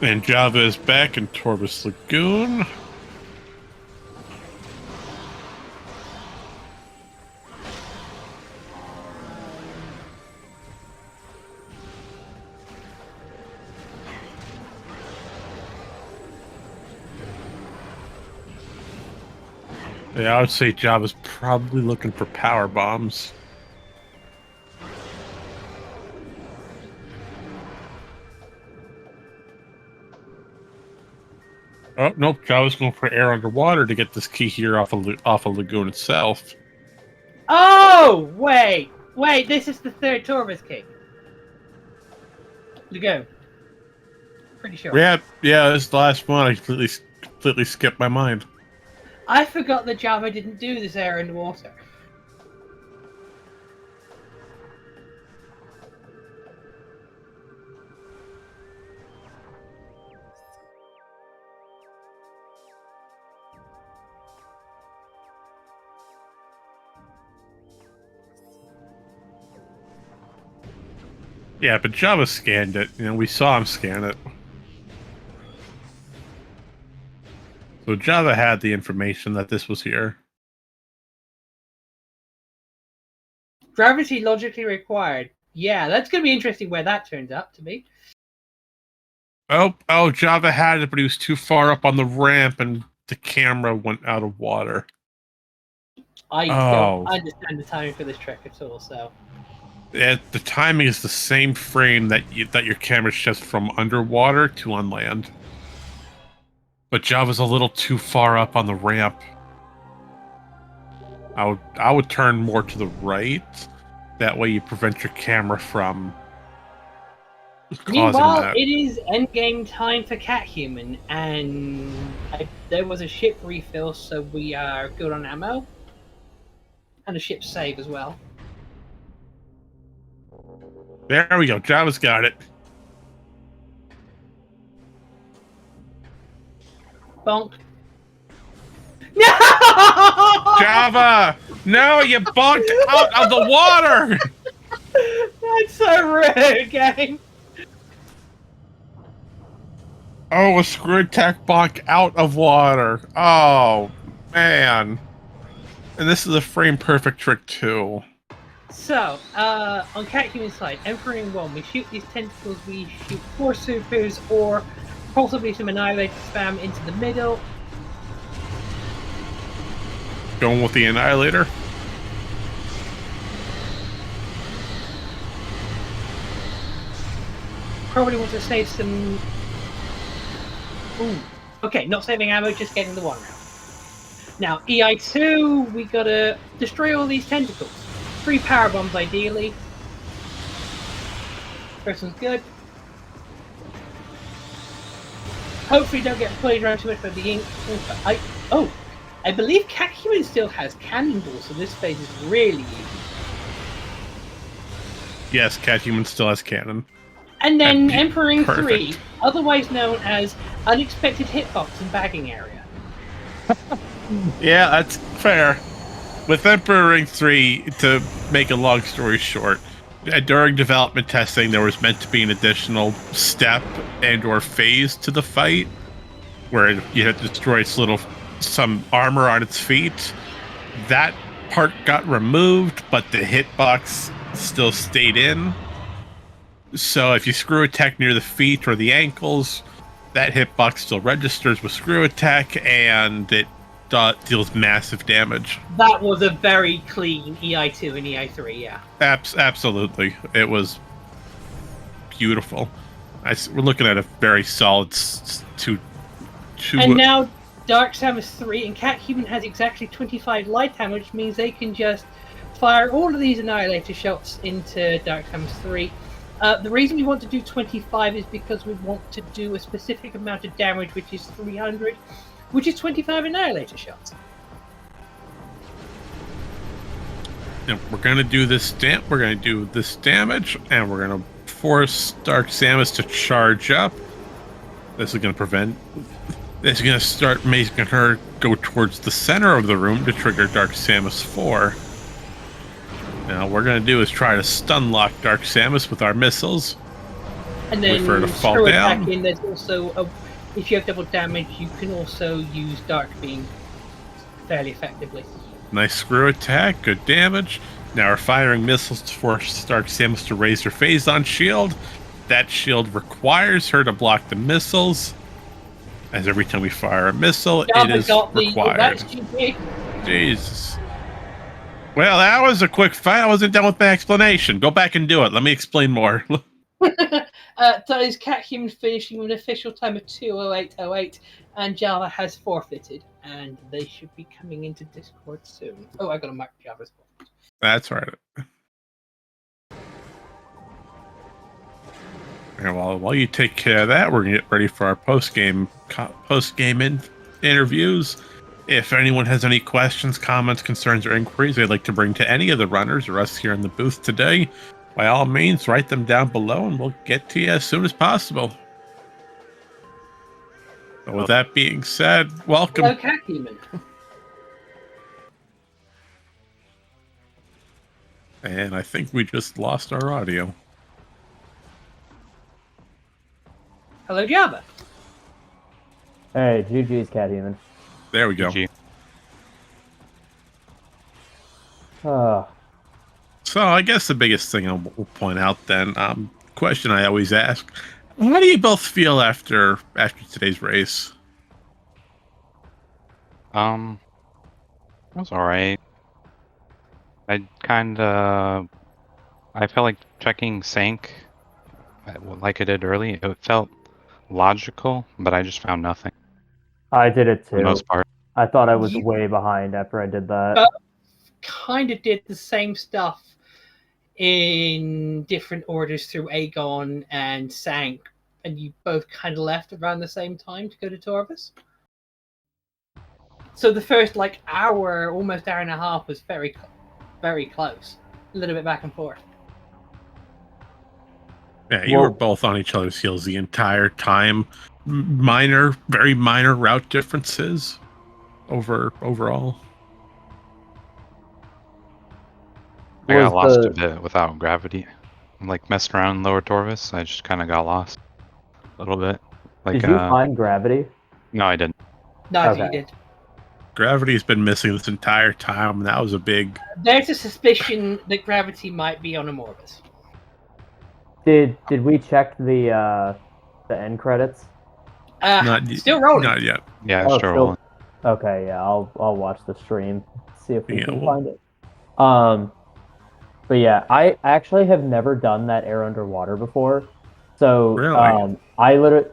S1: And JhavA is back in Torvus Lagoon. Yeah, I would say JhavA's probably looking for power bombs. Oh, nope. JhavA's going for air underwater to get this key here off of Lagoon itself.
S2: Oh, wait. This is the third Torvus key. Lagoon. Pretty sure.
S1: Yeah, this is the last one. I completely skipped my mind.
S2: I forgot that JhavA didn't do this air and water.
S1: Yeah, but JhavA scanned it. You know, we saw him scan it. So JhavA had the information that this was here.
S2: Gravity logically required. Yeah, that's going to be interesting where that turns out to be.
S1: Oh, JhavA had it, but he was too far up on the ramp and the camera went out of water.
S2: I don't understand the timing for this trick at all, so...
S1: Yeah, the timing is the same frame that your camera shifts from underwater to on land. But JhavA's a little too far up on the ramp. I would turn more to the right. That way you prevent your camera from causing
S2: Meanwhile,
S1: that.
S2: it is endgame time for catHuman, and there was a ship refill, so we are good on ammo. And a ship save as well.
S1: There we go. JhavA's got it.
S2: Bonk. No!
S1: JhavA! No, you bonked out of the water!
S2: That's so rude, game.
S1: Oh, a screw attack bonk out of water. Oh, man. And this is a frame perfect trick, too.
S2: So, on catHuman's side, Emperor 1, we shoot these tentacles, we shoot 4 supers, or possibly some Annihilator spam into the middle.
S1: Going with the Annihilator.
S2: Probably want to save some... Ooh. Okay, not saving ammo, just getting the one round. Now, EI2, we gotta destroy all these tentacles. 3 power bombs, ideally. First one's good. Hopefully don't get played around too much by the ink. I believe catHuman still has cannonballs, so this phase is really easy.
S1: Yes, catHuman still has cannon.
S2: And then Emperor 3, otherwise known as Unexpected Hitbox and Bagging Area.
S1: Yeah, that's fair. With Emperor Ring 3, to make a long story short, during development testing, there was meant to be an additional step and or phase to the fight, where you had to destroy some armor on its feet. That part got removed, but the hitbox still stayed in. So if you screw attack near the feet or the ankles, that hitbox still registers with screw attack, and it deals massive damage.
S2: That was a very clean EI2 and EI3, yeah.
S1: Absolutely. It was beautiful. We're looking at a very solid two.
S2: And now Dark Samus 3 and catHuman has exactly 25 lifetime, which means they can just fire all of these Annihilator shots into Dark Samus 3. The reason we want to do 25 is because we want to do a specific amount of damage, which is 300, which is 25 Annihilator shots.
S1: And we're gonna do this We're gonna do this damage, and we're gonna force Dark Samus to charge up. This is gonna start making her go towards the center of the room to trigger Dark Samus 4. Now, what we're going to do is try to stun lock Dark Samus with our missiles.
S2: And then
S1: for her to fall down.
S2: Attacking, there's also if you have double damage, you can also use Dark Beam fairly effectively.
S1: Nice screw attack, good damage. Now we're firing missiles to force Dark Samus to raise her phazon shield. That shield requires her to block the missiles. As every time we fire a missile, it is required. Jesus. Well, that was a quick fight. I wasn't done with my explanation. Go back and do it. Let me explain more.
S2: That is catHuman finishing with an official time of 2:08:08, and JhavA has forfeited, and they should be coming into Discord soon. Oh, I got to mark JhavA's forfeit.
S1: That's right. And while you take care of that, we're gonna get ready for our post-game interviews. If anyone has any questions, comments, concerns, or inquiries they'd like to bring to any of the runners or us here in the booth today, by all means, write them down below and we'll get to you as soon as possible. So with that being said, welcome.
S2: Hello, catHuman.
S1: And I think we just lost our audio.
S2: Hello, JhavA.
S3: Hey, GG's catHuman.
S1: There we go.
S4: GG.
S1: So I guess the biggest thing I'll point out then, question I always ask: how do you both feel after today's race?
S4: It was alright. I felt like checking sync like I did early. It felt logical, but I just found nothing
S3: I did it
S4: for the
S3: too.
S4: most part.
S3: I thought I was
S2: You-
S3: way behind after I did that.
S2: Kind of did the same stuff in different orders through Aegon and Sank, and you both kind of left around the same time to go to Torvus. So the first hour, almost hour and a half, was very, very close. A little bit back and forth.
S1: Yeah, you were both on each other's heels the entire time. Very minor route differences overall.
S4: I got lost a bit without gravity. Like messing around in Lower Torvus, I just kind of got lost a little bit.
S3: Did you find gravity?
S4: No, I didn't.
S2: No,
S3: Okay.
S2: you did.
S1: Gravity's been missing this entire time, and that was a big.
S2: There's a suspicion that gravity might be on Amorbus.
S3: Did we check the end credits?
S2: Still rolling.
S1: Not yet.
S4: Yeah,
S3: Oh,
S4: sure.
S3: still-
S4: Well,
S3: Okay, yeah, I'll watch the stream, see if we
S1: Yeah,
S3: can
S1: well-
S3: find it. But yeah, I actually have never done that air underwater before. So
S1: Really?
S3: I literally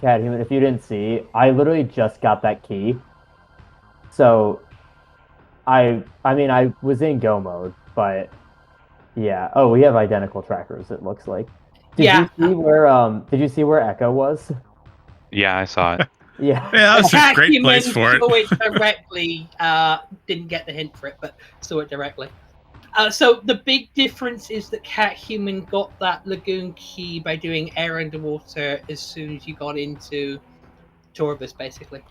S3: catHuman, if you didn't see, I literally just got that key. So I mean I was in go mode, but yeah. Oh, we have identical trackers, it looks like. Did
S2: Yeah.
S3: you see where Echo was?
S4: yeah, I saw it.
S3: Yeah.
S1: Yeah, that's a
S2: catHuman
S1: great place for it.
S2: saw it directly. Didn't get the hint for it, but saw it directly. So the big difference is that catHuman got that lagoon key by doing air underwater as soon as you got into Torvus, basically.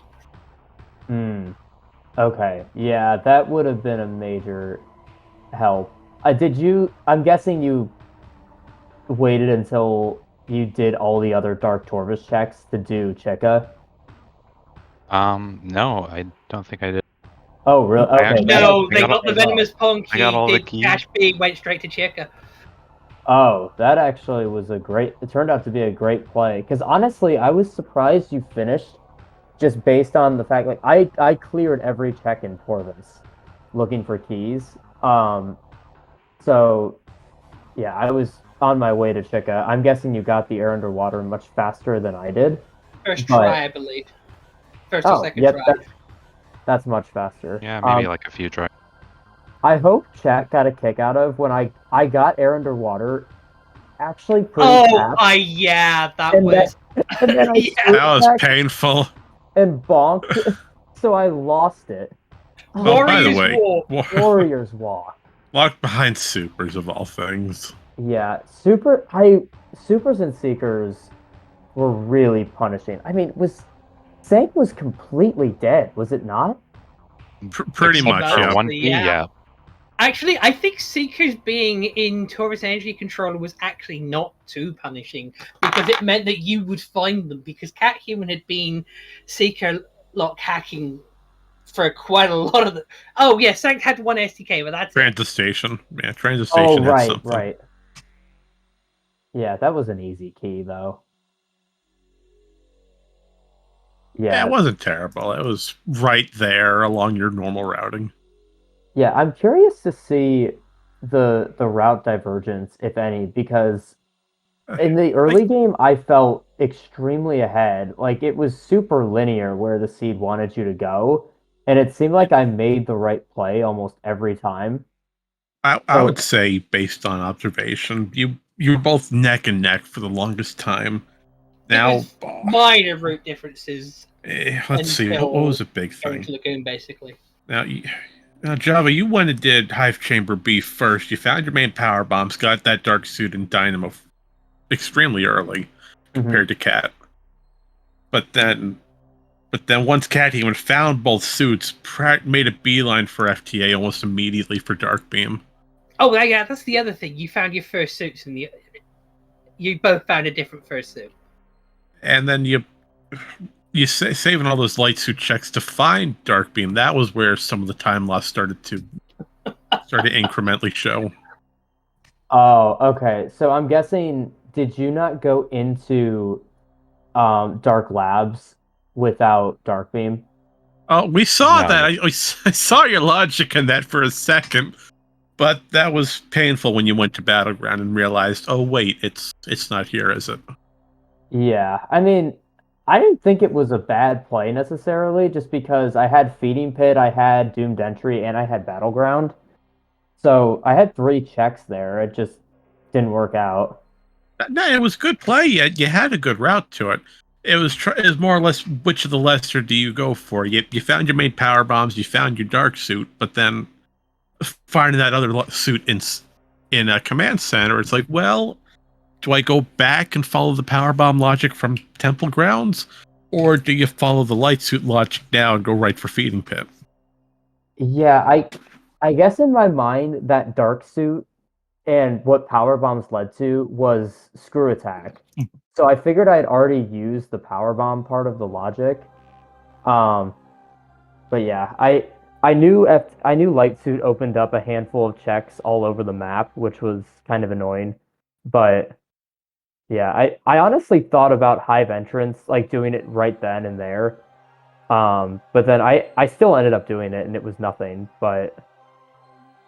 S3: Okay. Yeah, that would have been a major help. I'm guessing you waited until you did all the other Dark Torvus checks to do Chica?
S4: No, I don't think I did.
S3: Oh, really?
S4: I
S3: Okay.
S4: actually-
S2: No,
S4: I
S2: they
S4: got
S2: got the Venomous Pong key,
S4: I got all the
S2: did
S4: keys.
S2: Cash B, went straight to Chica.
S3: Oh, that actually was it turned out to be a great play. Because honestly, I was surprised you finished just based on the fact, I cleared every check in Torvus looking for keys. So, yeah, I was on my way to Chica. I'm guessing you got the air underwater much faster than I did.
S2: First
S3: But-
S2: try, I believe. First or second
S3: yep,
S2: try.
S3: that's much faster.
S4: Yeah, maybe like a few tries.
S3: I hope chat got a kick out of when I got air underwater actually pretty
S2: Oh,
S3: fast.
S2: yeah, that
S3: And
S2: was.
S3: And then I
S2: Yeah.
S3: swooped
S1: That was
S3: back
S1: painful.
S3: and bonked, so I lost it.
S1: Oh, by the
S2: Warriors
S1: way,
S2: War.
S3: Warriors Walk.
S1: locked behind supers of all things.
S3: Yeah, supers and seekers were really punishing. I mean, Sank was completely dead, was it not?
S1: Pretty
S4: Except
S1: much,
S4: for
S1: yeah.
S4: one key, yeah.
S2: Actually, I think Seekers being in Taurus Energy Controller was actually not too punishing because it meant that you would find them because catHuman had been Seeker lock hacking for quite a lot of the. Oh yeah, Sank had one SDK, but that's it.
S1: Transit station. Yeah, transit
S3: Oh,
S1: station had
S3: right,
S1: something.
S3: right. Yeah, that was an easy key though.
S1: Yeah, it wasn't terrible. It was right there along your normal routing.
S3: Yeah, I'm curious to see the route divergence, if any, because in the early game I felt extremely ahead. Like it was super linear where the seed wanted you to go, and it seemed like I made the right play almost every time.
S1: I would say, based on observation, you were both neck and neck for the longest time. Now,
S2: It was minor route differences.
S1: let's see. What was a big
S2: Going
S1: thing?
S2: to Lagoon, basically.
S1: Now, JhavA, you went and did Hive Chamber B first. You found your main power bombs, got that Dark Suit and Dynamo extremely early compared to Cat. But then once catHuman found both suits, made a beeline for FTA almost immediately for Dark Beam.
S2: Oh yeah, that's the other thing. You found your first suits, and you both found a different first suit.
S1: and then saving all those light suit checks to find Dark Beam. That was where some of the time loss started to incrementally show.
S3: Oh, okay. So I'm guessing, did you not go into Dark Labs without Dark Beam?
S1: Oh, we saw
S4: No.
S1: that. I saw your logic in that for a second, but that was painful when you went to Battleground and realized, oh wait, it's not here, is it?
S3: Yeah, I mean, I didn't think it was a bad play necessarily, just because I had Feeding Pit, I had Doomed Entry, and I had Battleground. So I had 3 checks there. It just didn't work out.
S1: No, it was good play. You had a good route to it. It was more or less which of the lesser do you go for? You found your main power bombs, you found your dark suit, but then finding that other suit in a command center, it's like, well, do I go back and follow the power bomb logic from Temple Grounds, or do you follow the light suit logic now and go right for Feeding Pit?
S3: Yeah, I guess in my mind that dark suit and what power bombs led to was screw attack. So I figured I'd already used the power bomb part of the logic. But yeah, I knew light suit opened up a handful of checks all over the map, which was kind of annoying. But yeah, I honestly thought about Hive entrance, like doing it right then and there. But then I still ended up doing it and it was nothing. But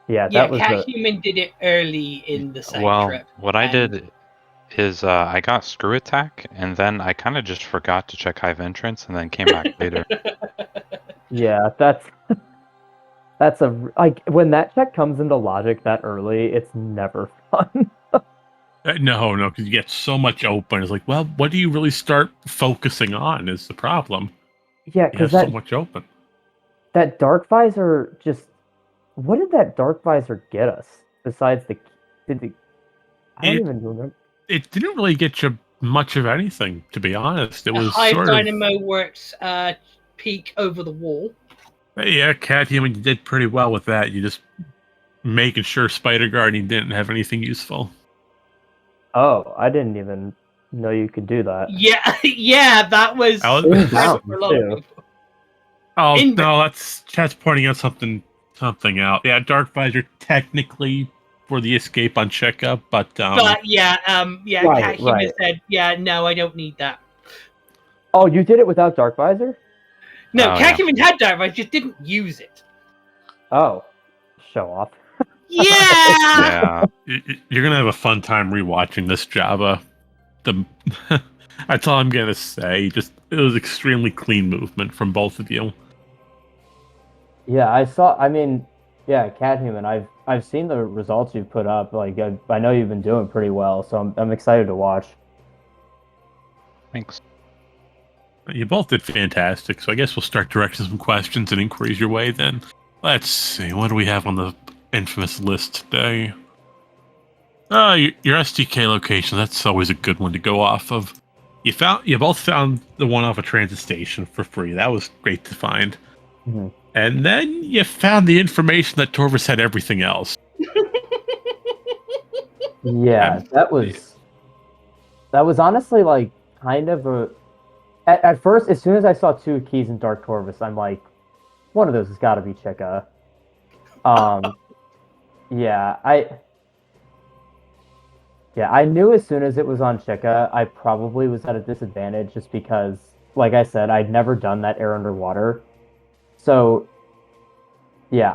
S3: yeah, that was
S2: catHuman did it early in the side trip.
S4: What I did is I got screw attack, and then I kind of just forgot to check Hive entrance, and then came back later.
S3: Yeah, that's like when that check comes into logic that early, it's never fun.
S1: No, because you get so much open. It's like, well, what do you really start focusing on is the problem.
S3: Yeah,
S1: because so much open.
S3: That Dark Visor just... What did that Dark Visor get us? Besides I don't even remember.
S1: It didn't really get you much of anything, to be honest. It was
S2: Hive Dynamo Works peek over the wall.
S1: Yeah, catHuman, you did pretty well with that. You just making sure Spider Guardian didn't have anything useful.
S3: Oh, I didn't even know you could do that.
S2: Yeah, that was...
S1: Oh, no, that's chat's pointing out something out. Yeah, Dark Visor technically for the escape on checkup, but
S2: catHuman said, yeah, no, I don't need that.
S3: Oh, you did it without Dark Visor?
S2: No, catHuman had Dark Visor, just didn't use it.
S3: Oh, show off.
S2: Yeah.
S1: You're gonna have a fun time rewatching this JhavA. That's all I'm gonna say. Just it was extremely clean movement from both of you.
S3: Yeah, I saw. I mean, yeah, catHuman. I've seen the results you've put up. Like I know you've been doing pretty well, so I'm excited to watch.
S4: Thanks.
S1: You both did fantastic. So I guess we'll start directing some questions and inquiries your way. Then let's see. What do we have on the infamous list today? Your SDK location. That's always a good one to go off of. You both found the one off a transit station for free. That was great to find.
S3: Mm-hmm.
S1: And then you found the information that Torvis had everything else.
S3: Yeah, that was honestly like kind of a... At first, as soon as I saw 2 keys in Dark Torvis, I'm like, one of those has got to be Chika. Yeah, I knew as soon as it was on Chika, I probably was at a disadvantage just because, like I said, I'd never done that air underwater. So, yeah,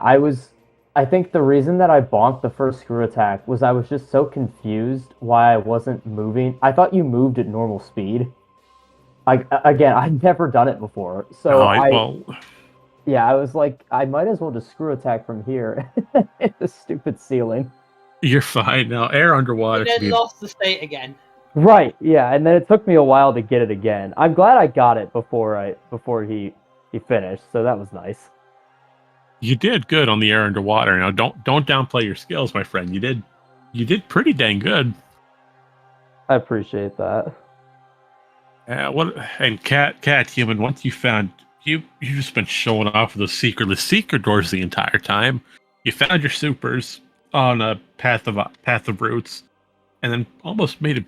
S3: I think the reason that I bonked the first screw attack was I was just so confused why I wasn't moving. I thought you moved at normal speed. Again, I'd never done it before. So I was like, I might as well just screw attack from here. The stupid ceiling.
S1: You're fine now. Air underwater.
S2: And then lost the state again.
S3: Right, yeah, and then it took me a while to get it again. I'm glad I got it before he finished, so that was nice.
S1: You did good on the air underwater. Now don't downplay your skills, my friend. You did pretty dang good.
S3: I appreciate that.
S1: catHuman, once you found you've just been showing off with those secret doors the entire time. You found your supers on a path of roots, and then almost made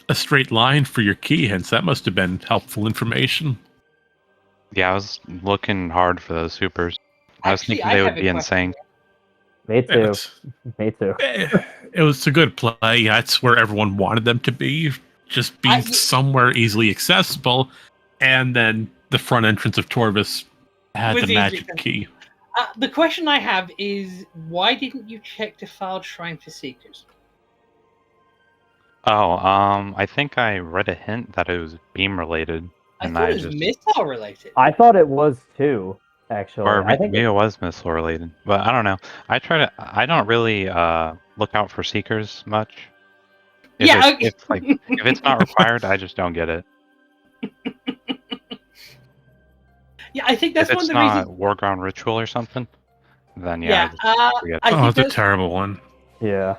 S1: a straight line for your key, hence that must have been helpful information.
S4: Yeah, I was looking hard for those supers. I was
S2: Actually,
S4: thinking
S2: I
S4: they
S2: have
S4: would
S2: a
S4: be
S2: question.
S4: insane.
S3: Me too.
S1: Yes.
S3: Me too.
S1: It was a good play. That's where everyone wanted them to be. Just be somewhere easily accessible. And then the front entrance of Torvis had the magic key.
S2: The question I have is, why didn't you check the filed shrine for Seekers?
S4: Oh, I think I read a hint that it was beam related.
S2: I thought it was missile related.
S3: I thought it was too, actually.
S4: Or
S3: I think
S4: maybe it was missile related, but I don't know. I don't really look out for Seekers much. If if it's not required, I just don't get it.
S2: Yeah, I think that's
S4: if
S2: one of
S4: it's
S2: the reasons.
S4: not Warground Ritual or something, then
S2: Yeah,
S1: it's a terrible one.
S3: Yeah.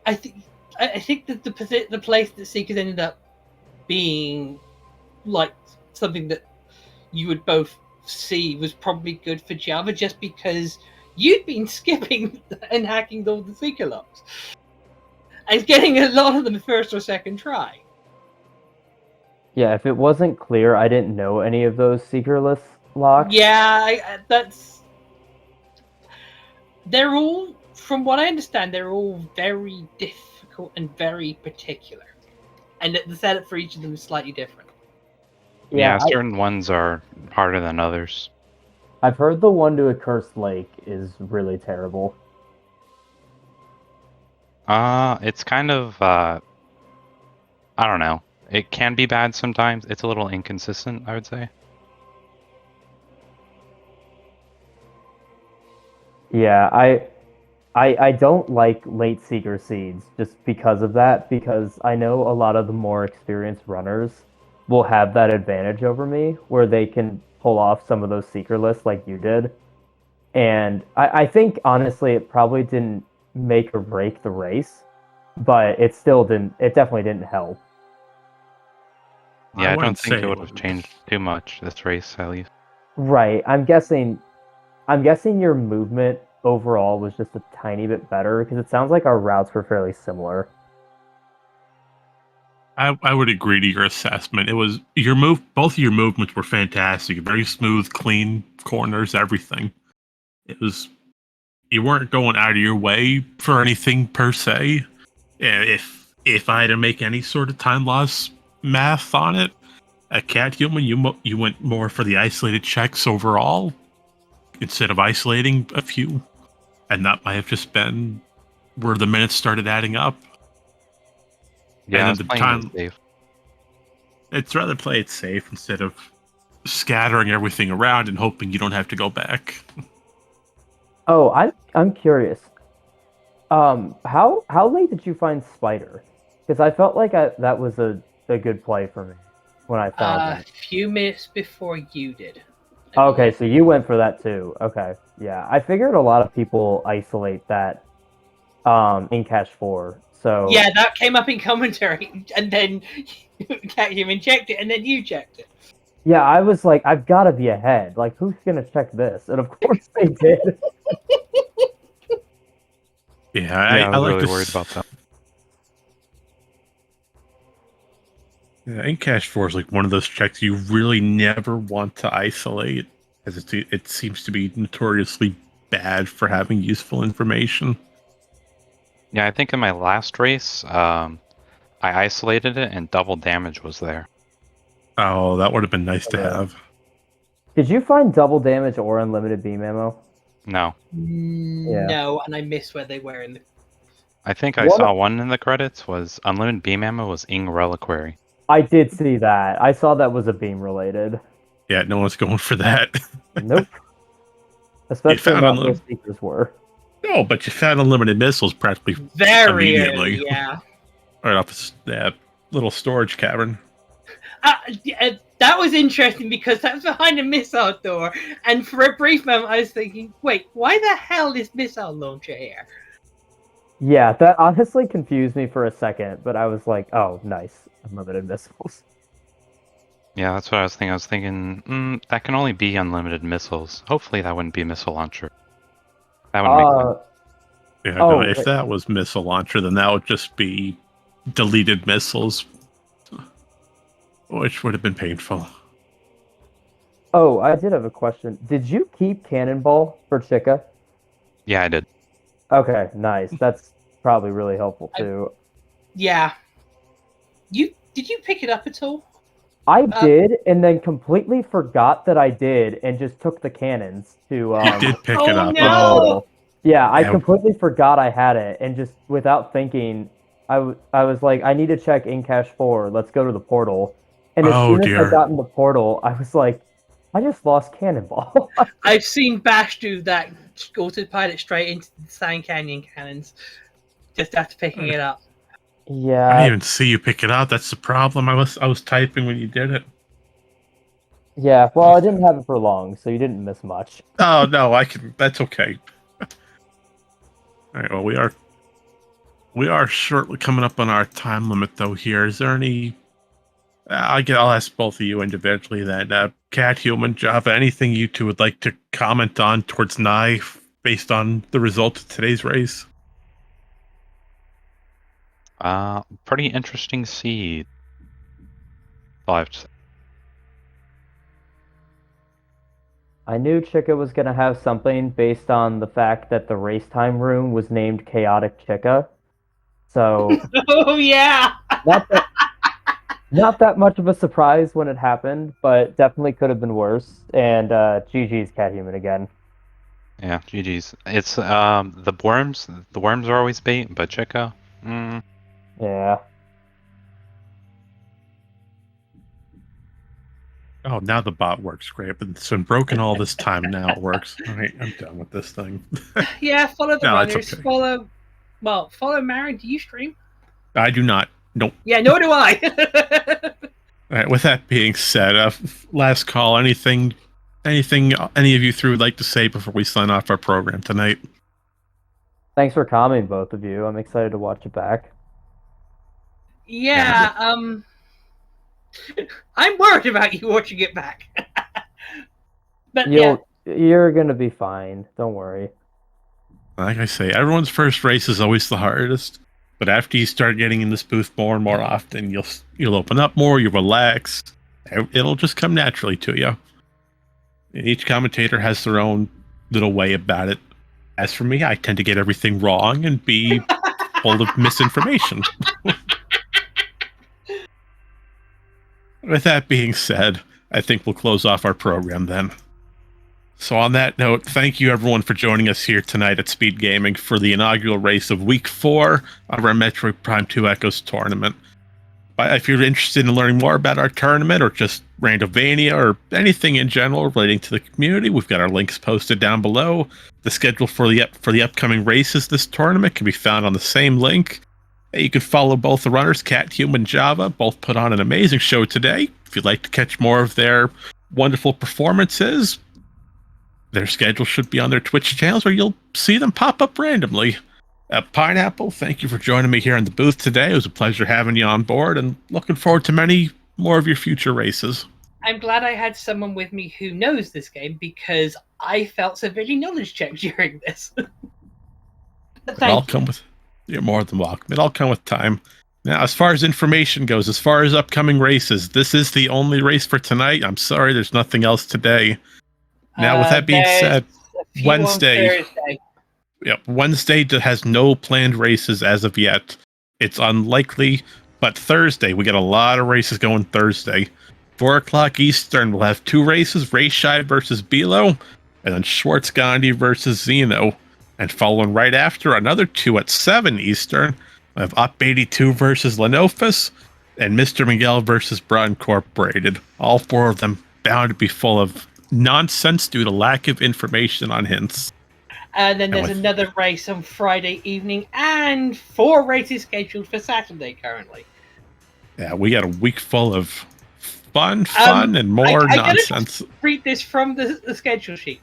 S2: I think that the place that Seekers ended up being like something that you would both see was probably good for JhavA, just because you'd been skipping and hacking all the Seeker locks and getting a lot of them first or second try.
S3: Yeah, if it wasn't clear, I didn't know any of those Seekerless locks.
S2: Yeah, they're all, from what I understand, they're all very difficult and very particular, and the setup for each of them is slightly different.
S4: Yeah, certain ones are harder than others.
S3: I've heard the one to a cursed lake is really terrible.
S4: It's kind of I don't know. It can be bad sometimes. It's a little inconsistent, I would say.
S3: Yeah, I don't like late Seeker seeds just because of that, because I know a lot of the more experienced runners will have that advantage over me where they can pull off some of those Seeker lists like you did. And I think, honestly, it probably didn't make or break the race, but it definitely didn't help.
S4: Yeah, I don't think it would have changed too much this race, at least.
S3: Right. I'm guessing your movement overall was just a tiny bit better, because it sounds like our routes were fairly similar.
S1: I would agree to your assessment. It was both of your movements were fantastic, very smooth, clean corners, everything. It was, you weren't going out of your way for anything per se. If I had to make any sort of time loss math on it, at catHuman, you went more for the isolated checks overall instead of isolating a few, and that might have just been where the minutes started adding up.
S4: Yeah,
S1: and
S4: the time safe.
S1: It's rather play it safe instead of scattering everything around and hoping you don't have to go back.
S3: Oh, I'm curious. How late did you find Spider? Because I felt like that was a good play for me when I found it.
S2: A few minutes before you did.
S3: Okay, so you went for that too. Okay, yeah. I figured a lot of people isolate that in Cache 4. So
S2: yeah, that came up in commentary, and then catHuman checked it, and then you checked it.
S3: Yeah, I was like, I've got to be ahead. Like, who's gonna check this? And of course they did.
S1: I
S4: was
S1: like
S4: really worried about that.
S1: Yeah, in Cache 4 is like one of those checks you really never want to isolate, as it seems to be notoriously bad for having useful information.
S4: Yeah, I think in my last race, I isolated it and double damage was there.
S1: Oh, that would have been nice to have.
S3: Did you find double damage or unlimited beam ammo?
S4: No.
S2: No, and I missed where they were in the...
S4: I think I saw one in the credits was unlimited beam ammo was Ing Reliquary.
S3: I did see that. I saw that was a beam related.
S1: Yeah, no one's going for that.
S3: Nope. Especially not where Seekers were.
S1: No, but you found unlimited missiles practically
S2: very
S1: immediately.
S2: Early, yeah.
S1: Right off that little storage cavern.
S2: That was interesting because that's behind a missile door, and for a brief moment I was thinking, wait, why the hell is missile launcher here?
S3: Yeah, that honestly confused me for a second, but I was like, oh, nice. Unlimited missiles.
S4: Yeah, that's what I was thinking. I was thinking, that can only be unlimited missiles. Hopefully that wouldn't be a missile launcher. That would make sense.
S1: Yeah, no, if that was missile launcher, then that would just be deleted missiles, which would have been painful.
S3: Oh, I did have a question. Did you keep Cannonball for Chica?
S4: Yeah, I did.
S3: Okay, nice. That's probably really helpful too.
S2: Yeah. Did you pick it up at all?
S3: I did, and then completely forgot that I did, and just took the cannons to.
S1: You did pick it up.
S2: No!
S3: Yeah, I
S1: Yeah.
S3: completely forgot I had it, and just without thinking, I was like, I need to check in cache 4. Let's go to the portal. And as soon as I got in the portal, I was like, I just lost Cannonball.
S2: I've seen Bash do that, autopilot straight into the Sand Canyon cannons, just after picking it up.
S3: Yeah.
S1: I didn't even see you pick it up. That's the problem. I was typing when you did it.
S3: Yeah, well, I didn't have it for long, so you didn't miss much.
S1: Oh no, I can. That's okay. All right. Well, we are shortly coming up on our time limit, though. Here, is there any? I'll ask both of you individually. Then, catHuman, JhavA, anything you two would like to comment on towards Knife based on the results of today's race?
S4: Pretty interesting seed. All I have to say.
S3: I knew Chica was going to have something based on the fact that the race time room was named Chaotic Chica. So,
S2: Oh yeah.
S3: not that much of a surprise when it happened, but definitely could have been worse. And GG's catHuman again.
S4: Yeah, GG's. It's the worms. The worms are always bait, but Chica.
S3: Yeah.
S1: Oh, now the bot works great. But it's been broken all this time. Now it works. All right, I'm done with this thing.
S2: Yeah, follow the
S1: No, it's
S2: runners.
S1: okay.
S2: Follow Maren. Do you stream?
S1: I do not. Nope.
S2: Yeah, nor do I.
S1: All right. With that being said, last call. Anything any of you three would like to say before we sign off our program tonight?
S3: Thanks for commenting, both of you. I'm excited to watch it back.
S2: Yeah, I'm worried about you watching it back. But
S3: You're gonna be fine. Don't worry.
S1: Like I say, everyone's first race is always the hardest. But after you start getting in this booth more and more often, you'll open up more. You relax. It'll just come naturally to you. And each commentator has their own little way about it. As for me, I tend to get everything wrong and be full of misinformation. With that being said, I think we'll close off our program then. So on that note, thank you everyone for joining us here tonight at SpeedGaming for the inaugural race of Week 4 of our Metroid Prime 2 Echoes tournament. But if you're interested in learning more about our tournament or just Randomania or anything in general relating to the community, we've got our links posted down below. The schedule for the upcoming races this tournament can be found on the same link. You can follow both the runners, catHuman and JhavA. Both put on an amazing show today. If you'd like to catch more of their wonderful performances, their schedule should be on their Twitch channels, or you'll see them pop up randomly. Pineapple, thank you for joining me here in the booth today. It was a pleasure having you on board, and looking forward to many more of your future races.
S2: I'm glad I had someone with me who knows this game, because I felt severely knowledge checked during this.
S1: You're more than welcome. It'll all come with time. Now, as far as information goes, as far as upcoming races, this is the only race for tonight. I'm sorry, there's nothing else today. Now, with that being said, Wednesday has no planned races as of yet. It's unlikely, but Thursday, we got a lot of races going Thursday. 4 o'clock Eastern, we'll have 2 races, Rayshai versus Bilo, and then Schwartz Gandhi versus Zeno. And following right after, another 2 at 7 Eastern, we have Up 82 versus Lenofus, and Mr. Miguel versus Bra Incorporated. All 4 of them bound to be full of nonsense due to lack of information on hints.
S2: And then there's another race on Friday evening, and 4 races scheduled for Saturday currently.
S1: Yeah, we got a week full of fun, and more nonsense.
S2: Read this from the schedule sheet.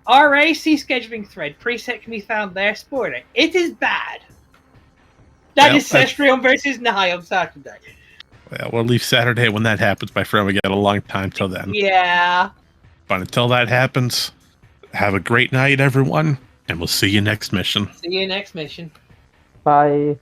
S2: RAC scheduling thread preset can be found there. Spoiler: it is bad. That is Cestrion versus Nihai on Saturday.
S1: Well, we'll leave Saturday when that happens, my friend. We got a long time till then.
S2: Yeah.
S1: But until that happens, have a great night, everyone, and we'll see you next mission.
S2: See you next mission.
S3: Bye.